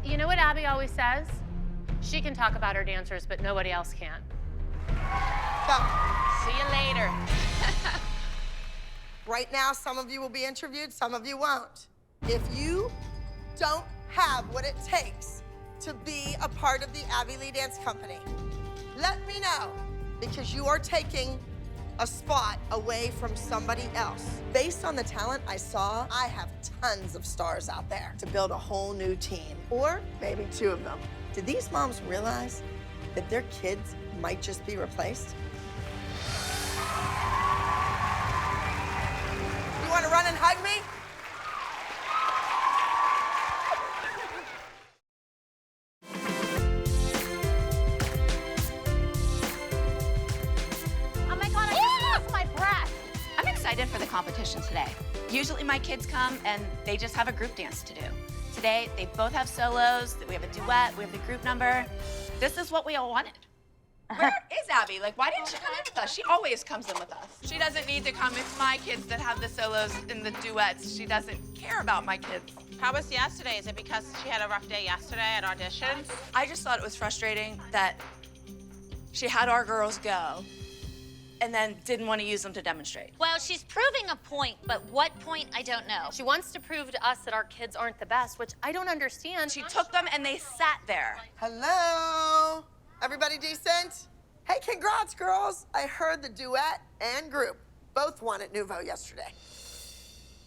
You know what Abby always says? She can talk about her dancers, but nobody else can. Go. See you later. Right now, some of you will be interviewed, some of you won't. If you don't have what it takes to be a part of the Abby Lee Dance Company, let me know, because you are taking a spot away from somebody else. Based on the talent I saw, I have tons of stars out there to build a whole new team, or maybe 2 of them. Did these moms realize that their kids might just be replaced? You want to run and hug me? Oh my God, I lost my breath. I'm excited for the competition today. Usually my kids come and they just have a group dance to do. Today, they both have solos, we have a duet, we have the group number. This is what we all wanted. Where is Abby? Like, why didn't she come in with us? She always comes in with us. She doesn't need to come. It's my kids that have the solos and the duets. She doesn't care about my kids. How was yesterday? Is it because she had a rough day yesterday at auditions? I just thought it was frustrating that she had our girls go and then didn't want to use them to demonstrate. Well, she's proving a point, but what point, I don't know. She wants to prove to us that our kids aren't the best, which I don't understand. She took them and they sat there. Hello? Everybody decent? Hey, congrats, girls. I heard the duet and group both won at Nouveau yesterday.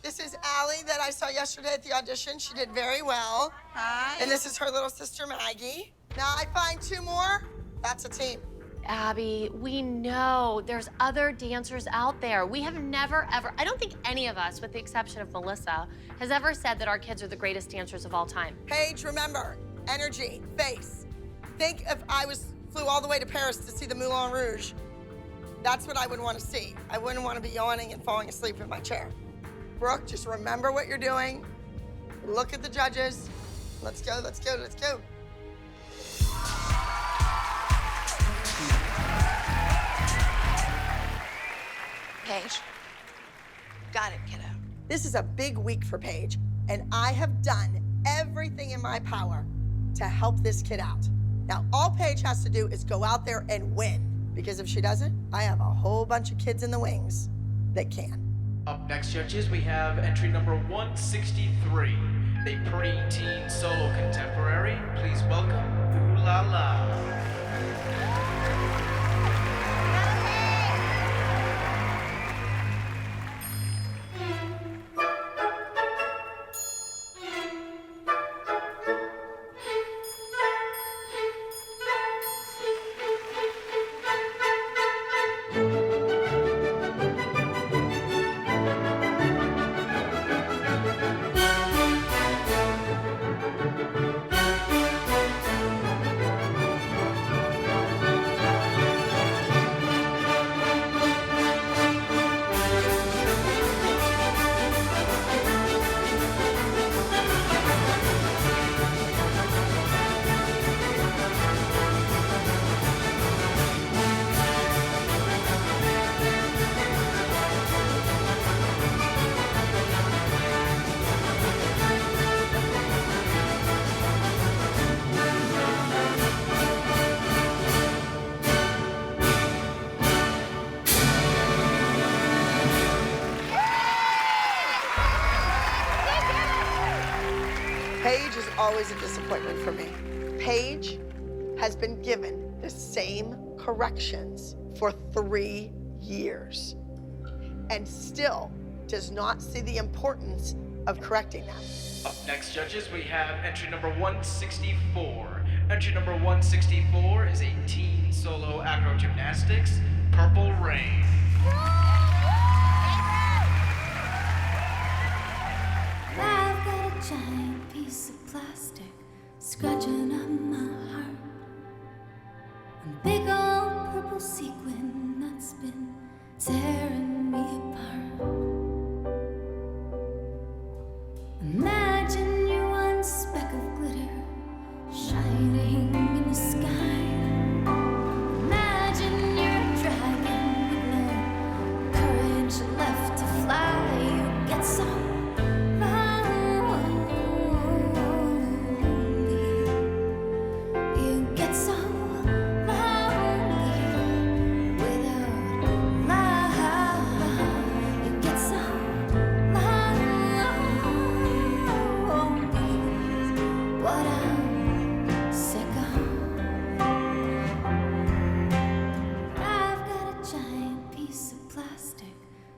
This is Allie that I saw yesterday at the audition. She did very well. Hi. And this is her little sister, Maggie. Now I find 2 more. That's a team. Abby, we know there's other dancers out there. We have never, ever, I don't think any of us, with the exception of Melissa, has ever said that our kids are the greatest dancers of all time. Paige, remember, energy, face. Think if I flew all the way to Paris to see the Moulin Rouge. That's what I would want to see. I wouldn't want to be yawning and falling asleep in my chair. Brooke, just remember what you're doing. Look at the judges. Let's go, let's go, let's go. Paige, got it, kiddo. This is a big week for Paige, and I have done everything in my power to help this kid out. Now, all Paige has to do is go out there and win, because if she doesn't, I have a whole bunch of kids in the wings that can. Up next, judges, we have entry number 163, a pre-teen solo contemporary. Please welcome Ooh La La. Paige is always a disappointment for me. Paige has been given the same corrections for 3 years and still does not see the importance of correcting them. Up next, judges, we have entry number 164. Entry number 164 is a teen solo acro gymnastics, Purple Rain. I've got a giant piece of plastic scratching up my heart. A big old purple sequin that's been tearing me apart. Imagine you're one speck of glitter shining in the sky. Imagine you're a dragon with no courage left to fly. You get so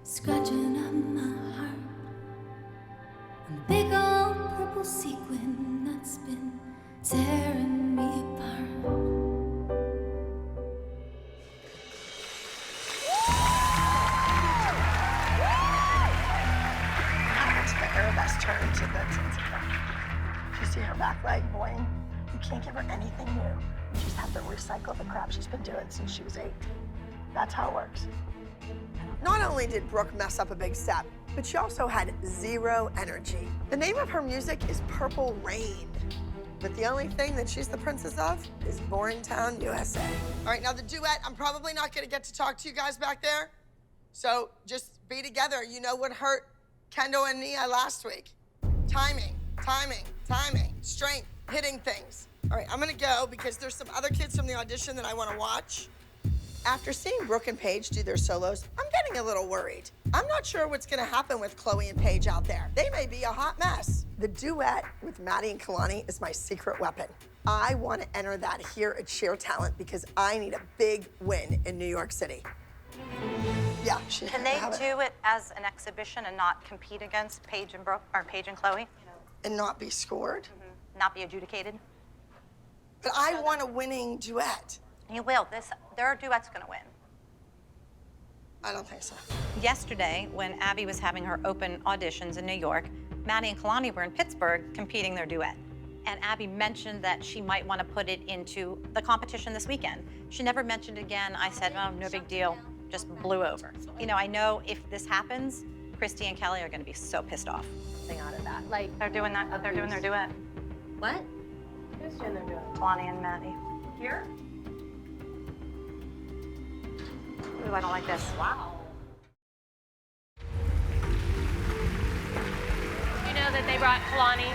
scratching up my heart. A big old purple sequin that's been tearing me apart. It's the Arabesque turn to the Tinsica. Do you see her back leg, boing? You can't give her anything new. You just have to recycle the crap she's been doing since she was 8. That's how it works. Not only did Brooke mess up a big step, but she also had 0 energy. The name of her music is Purple Rain. But the only thing that she's the princess of is Boring Town, USA. All right, now the duet, I'm probably not gonna get to talk to you guys back there. So just be together. You know what hurt Kendall and Nia last week? Timing, timing, timing, strength, hitting things. All right, I'm gonna go because there's some other kids from the audition that I wanna watch. After seeing Brooke and Paige do their solos, I'm getting a little worried. I'm not sure what's gonna happen with Chloe and Paige out there. They may be a hot mess. The duet with Maddie and Kalani is my secret weapon. I wanna enter that here at Sheer Talent because I need a big win in New York City. Yeah, Can they do it as an exhibition and not compete against Paige and Brooke, or Paige and Chloe? And not be scored? Not be adjudicated? But I want a winning duet. You will. Their duet's gonna win. I don't think so. Yesterday, when Abby was having her open auditions in New York, Maddie and Kalani were in Pittsburgh competing their duet. And Abby mentioned that she might want to put it into the competition this weekend. She never mentioned it again. I said, oh, no big deal. Just blew over. You know, I know if this happens, Christy and Kelly are going to be so pissed off. Out of that. Like, they're doing that. They're doing their duet. What? Who's doing their duet? Kalani and Maddie. Here? Ooh, I don't like this. Wow. You know that they brought Kalani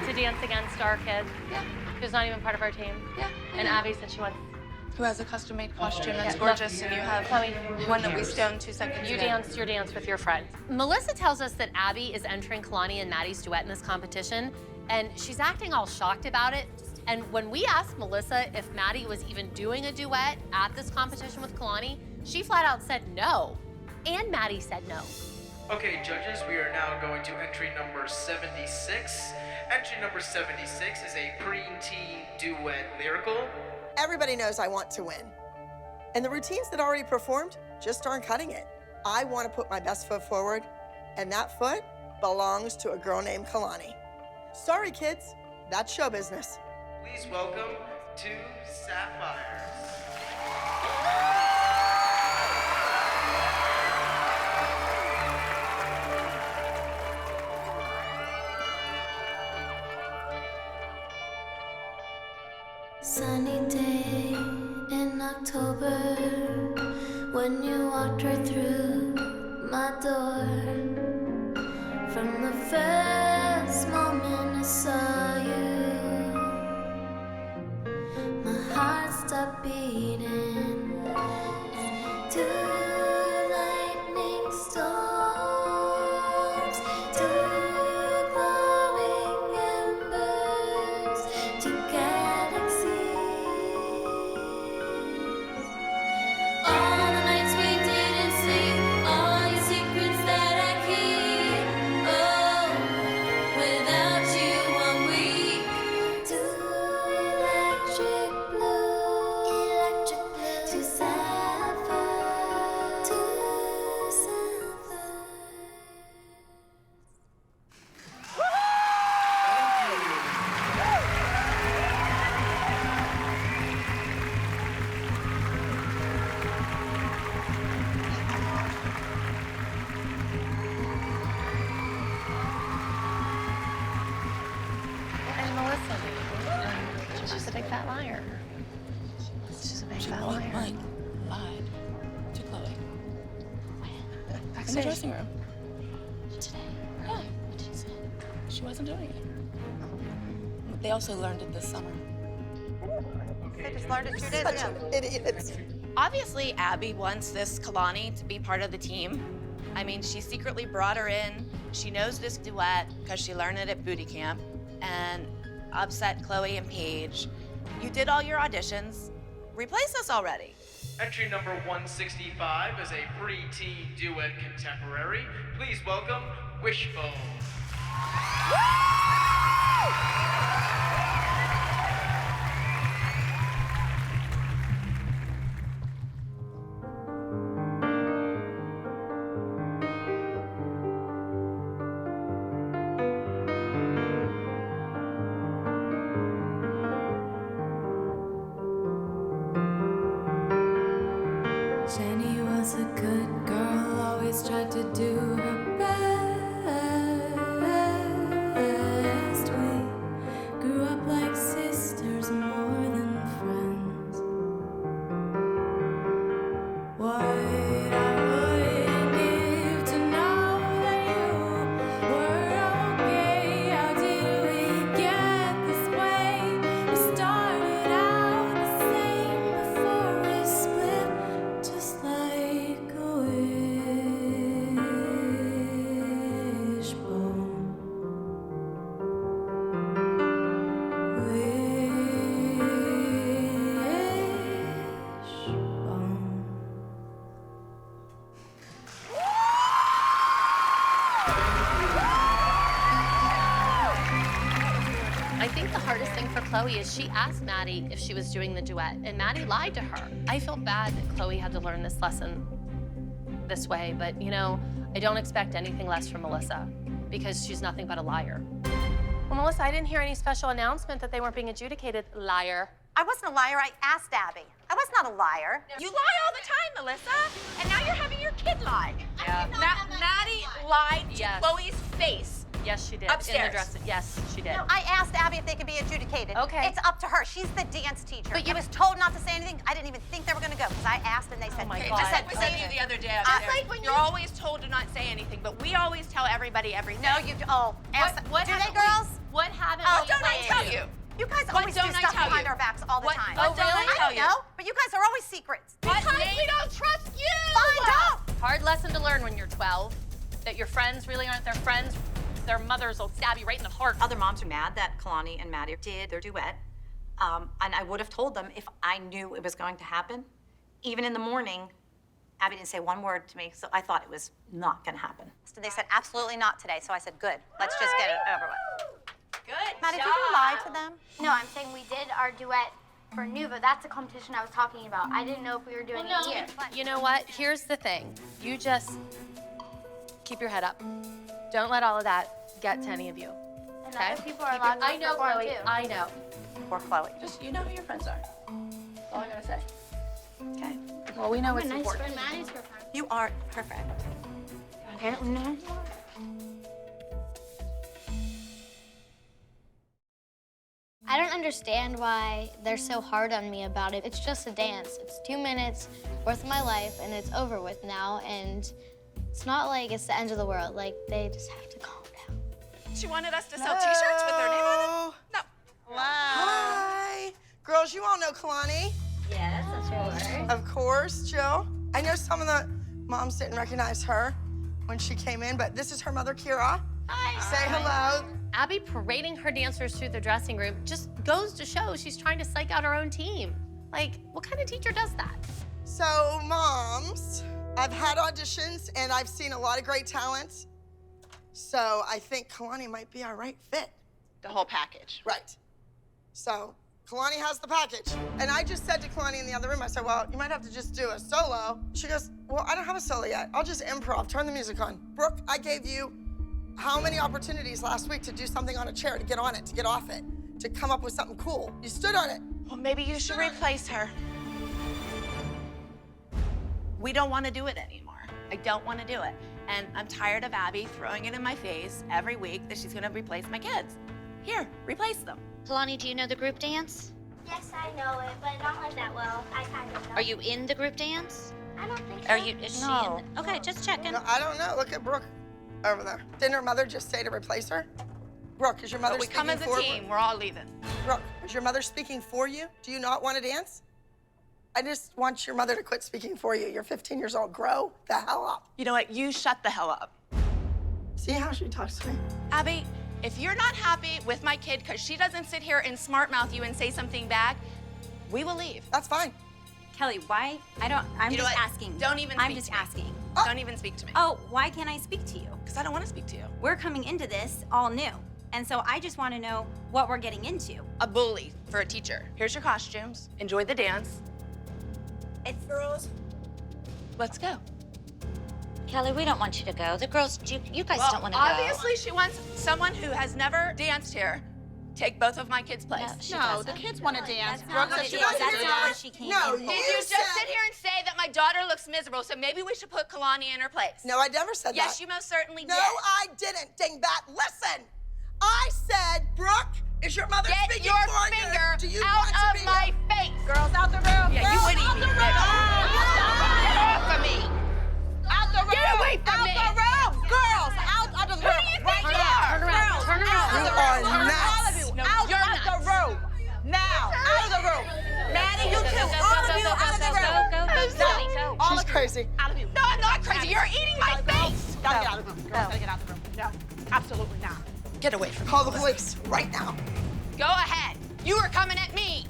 to dance against our kid? Yeah. Who's not even part of our team? Yeah. And Abby said she wants. Who has a custom-made costume that's Yeah. gorgeous, and you have Chloe, one that we stoned 2 seconds You ago. danced your dance with your friend. Melissa tells us that Abby is entering Kalani and Maddie's duet in this competition, and she's acting all shocked about it. And when we asked Melissa if Maddie was even doing a duet at this competition with Kalani, she flat out said no. And Maddie said no. Okay, judges, we are now going to entry number 76. Entry number 76 is a preteen duet lyrical. Everybody knows I want to win. And the routines that already performed just aren't cutting it. I want to put my best foot forward, and that foot belongs to a girl named Kalani. Sorry, kids, that's show business. Please welcome two Sapphires. Sunny day in October when you walked right through my door. From the first moment I saw you, my heart stopped beating, and two lightning storms, two glowing embers, two all the nights we didn't sleep, all your secrets that I keep. Oh, without you I'm weak. Two electric blue, two sapphire, two sapphire. And Melissa, she's a big fat liar. She's a big fat liar. Lied to Chloe. In the Backstage. dressing room. Today. Yeah. She wasn't doing it. They also learned it this summer. They just learned it 2 days Such ago. an idiot. Obviously, Abby wants this Kalani to be part of the team. I mean, she secretly brought her in. She knows this duet because she learned it at booty camp and upset Chloe and Paige. You did all your auditions. Replace us already. Entry number 165 is a preteen duet contemporary. Please welcome Wishbone. Jenny was a good girl, always tried to do her best. We Chloe is she asked Maddie if she was doing the duet, and Maddie lied to her. I feel bad that Chloe had to learn this lesson this way, but you know, I don't expect anything less from Melissa because she's nothing but a liar. Well, Melissa, I didn't hear any special announcement that they weren't being adjudicated. Liar. I wasn't a liar. I asked Abby. I was not a liar. You lie all the time, Melissa, and now you're having your kid lie. Yeah. Maddie lied to Yes. Chloe's face. Yes, she did. Upstairs. In the dressing. Yes, she did. No, I asked Abby if they could be adjudicated. Okay. It's up to her. She's the dance teacher. But I was told not to say anything. I didn't even think they were going to go because I asked and they said, my Okay, God. just like we said to you the other day upstairs. You're always told to not say anything, but we always tell everybody everything. No, you, ask them. What Do they, haven't girls? What haven't What we don't I said? tell you? You guys What always do don't I stuff tell behind you? our backs all the What- time. what don't I tell you? I don't know, but you guys are always secrets. Because we don't trust you! Find out! Hard lesson to learn when you're 12, that your friends really aren't their friends. Their mothers will stab you right in the heart. Other moms are mad that Kalani and Maddie did their duet. And I would have told them if I knew it was going to happen. Even in the morning, Abby didn't say one word to me, so I thought it was not going to happen. So they said, absolutely not today. So I said, good. Let's just get it over with. Good Maddie, job. did you lie to them? No, I'm saying we did our duet for Nuva. That's the competition I was talking about. I didn't know if we were doing it here. You know what? Here's the thing. You just keep your head up. Don't let all of that get to any of you. And Okay? other people are allowed to I know, perform Chloe. too. I know. Poor Chloe. Just, you know who your friends are. That's all I'm gonna say. Okay. Well, we know I'm what's a nice important. friend. Maddie's her friend. You are perfect. Apparently not. I don't understand why they're so hard on me about it. It's just a dance. It's 2 minutes worth of my life, and it's over with now. And it's not like it's the end of the world. Like, they just have to calm down. She wanted us to sell T-shirts with her name on it? No. Hi. Girls, you all know Kalani. Yes, that's your word. Of course, Jill. I know some of the moms didn't recognize her when she came in, but this is her mother, Kira. Hi. Say hello. Abby parading her dancers through the dressing room just goes to show she's trying to psych out her own team. Like, what kind of teacher does that? So, moms, I've had auditions and I've seen a lot of great talent. So I think Kalani might be our right fit. The whole package. Right. So Kalani has the package. And I just said to Kalani in the other room, I said, well, you might have to just do a solo. She goes, well, I don't have a solo yet. I'll just improv, turn the music on. Brooke, I gave you how many opportunities last week to do something on a chair, to get on it, to get off it, to come up with something cool. You stood on it. Well, maybe you should replace her. We don't want to do it anymore. I don't want to do it. And I'm tired of Abby throwing it in my face every week that she's going to replace my kids. Here, replace them. Kalani, do you know the group dance? Yes, I know it, but not like that well. I kind of know. Are you in the group dance? I don't think so. Are you? Is she No. in? Okay, just checking. No, I don't know. Look at Brooke over there. Didn't her mother just say to replace her? Brooke, is your mother But we speaking come as a for team. We're all leaving. Brooke, is your mother speaking for you? Do you not want to dance? I just want your mother to quit speaking for you. You're 15 years old. Grow the hell up. You know what? You shut the hell up. See how she talks to me? Abby, if you're not happy with my kid because she doesn't sit here and smart mouth you and say something back, we will leave. That's fine. Kelly, why? I'm You know just what? asking. Don't even I'm speak just to me. asking. Don't even speak to me. Oh, why can't I speak to you? Because I don't want to speak to you. We're coming into this all new. And so I just want to know what we're getting into. A bully for a teacher. Here's your costumes. Enjoy the dance. It's girls. Let's go. Kelly, we don't want you to go. The girls, you guys Well, don't want to go. obviously she wants someone who has never danced here take both of my kids' place. No, the kids want to dance. Brooke said she it wants is. to That's do not that. what she came No, in did for. you You just said- sit here and say that my daughter looks miserable, so maybe we should put Kalani in her place? No, I never said that. Yes, you most certainly No, did. I didn't, dingbat. Listen, I said, Brooke, is your mother Get speaking your for finger you? Do you out want to of be my here? face. Girls, out the room. Yeah, you would eat me. Get off of me. Out the room. Get away from me. Out the room. Girls, out of the room. Who do you think you are? Turn around. Girls, Turn out around. of the You room. are All of you. No, out you're of the room. Now, out of the room. Maddie, you too. All of you out of the room. Go. All She's of you. crazy. Out of you. No, I'm not crazy. You're eating my face. Gotta get out of the room. Girls, gotta get out of the room. No, absolutely not. Get away from me. Call the police right now. Go ahead. You are coming at me.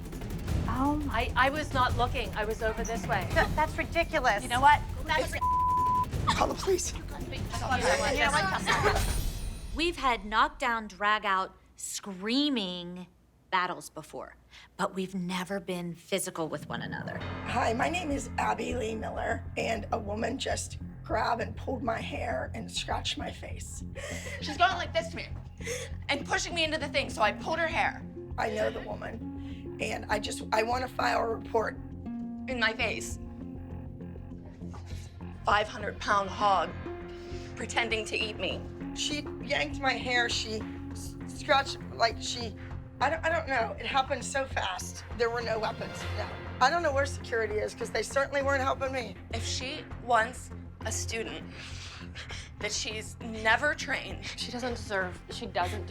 Oh, I was not looking. I was over this way. That's ridiculous. You know what? Call the police. You know what? We've had knockdown, drag out, screaming battles before, but we've never been physical with one another. Hi, my name is Abby Lee Miller, and a woman just grabbed and pulled my hair and scratched my face. She's going like this to me and pushing me into the thing, so I pulled her hair. I know the woman, and I want to file a report. In my face. 500-pound hog pretending to eat me. She yanked my hair, she scratched, like I don't know. It happened so fast. There were no weapons, no. I don't know where security is, because they certainly weren't helping me. If she wants a student that she's never trained. She doesn't deserve She doesn't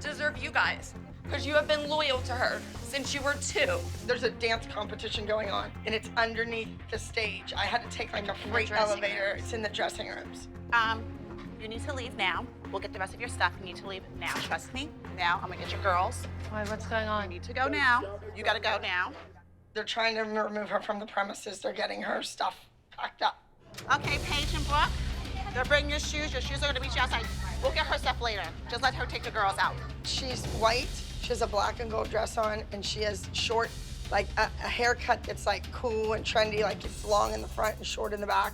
deserve you guys, because you have been loyal to her since you were 2. There's a dance competition going on, and it's underneath the stage. I had to take like a freight elevator. It's in the dressing rooms. You need to leave now. We'll get the rest of your stuff. You need to leave now. Trust me. Now, I'm gonna get your girls. Why, what's going on? You need to go now. You gotta go now. They're trying to remove her from the premises. They're getting her stuff packed up. Okay, Paige and Brooke, they're bringing your shoes. Your shoes are gonna meet you outside. We'll get her stuff later. Just let her take the girls out. She's white. She has a black and gold dress on, and she has short, like a haircut that's like cool and trendy, like it's long in the front and short in the back.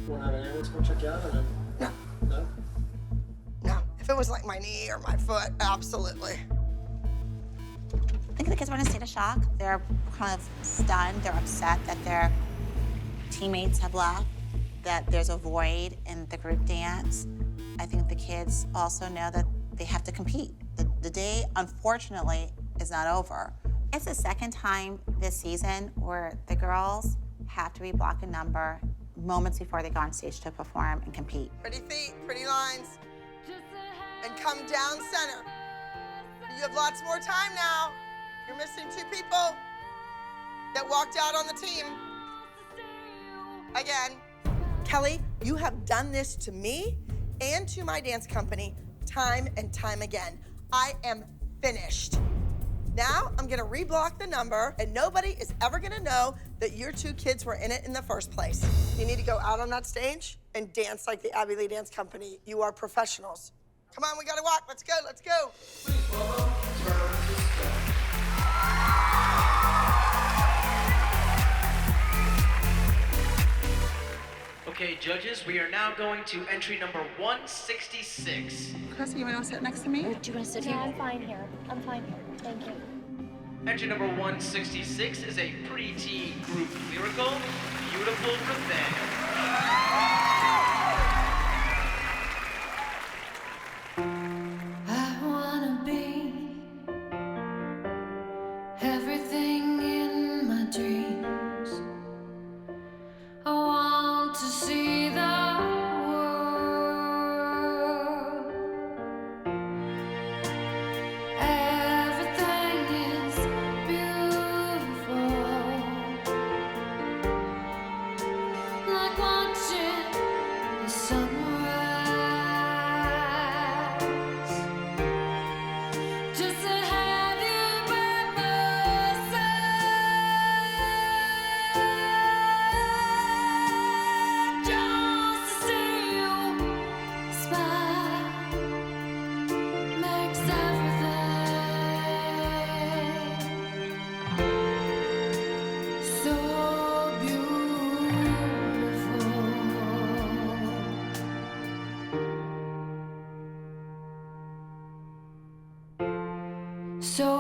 Want to have an ambulance come check you out, or no? No? No. If it was like my knee or my foot, absolutely. I think the kids are in a state of shock. They're kind of stunned. They're upset that their teammates have left, that there's a void in the group dance. I think the kids also know that they have to compete. The day, unfortunately, is not over. It's the second time this season where the girls have to reblock a number moments before they go on stage to perform and compete. Pretty feet, pretty lines. And come down center. You have lots more time now. You're missing 2 people that walked out on the team. Again. Kelly, you have done this to me and to my dance company time and time again. I am finished. Now I'm gonna reblock the number, and nobody is ever gonna know that your 2 kids were in it in the first place. You need to go out on that stage and dance like the Abby Lee Dance Company. You are professionals. Come on, we gotta walk. Let's go, let's go. Okay, judges, we are now going to entry number 166. Christi, you want to sit next to me? Do you want to sit here? I'm fine here. I'm fine here. Thank you. Entry number 166 is a preteen group lyrical, Beautiful Revenge. I wanna be everything in my dreams. I want to see the world. Everything is beautiful, like watching the sunrise. Just to have you by my side, just to see you smile makes everything so beautiful. So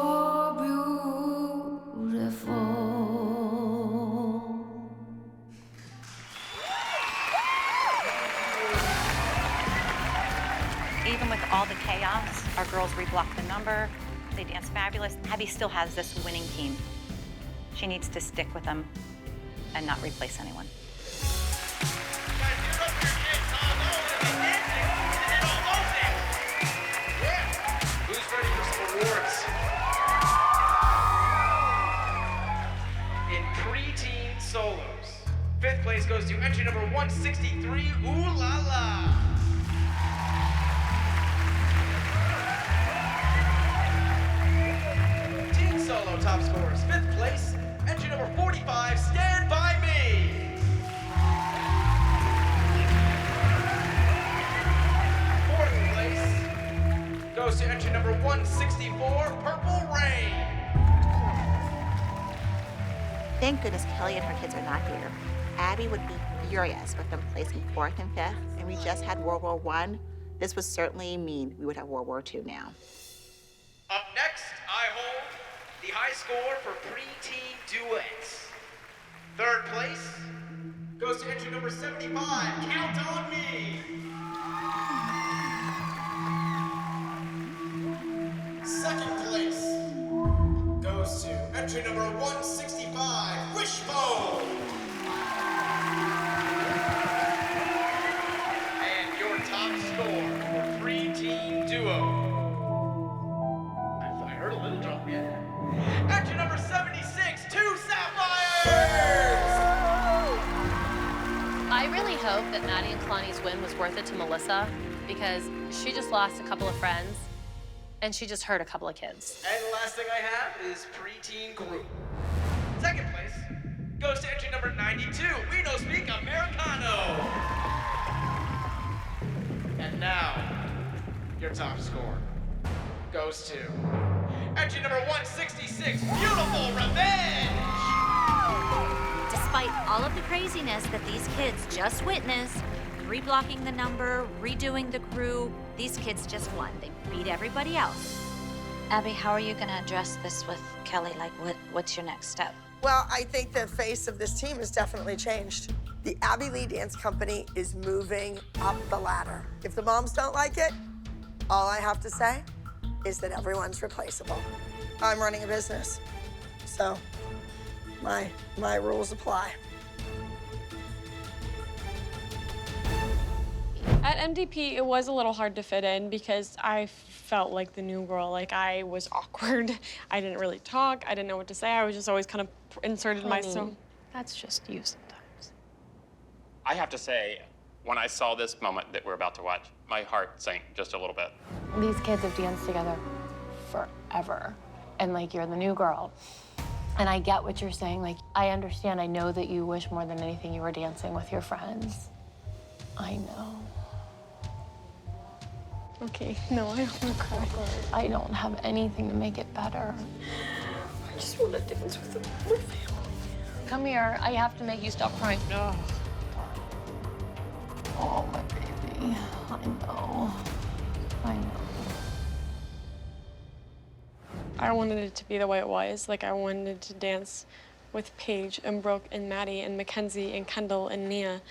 beautiful. Even with all the chaos, our girls reblocked the number. They danced fabulous. Abby still has this winning team. She needs to stick with them and not replace anyone. Who's ready for some awards? In preteen solos, 5th place goes to entry number 163, Ooh La La. Teen solo top scorers, 5th place, entry number 45, Stand By Me. goes to entry number 164, Purple Rain. Thank goodness Kelly and her kids are not here. Abby would be furious with them placing 4th and 5th, and we just had World War I. This would certainly mean we would have World War II now. Up next, I hold the high score for preteen duets. 3rd place goes to entry number 75, Count on Me. 2nd place goes to entry number 165, Wishbone. And your top score for preteen duo. I heard a little drop, yeah. Entry number 76, 2 Sapphires! I really hope that Maddie and Kalani's win was worth it to Melissa because she just lost a couple of friends and she just hurt a couple of kids. And the last thing I have is preteen group. 2nd place goes to entry number 92, We No Speak Americano. And now, your top score goes to entry number 166, Beautiful Revenge! Despite all of the craziness that these kids just witnessed, reblocking the number, redoing the crew, these kids just won. They beat everybody else. Abby, how are you going to address this with Kelly? Like, what's your next step? Well, I think the face of this team has definitely changed. The Abby Lee Dance Company is moving up the ladder. If the moms don't like it, all I have to say is that everyone's replaceable. I'm running a business, so my rules apply. At MDP, it was a little hard to fit in because I felt like the new girl. Like, I was awkward. I didn't really talk. I didn't know what to say. I was just always kind of inserted myself. That's just you sometimes. I have to say, when I saw this moment that we're about to watch, my heart sank just a little bit. These kids have danced together forever. And, like, you're the new girl. And I get what you're saying. Like, I understand. I know that you wish more than anything you were dancing with your friends. I know. Okay, no, I don't want to cry. I don't have anything to make it better. I just want to dance with my family. Come here. I have to make you stop crying. No. Oh, my baby. I know. I know. I wanted it to be the way it was. Like, I wanted to dance with Paige and Brooke and Maddie and Mackenzie and Kendall and Nia.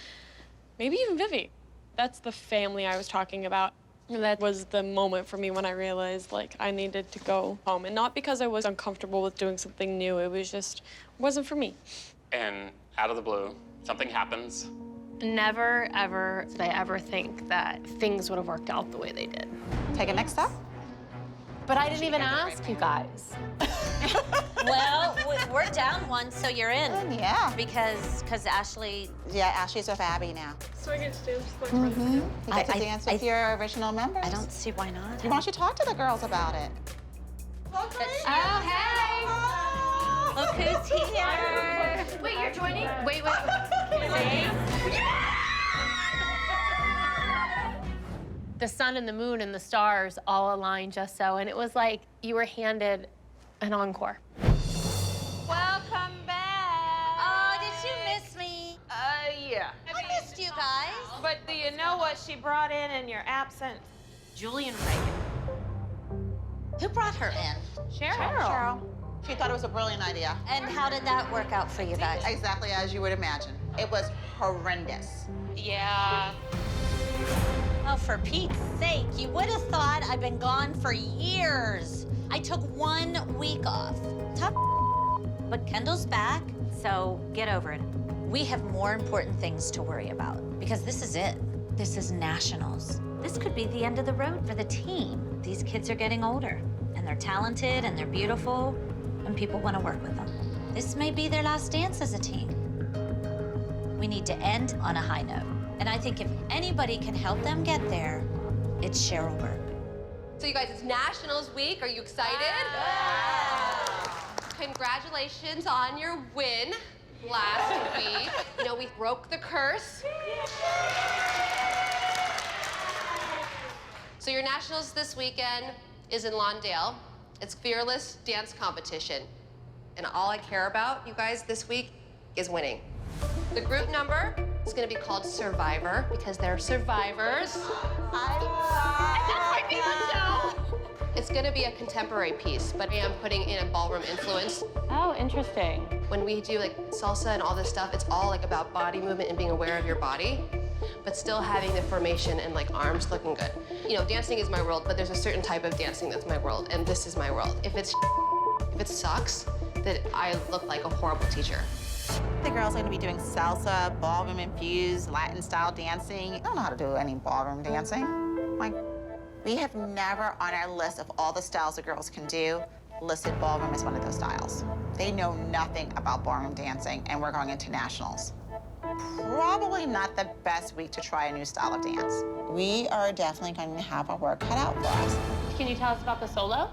Maybe even Vivi. That's the family I was talking about. And that was the moment for me when I realized, like, I needed to go home. And not because I was uncomfortable with doing something new. It was just, wasn't for me. And out of the blue, something happens. Never, ever did I ever think that things would have worked out the way they did. Take a next step. But I didn't even ask you guys. Well, we're down one, so you're in. Yeah. Because Ashley... Yeah, Ashley's with Abby now. So I get to dance with my friends. You get to dance with your original members. I don't see why not. Why don't you talk to the girls about it? Oh, hey! Look who's here. Wait, you're joining? Wait. The sun and the moon and the stars all aligned just so, and it was like you were handed an encore. Welcome back. Oh, did you miss me? Yeah. I missed you guys. But do you know what she brought in your absence? Julian Reagan. Who brought her in? Cheryl. She thought it was a brilliant idea. And how did that work out for you guys? Exactly as you would imagine. It was horrendous. Yeah. Oh, for Pete's sake, you would have thought I've been gone for years. I took 1 week off. Tough, but Kendall's back, so get over it. We have more important things to worry about because this is it. This is nationals. This could be the end of the road for the team. These kids are getting older, and they're talented, and they're beautiful, and people want to work with them. This may be their last dance as a team. We need to end on a high note. And I think if anybody can help them get there, it's Cheryl Burke. So you guys, it's Nationals Week. Are you excited? Congratulations on your win last week. You know, we broke the curse. So your Nationals this weekend, is in Lawndale. It's Fearless Dance Competition. And all I care about, you guys, this week is winning. The group number is gonna be called Survivor because they're survivors. That's my favorite show. It's gonna be a contemporary piece, but I am putting in a ballroom influence. Oh, interesting. When we do like salsa and all this stuff, it's all like about body movement and being aware of your body, but still having the formation and like arms looking good. You know, dancing is my world, but there's a certain type of dancing that's my world, and this is my world. If it sucks, then I look like a horrible teacher. The girls are going to be doing salsa, ballroom-infused, Latin-style dancing. I don't know how to do any ballroom dancing. Like, we have never on our list of all the styles the girls can do listed ballroom as one of those styles. They know nothing about ballroom dancing, and we're going into nationals. Probably not the best week to try a new style of dance. We are definitely going to have our work cut out for us. Can you tell us about the solos?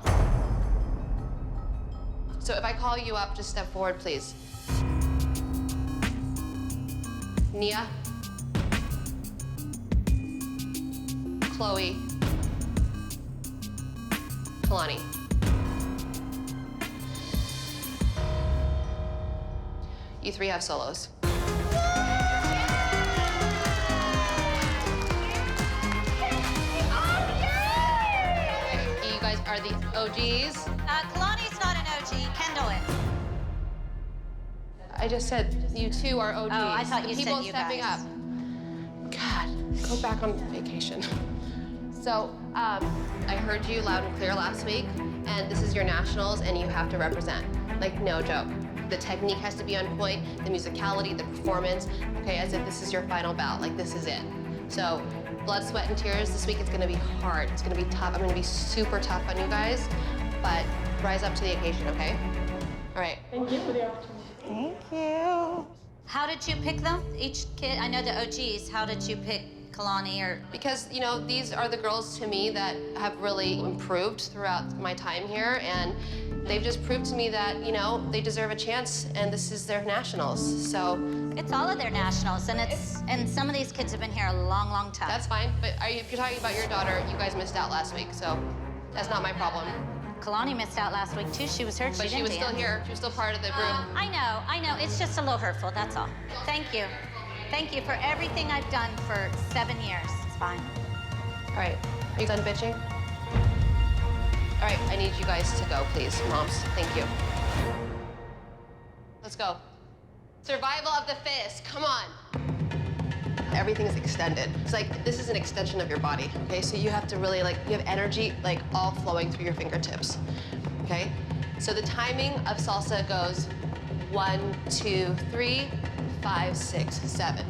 So if I call you up, just step forward, please. Nia, Chloe, Kalani. You three have solos. You guys are the OGs. Kalani's not an OG. Kendall is. I just said you two are OGs. Oh, I thought The you people said you stepping guys. up. God, go back on vacation. So, I heard you loud and clear last week, and this is your nationals, and you have to represent. Like, no joke. The technique has to be on point, the musicality, the performance, okay, as if this is your final bout, like this is it. So, blood, sweat, and tears, this week it's gonna be hard, it's gonna be tough. I'm gonna be super tough on you guys, but rise up to the occasion, okay? All right. Thank you for the opportunity. Thank you. How did you pick them? Each kid, I know the OGs. How did you pick Kalani or? Because, you know, these are the girls to me that have really improved throughout my time here, and they've just proved to me that, you know, they deserve a chance, and this is their nationals, so. It's all of their nationals, and some of these kids have been here a long, long time. That's fine, but if you're talking about your daughter, you guys missed out last week, so that's not my problem. Kalani missed out last week too. She was hurt. But she was still here. She was still part of the group. I know. It's just a little hurtful, that's all. Thank you. Thank you for everything I've done for 7 years. It's fine. All right, are you done bitching? All right, I need you guys to go, please, moms. Thank you. Let's go. Survival of the fittest, come on. Everything is extended. It's like, this is an extension of your body, okay? So you have to really, like, you have energy, like, all flowing through your fingertips, okay? So the timing of salsa goes 1, 2, 3, 5, 6, 7.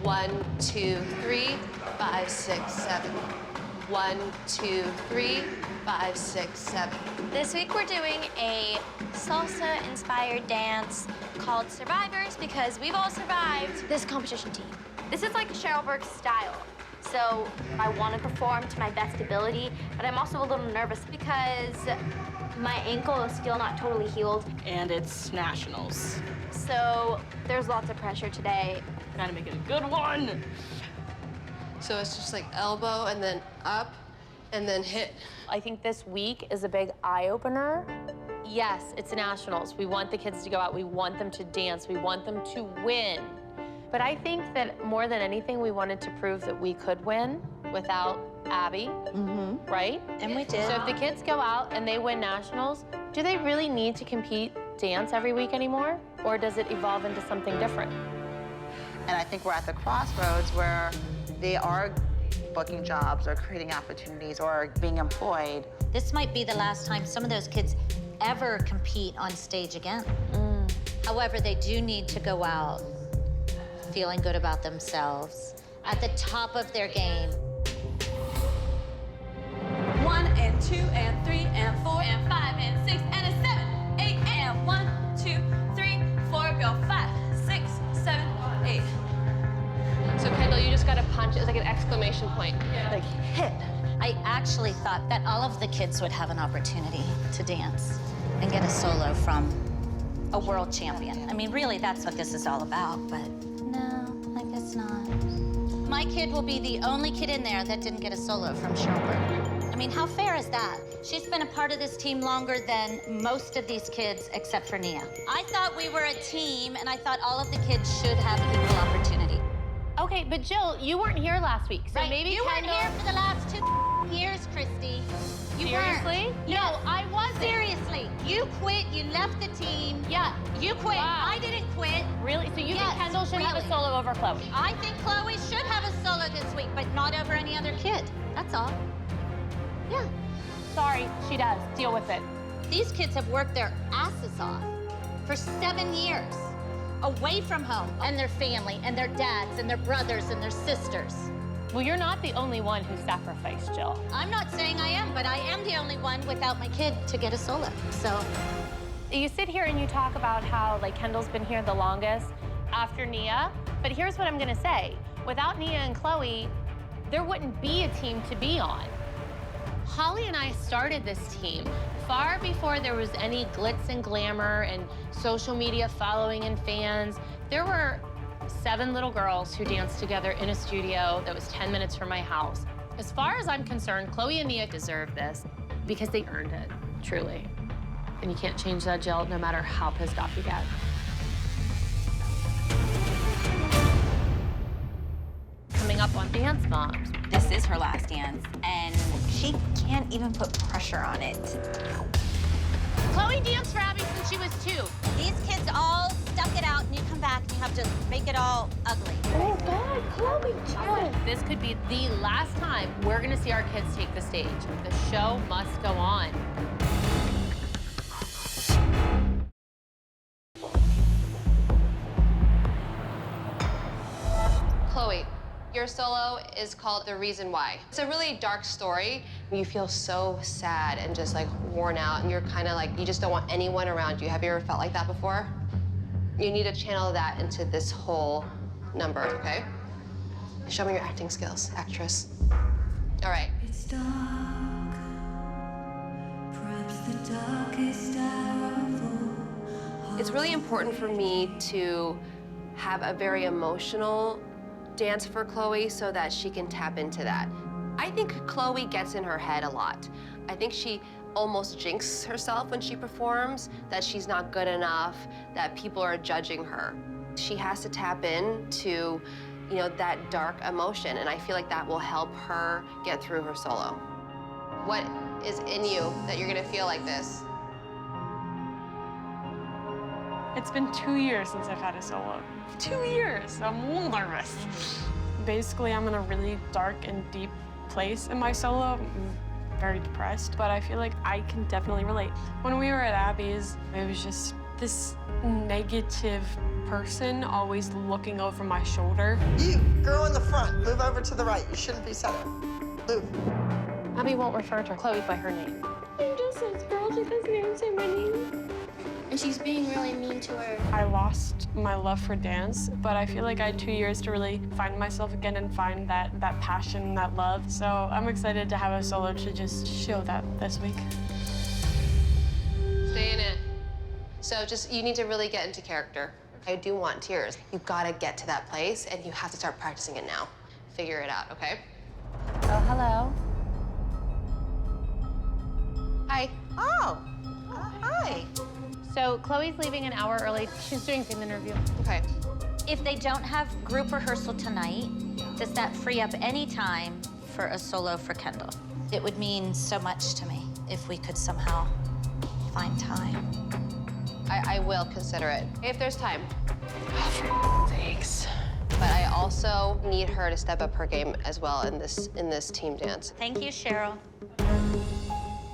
1, 2, 3, 5, 6, 7. 1, 2, 3, 5, 6, 7. This week we're doing a salsa-inspired dance called Survivors because we've all survived this competition team. This is like Cheryl Burke's style. So I want to perform to my best ability, but I'm also a little nervous because my ankle is still not totally healed. And it's nationals. So there's lots of pressure today. Gotta make it a good one. So it's just like elbow and then up and then hit. I think this week is a big eye-opener. Yes, it's nationals. We want the kids to go out. We want them to dance. We want them to win. But I think that more than anything, we wanted to prove that we could win without Abby, right? And we did. So if the kids go out and they win nationals, do they really need to compete dance every week anymore? Or does it evolve into something different? And I think we're at the crossroads where they are booking jobs or creating opportunities or being employed. This might be the last time some of those kids ever compete on stage again. However, they do need to go out feeling good about themselves, at the top of their game. 1 and 2 and 3 and 4 and 5 and 6 and a 7, 8 and 1, 2, 3, 4, go 5, 6, 7, 8. So Kendall, you just got to punch. It's like an exclamation point. Like hit. I actually thought that all of the kids would have an opportunity to dance and get a solo from a world champion. I mean, really, that's what this is all about, but no, I guess not. My kid will be the only kid in there that didn't get a solo from Cheryl Burke. I mean, how fair is that? She's been a part of this team longer than most of these kids, except for Nia. I thought we were a team, and I thought all of the kids should have equal opportunity. Okay, but Jill, you weren't here last week, so Right, maybe you Kendall... weren't here for the last 2 years, Christy. You Seriously? weren't. No, I wasn't. Seriously, you quit, you left the team. Yeah. You quit. Wow. I didn't quit. Really? So you Yes, think Kendall should have a really. solo over Chloe? I think Chloe should have a solo this week, but not over any other kid. That's all. Yeah. Sorry, she does. Deal with it. These kids have worked their asses off for 7 years, away from home, and their family, and their dads, and their brothers, and their sisters. Well, you're not the only one who sacrificed, Jill. I'm not saying I am, but I am the only one without my kid to get a solo, so. You sit here and you talk about how, like, Kendall's been here the longest after Nia, but here's what I'm gonna say. Without Nia and Chloe, there wouldn't be a team to be on. Holly and I started this team far before there was any glitz and glamour and social media following and fans. There were 7 little girls who danced together in a studio that was 10 minutes from my house. As far as I'm concerned, Chloe and Nia deserve this because they earned it, truly. And you can't change that, Jill, no matter how pissed off you get. Coming up on Dance Moms. This is her last dance, and she can't even put pressure on it. Chloe danced for Abby since she was 2. These kids all stuck it out, and you come back and you have to make it all ugly. Oh, God, Chloe, Jill. This could be the last time we're gonna see our kids take the stage. The show must go on. Chloe, your solo is called The Reason Why. It's a really dark story. You feel so sad and just like worn out, and you're kind of like, you just don't want anyone around you. Have you ever felt like that before? You need to channel that into this whole number, okay? Show me your acting skills, actress. All right. It's dark, perhaps the darkest hour of all. It's really important for me to have a very emotional dance for Chloe so that she can tap into that. I think Chloe gets in her head a lot. I think she almost jinxes herself when she performs, that she's not good enough, that people are judging her. She has to tap into, you know, that dark emotion, and I feel like that will help her get through her solo. What is in you that you're gonna feel like this? It's been 2 years since I've had a solo. 2 years, I'm a little nervous. Basically, I'm in a really dark and deep place in my solo. I'm very depressed, but I feel like I can definitely relate. When we were at Abby's, it was just this negative person always looking over my shoulder. You, girl in the front, move over to the right. You shouldn't be center. Move. Abby won't refer to Chloe by her name. I'm just this girl, she doesn't even say my name. And she's being really mean to her. I lost my love for dance, but I feel like I had 2 years to really find myself again and find that passion, that love. So I'm excited to have a solo to just show that this week. Stay in it. So just, you need to really get into character. I do want tears. You gotta get to that place, and you have to start practicing it now. Figure it out, okay? Oh, hello. Hi. Oh, hi. So Chloe's leaving an hour early. She's doing an interview. Okay. If they don't have group rehearsal tonight, does that free up any time for a solo for Kendall? It would mean so much to me if we could somehow find time. I will consider it, if there's time. Thanks. But I also need her to step up her game as well in this team dance. Thank you, Cheryl.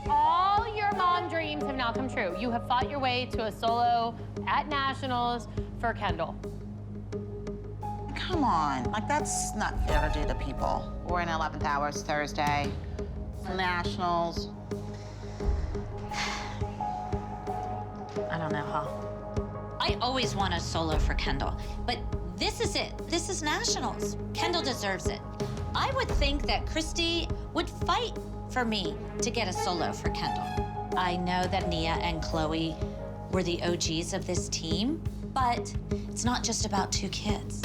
All your mom dreams have now come true. You have fought your way to a solo at Nationals for Kendall. Come on, like that's not fair to do to people. We're in 11th hours Thursday, Nationals. I don't know how. I always want a solo for Kendall, but this is it. This is Nationals. Kendall deserves it. I would think that Christi would fight for me to get a solo for Kendall. I know that Nia and Chloe were the OGs of this team, but it's not just about 2 kids.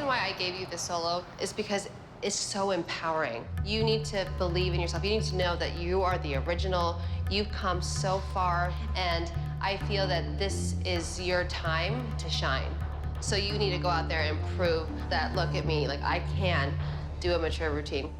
why I gave you this solo is because it's so empowering. You need to believe in yourself. You need to know that you are the original. You've come so far, and I feel that this is your time to shine. So you need to go out there and prove that, look at me, like I can do a mature routine.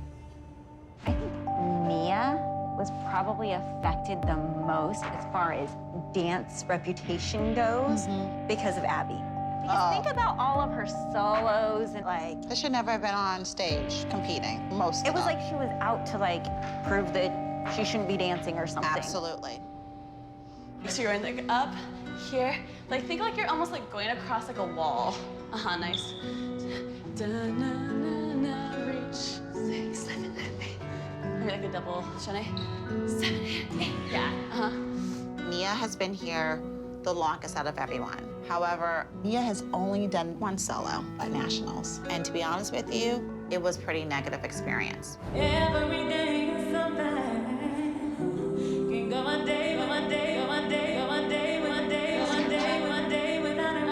Mia was probably affected the most as far as dance reputation goes because of Abby. Because think about all of her solos and like... They should never have been on stage competing, most of It was them. like she was out to like prove that she shouldn't be dancing or something. Absolutely. So you're going like up, here. Like think like you're almost like going across like a wall. Nice. Reach. 6, 7, 8. Maybe like a double, shouldn't I? 7, 8. Yeah. Nia has been here the longest out of everyone. However, Nia has only done one solo at Nationals. And to be honest with you, it was a pretty negative experience. Every day is something. Can go one day, one day, one day, one day, one day, one day, one day without her.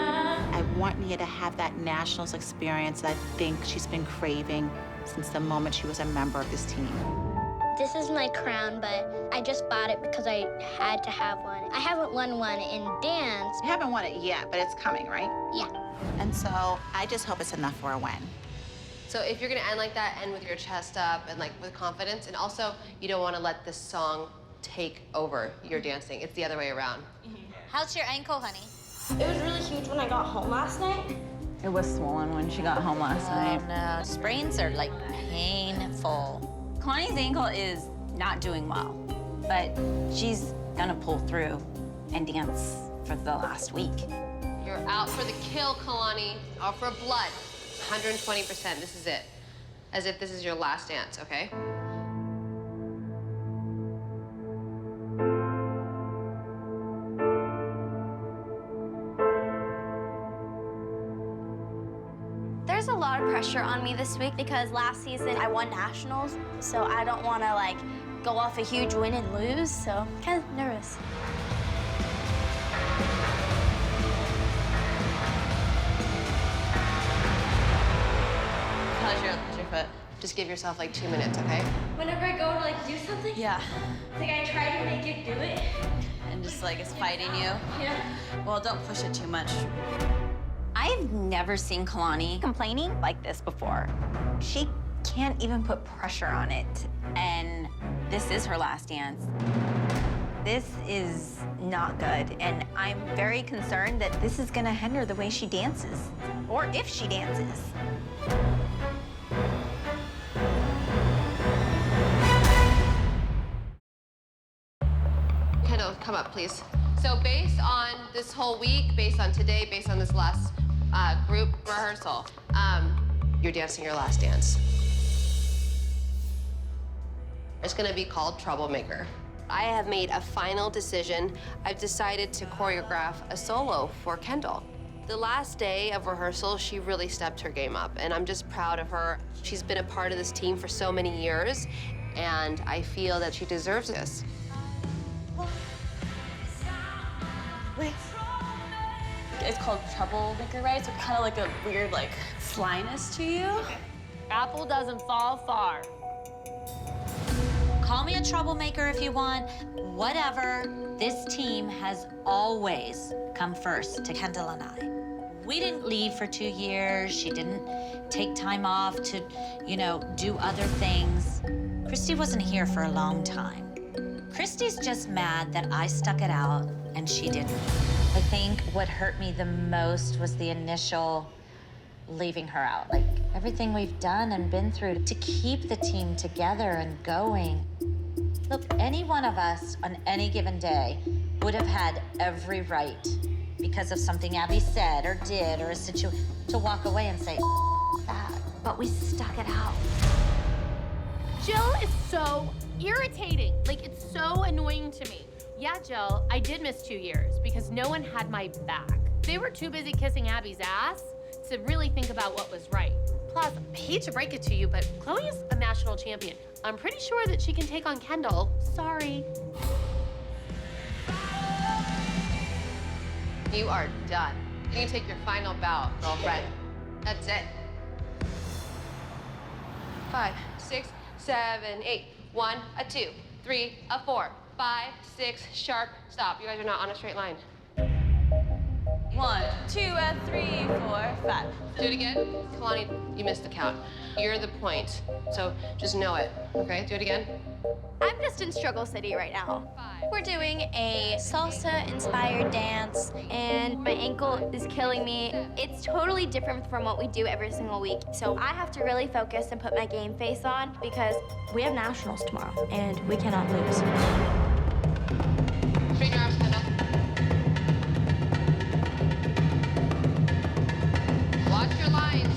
I want Nia to have that Nationals experience that I think she's been craving since the moment she was a member of this team. This is my crown, but I just bought it because I had to have one. I haven't won one in dance. You haven't won it yet, but it's coming, right? Yeah. And so I just hope it's enough for a win. So if you're gonna end like that, end with your chest up and like with confidence, and also you don't wanna let this song take over your dancing. It's the other way around. How's your ankle, honey? It was really huge when I got home last night. It was swollen when she got home last night. No, sprains are like painful. Connie's ankle is not doing well, but she's gonna pull through and dance for the last week. You're out for the kill, Kalani. Out for blood. 120%. This is it. As if this is your last dance, okay? There's a lot of pressure on me this week because last season I won nationals, so I don't want to like go off a huge win and lose, so I'm kind of nervous. How's your foot? Just give yourself like 2 minutes, okay? Whenever I go to like do something, Yeah. it's like I try to make it do it. And just like it's fighting you. Yeah. Well, don't push it too much. I've never seen Kalani complaining like this before. She can't even put pressure on it, and this is her last dance. This is not good, and I'm very concerned that this is gonna hinder the way she dances, or if she dances. Kendall, come up, please. So based on this whole week, based on today, based on this last group rehearsal, you're dancing your last dance. It's gonna be called Troublemaker. I have made a final decision. I've decided to choreograph a solo for Kendall. The last day of rehearsal, she really stepped her game up, and I'm just proud of her. She's been a part of this team for so many years, and I feel that she deserves this. Wait. It's called Troublemaker, right? So kind of like a weird like slyness to you. Apple doesn't fall far. Call me a troublemaker if you want. Whatever. This team has always come first to Kendall and I. We didn't leave for 2 years. She didn't take time off to, do other things. Christi wasn't here for a long time. Christi's just mad that I stuck it out and she didn't. I think what hurt me the most was the initial leaving her out. Like everything we've done and been through to keep the team together and going. Look, any one of us on any given day would have had every right because of something Abby said or did or a situation to walk away and say, that. But we stuck it out. Jill is so irritating. Like, it's so annoying to me. Yeah, Jill, I did miss 2 years because no one had my back. They were too busy kissing Abby's ass to really think about what was right. Plus, I hate to break it to you, but Chloe is a national champion. I'm pretty sure that she can take on Kendall. Sorry. You are done. You can take your final bow, girlfriend. That's it. 5, 6, 7, 8. 1, a 2, 3, a 4, 5, 6, sharp, stop. You guys are not on a straight line. 1, 2, and 3, 4, 5. Do it again. Kalani, you missed the count. You're the point, so just know it, okay? Do it again. I'm just in struggle city right now. We're doing a salsa-inspired dance, and my ankle is killing me. It's totally different from what we do every single week, so I have to really focus and put my game face on because we have nationals tomorrow, and we cannot lose. Straighten your arms, stand up. Watch your lines.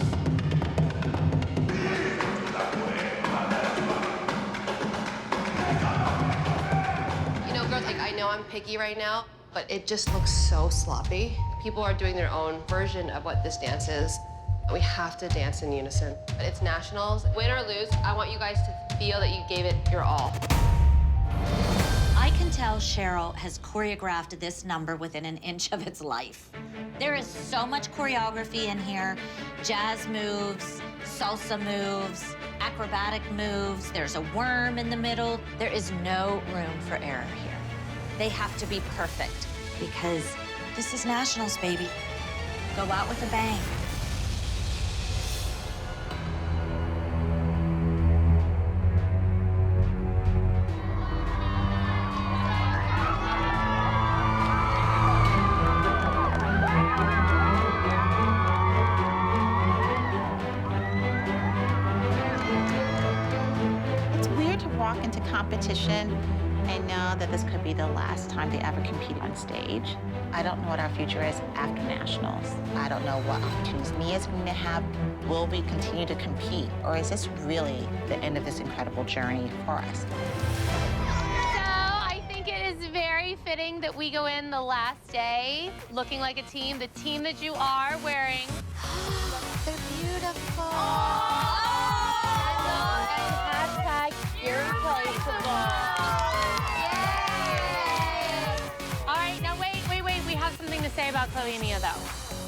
You know, girls, like, I know I'm picky right now, but it just looks so sloppy. People are doing their own version of what this dance is. We have to dance in unison. It's nationals. Win or lose, I want you guys to feel that you gave it your all. I can tell Cheryl has choreographed this number within an inch of its life. There is so much choreography in here. Jazz moves, salsa moves, acrobatic moves. There's a worm in the middle. There is no room for error here. They have to be perfect because this is nationals, baby. Go out with a bang. Into competition and know that this could be the last time they ever compete on stage. I don't know what our future is after nationals. I don't know what opportunities Nia's going to have. Will we continue to compete, or is this really the end of this incredible journey for us? So I think it is very fitting that we go in the last day looking like a team, the team that you are wearing. They're beautiful. Irreplaceable. Yay! All right, now wait. We have something to say about Chloe and Nia, though.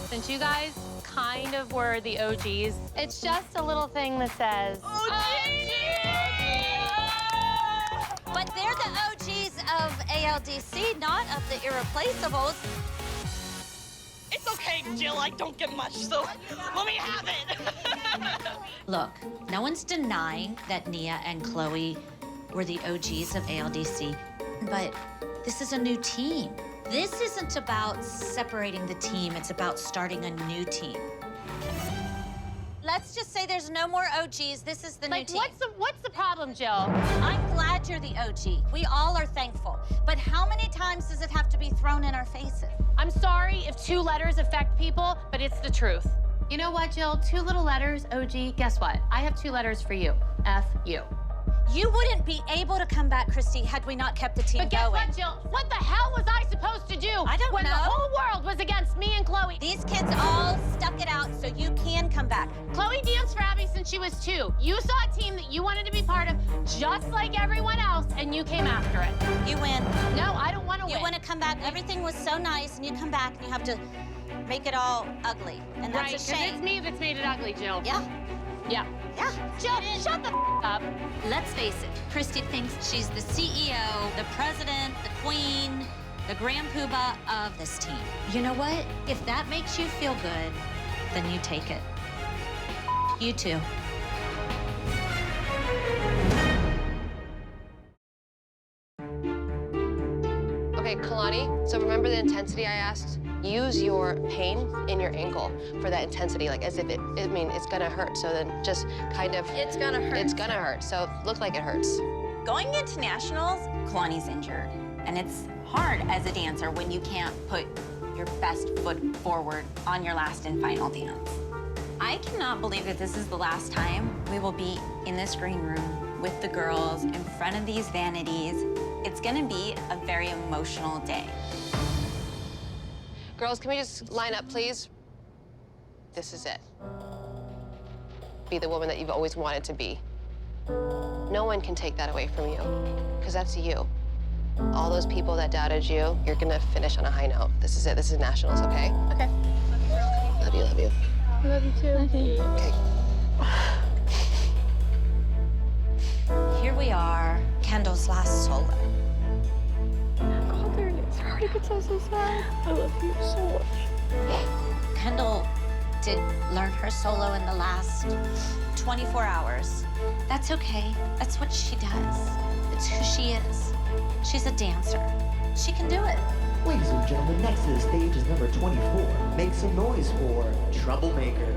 Since you guys kind of were the OGs, it's just a little thing that says... OG! But they're the OGs of ALDC, not of the Irreplaceables. It's okay, Jill. I don't get much, so let me have it. Look, no one's denying that Nia and Chloe were the OGs of ALDC, but this is a new team. This isn't about separating the team, it's about starting a new team. Let's just say there's no more OGs, this is the new team. What's the problem, Jill? I'm glad you're the OG. We all are thankful. But how many times does it have to be thrown in our faces? I'm sorry if 2 letters affect people, but it's the truth. You know what, Jill? 2 little letters, OG, guess what? I have 2 letters for you. F you. You wouldn't be able to come back, Christi, had we not kept the team going. But guess what, Jill? What the hell was I supposed to do? I don't know. When the whole world was against me and Chloe. These kids all stuck it out so you can come back. Chloe danced for Abby since she was 2. You saw a team that you wanted to be part of, just like everyone else, and you came after it. You win. No, I don't want to win. You want to come back. Everything was so nice, and you come back, and you have to make it all ugly. And that's right, a shame. It's me that's made it ugly, Jill. Yeah. Yeah. Yeah. Jill, shut the up. Let's face it, Christi thinks she's the CEO, the president, the queen, the grand poobah of this team. You know what? If that makes you feel good, then you take it. You too. Okay, Kalani, so remember the intensity I asked? Use your pain in your ankle for that intensity, like as if it's gonna hurt. So then just kind of... It's gonna hurt. It's gonna hurt, so look like it hurts. Going into nationals, Kalani's injured. And it's hard as a dancer when you can't put your best foot forward on your last and final dance. I cannot believe that this is the last time we will be in this green room with the girls in front of these vanities. It's gonna be a very emotional day. Girls, can we just line up, please? This is it. Be the woman that you've always wanted to be. No one can take that away from you, because that's you. All those people that doubted you, you're gonna finish on a high note. This is it. This is nationals, okay? Okay. Love you, love you. I love you too. Okay. are Kendall's last solo. God, it's hard. It gets so sad. I love you so much. Kendall did learn her solo in the last 24 hours. That's okay. That's what she does. It's who she is. She's a dancer. She can do it. Ladies and gentlemen, next to the stage is number 24. Make some noise for Troublemaker.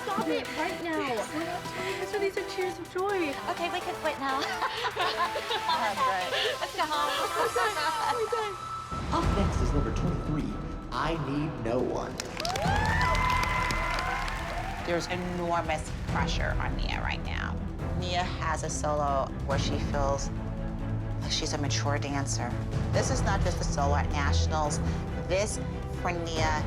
Stop it right now. So these are tears of joy. Okay, we can quit now. Let's go home. Up next is number 23, I Need No One. There's enormous pressure on Nia right now. Nia has a solo where she feels like she's a mature dancer. This is not just a solo at Nationals. This, for Nia,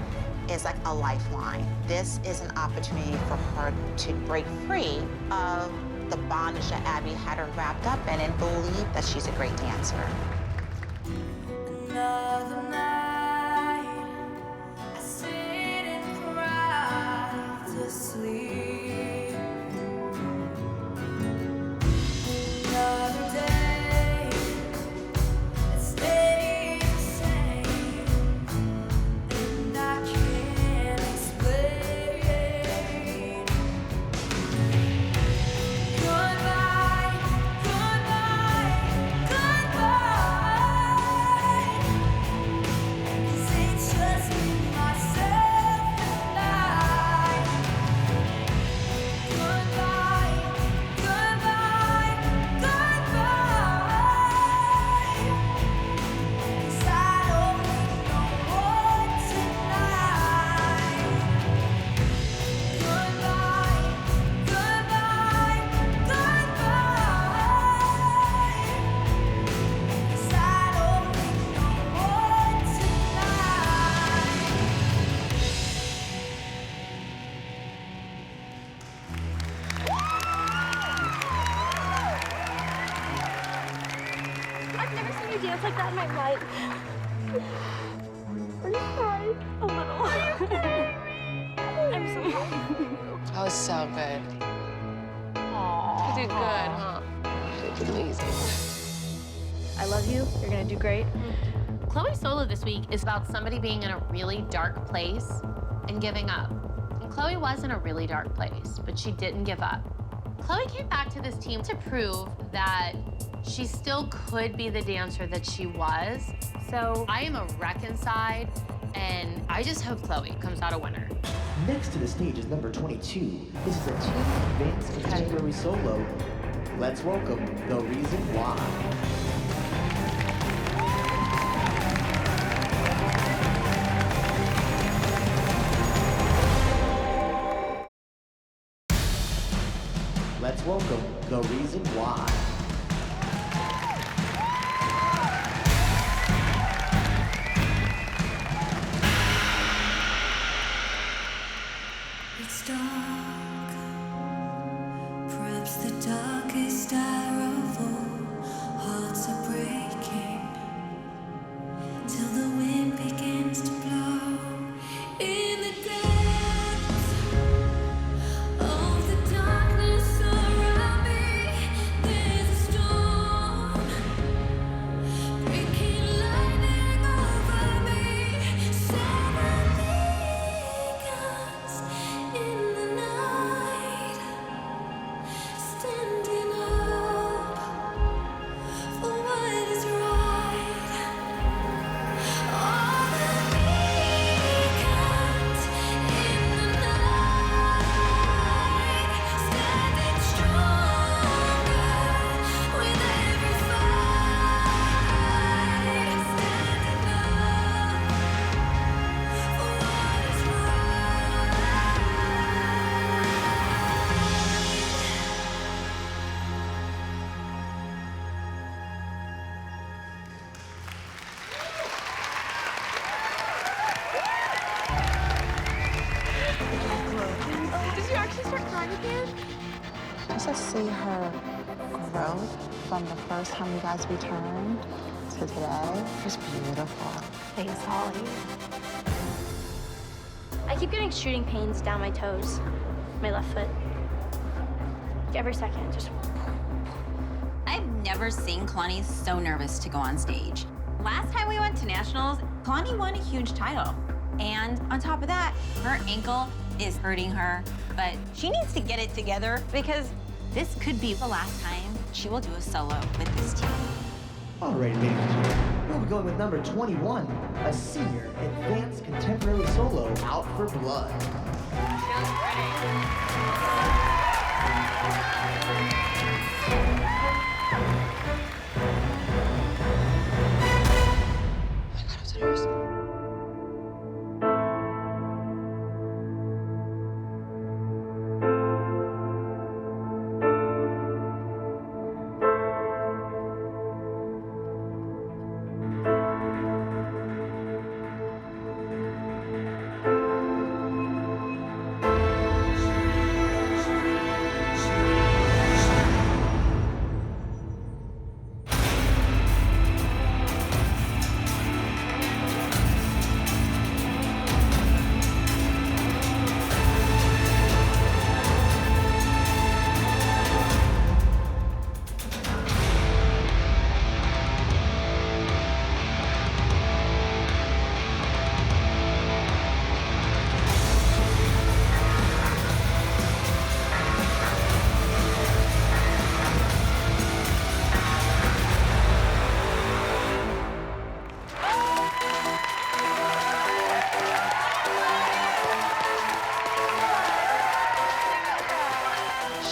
is like a lifeline. This is an opportunity for her to break free of the bondage that Abby had her wrapped up in and believe that she's a great dancer. Another night, I sit and cry to sleep. Another day, it stays the same, and I can't explain. Goodbye, goodbye, goodbye. 'Cause it's just me, myself, and I. Goodbye, goodbye, goodbye. 'Cause I don't need no more tonight. Goodbye, goodbye, goodbye. 'Cause I don't need no more tonight. I've never seen you dance like that in my life. Are you crying? A little. Are you kidding me? I'm so proud of you. That was so good. You did good, huh? You did amazing. I love you. You're gonna do great. Chloe's solo this week is about somebody being in a really dark place and giving up. And Chloe was in a really dark place, but she didn't give up. Chloe came back to this team to prove that she still could be the dancer that she was. So I am a wreck inside, and I just hope Chloe comes out a winner. Next to the stage is number 22. This is a team advanced contemporary solo. Let's welcome The Reason Why. Let's welcome The Reason Why. It's dark, perhaps the darkest hour of all. Hearts are breaking till the wind begins to blow. In the to see her growth from the first time you guys returned to today. It's beautiful. Thanks, Holly. I keep getting shooting pains down my toes, my left foot. Every second, just. I've never seen Kalani so nervous to go on stage. Last time we went to nationals, Kalani won a huge title. And on top of that, her ankle is hurting her, but she needs to get it together because this could be the last time she will do a solo with this team. All right, ladies and gentlemen, we'll be going with number 21, a senior advanced contemporary solo, Out for Blood.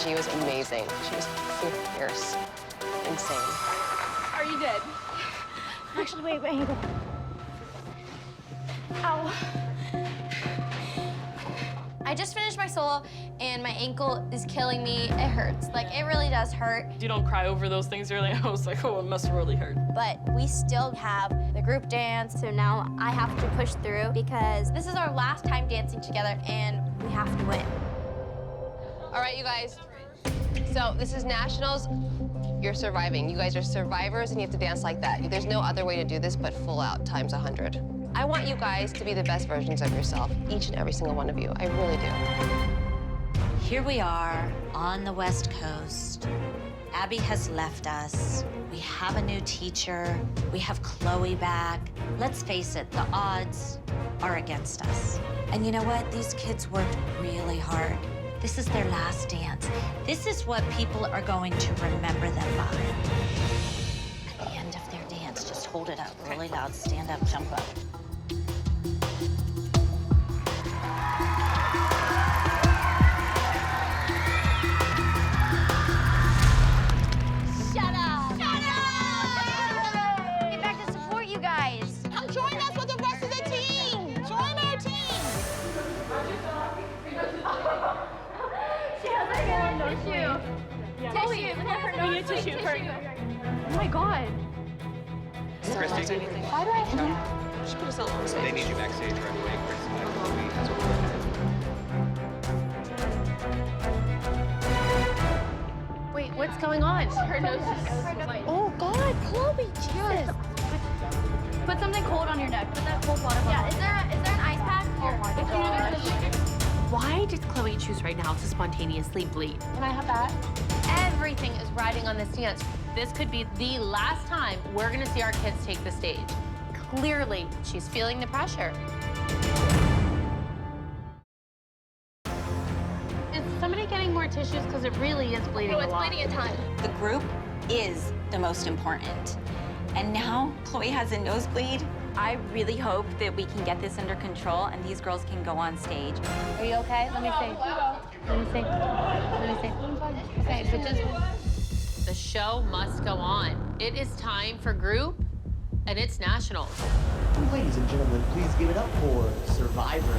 She was amazing. She was fierce, insane. Are you dead? Actually, wait, my ankle. Ow. I just finished my solo, and my ankle is killing me. It hurts. Like, it really does hurt. You don't cry over those things, really. I was like, oh, it must really hurt. But we still have the group dance, so now I have to push through because this is our last time dancing together, and we have to win. All right, you guys. So this is nationals. You're surviving. You guys are survivors, and you have to dance like that. There's no other way to do this but full out times 100. I want you guys to be the best versions of yourself, each and every single one of you. I really do. Here we are on the West Coast. Abby has left us. We have a new teacher. We have Chloe back. Let's face it, the odds are against us. And you know what? These kids worked really hard. This is their last dance. This is what people are going to remember them by. At the end of their dance, just hold it up really loud. Stand up, jump up. Shut up! Shut up! Get back to support you guys. Come join us with the rest of the team. Join our team. She has a tissue. Tissue. We need tissue. Oh my God. Christi? Why do I have to? Just put us all on stage. They need you backstage right away. Wait, what's going on? Her nose is... Oh, God, Chloe, Jesus. Put something cold on your neck. Put that cold water bottle. Yeah, is there an ice pack? Oh my gosh. Why did Chloe choose right now to spontaneously bleed? Can I have that? Everything is riding on this dance. This could be the last time we're gonna see our kids take the stage. Clearly, she's feeling the pressure. Is somebody getting more tissues? Because it really is bleeding a lot. No, it's bleeding a ton. The group is the most important. And now Chloe has a nosebleed. I really hope that we can get this under control and these girls can go on stage. Are you okay? Let me see. Let me see. Let me see. Okay, so just... The show must go on. It is time for group, and it's nationals. Ladies and gentlemen, please give it up for Survivor.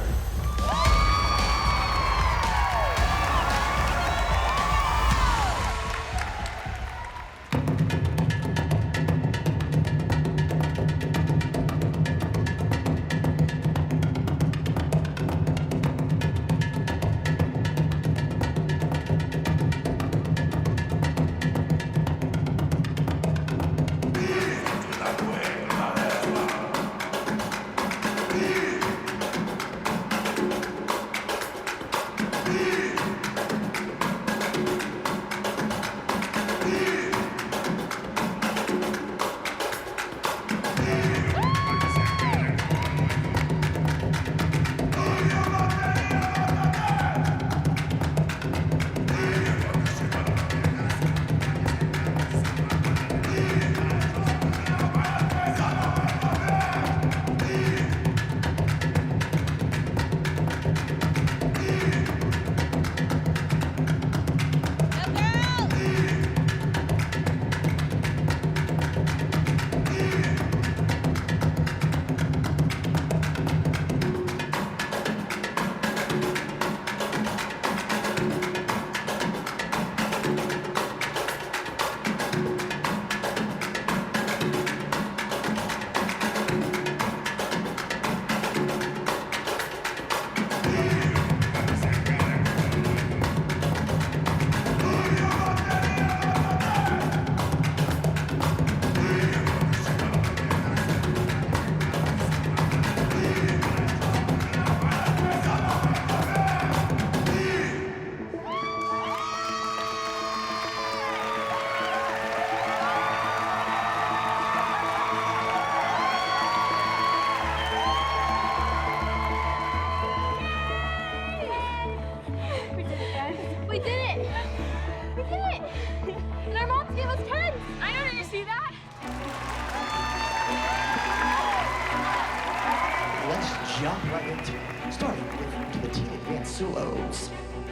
jump right into it, starting with the Teen Advanced Solos.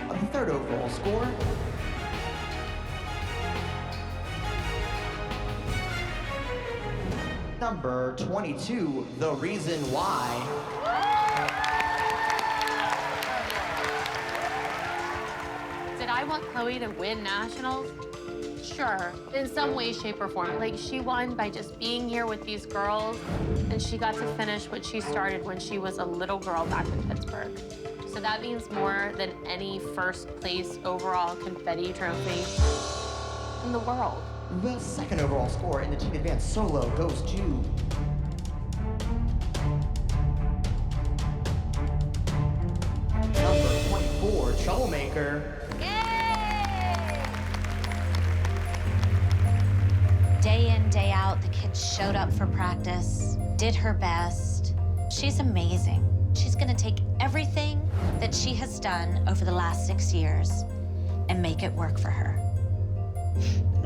The third overall score. Number 22, The Reason Why. Did I want Chloe to win nationals? Sure, in some way, shape, or form. Like, she won by just being here with these girls, and she got to finish what she started when she was a little girl back in Pittsburgh. So that means more than any first place overall confetti trophy in the world. The second overall score in the Teen Advanced Solo goes to number 24, Troublemaker. Day in, day out, the kid showed up for practice, did her best. She's amazing. She's gonna take everything that she has done over the last 6 years and make it work for her.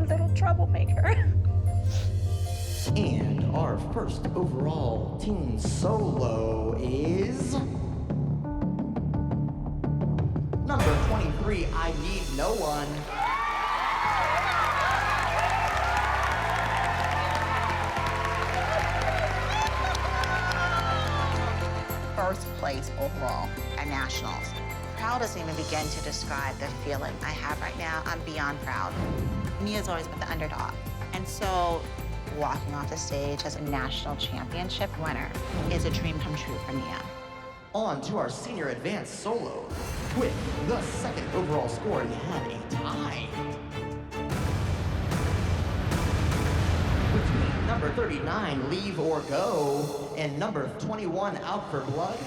Little troublemaker. And our first overall teen solo is number 23, I Need No One. First place overall at nationals. Proud doesn't even begin to describe the feeling I have right now. I'm beyond proud. Nia's always been the underdog. And so walking off the stage as a national championship winner is a dream come true for Nia. On to our senior advanced solo. With the second overall score, we have a tie. Between number 39, Leave or Go, and number 21, Out for Blood.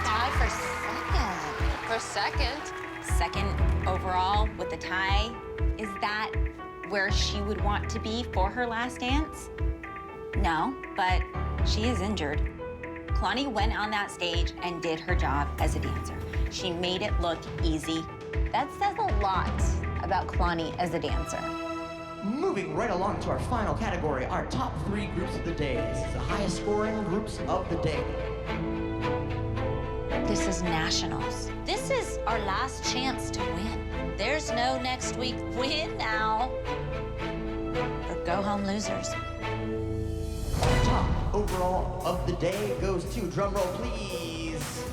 Tie for second. For second. Second overall with the tie. Is that where she would want to be for her last dance? No, but she is injured. Kalani went on that stage and did her job as a dancer. She made it look easy. That says a lot about Kalani as a dancer. Moving right along to our final category, our top 3 groups of the day. This is the highest scoring groups of the day. This is nationals. This is our last chance to win. There's no next week. Win now or go home losers. Top overall of the day goes to, drumroll please,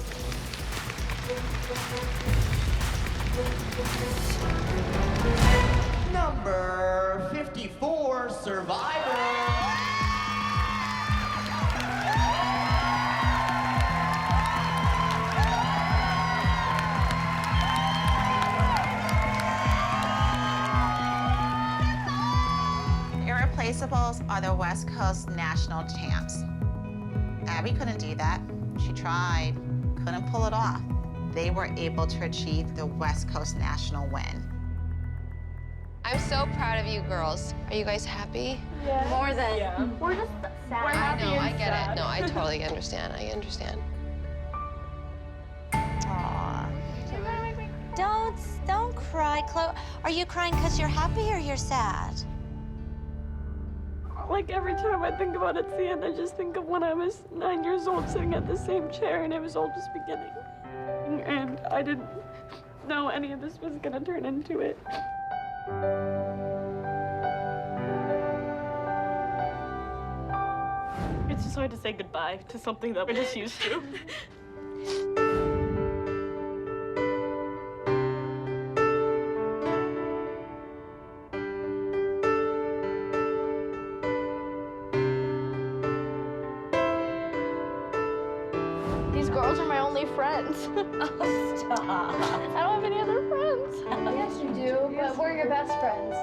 number 54, Survivor. Irreplaceables are the West Coast national champs. Abby couldn't do that. She tried, couldn't pull it off. They were able to achieve the West Coast national win. I'm so proud of you girls. Are you guys happy? Yeah. More than. Yeah. We're just sad. I know, I get it. No, I totally understand. I understand. Aw. Don't cry, Chloe. Are you crying because you're happy or you're sad? Like, every time I think about it, the end, I just think of when I was 9 years old sitting at the same chair and it was all just beginning. And I didn't know any of this was gonna turn into it. It's just hard to say goodbye to something that we're just used to. These girls are my only friends. Oh, stop. I don't have any other friends. Yes, you do, but we're your best friends.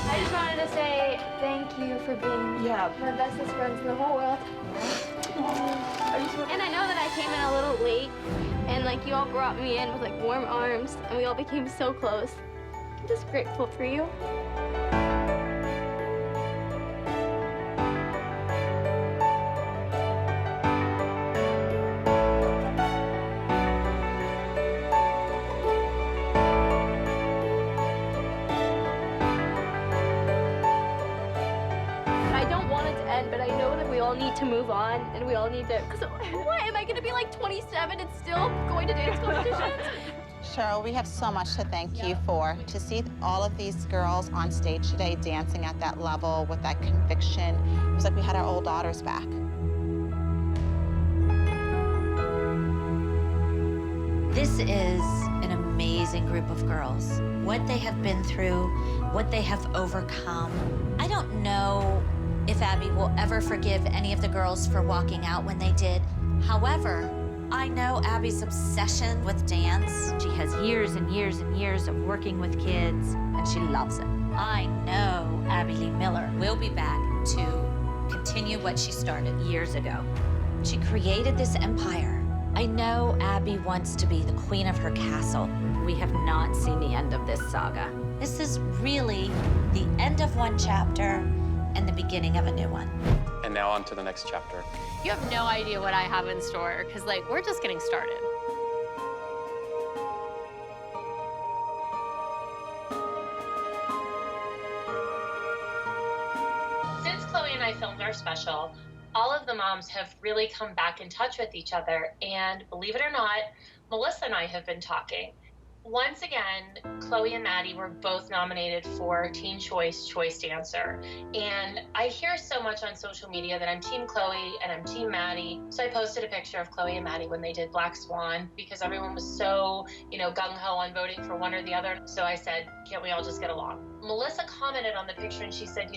I just wanted to say thank you for being my bestest friends in the whole world. And I know that I came in a little late, and like you all brought me in with like warm arms, and we all became so close. I'm just grateful for you. all need to move on, and we all need to, because what, am I gonna be like 27 and still going to dance competitions? Cheryl, we have so much to thank you for. To see all of these girls on stage today dancing at that level with that conviction, it was like we had our old daughters back. This is an amazing group of girls. What they have been through, what they have overcome. I don't know if Abby will ever forgive any of the girls for walking out when they did. However, I know Abby's obsession with dance. She has years and years and years of working with kids, and she loves it. I know Abby Lee Miller will be back to continue what she started years ago. She created this empire. I know Abby wants to be the queen of her castle. We have not seen the end of this saga. This is really the end of one chapter and the beginning of a new one. And now on to the next chapter. You have no idea what I have in store, because like, we're just getting started. Since Chloe and I filmed our special, all of the moms have really come back in touch with each other, and believe it or not, Melissa and I have been talking. Once again, Chloe and Maddie were both nominated for Teen Choice Dancer. And I hear so much on social media that I'm Team Chloe and I'm Team Maddie. So I posted a picture of Chloe and Maddie when they did Black Swan because everyone was so, gung-ho on voting for one or the other. So I said, can't we all just get along? Melissa commented on the picture and she said,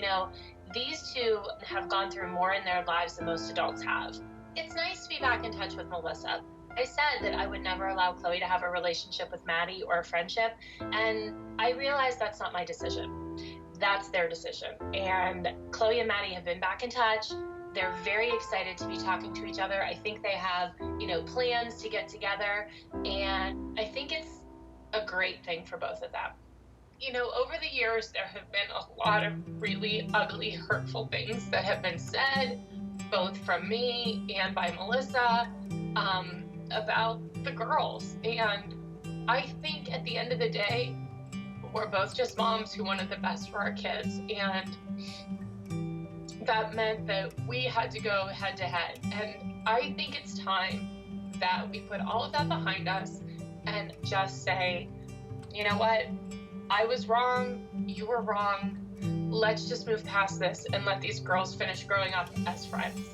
these two have gone through more in their lives than most adults have. It's nice to be back in touch with Melissa. I said that I would never allow Chloe to have a relationship with Maddie or a friendship, and I realized that's not my decision. That's their decision. And Chloe and Maddie have been back in touch. They're very excited to be talking to each other. I think they have, plans to get together, and I think it's a great thing for both of them. Over the years, there have been a lot of really ugly, hurtful things that have been said, both from me and by Melissa, about the girls. And I think at the end of the day, we're both just moms who wanted the best for our kids. And that meant that we had to go head to head. And I think it's time that we put all of that behind us and just say, you know what? I was wrong, you were wrong. Let's just move past this and let these girls finish growing up as friends.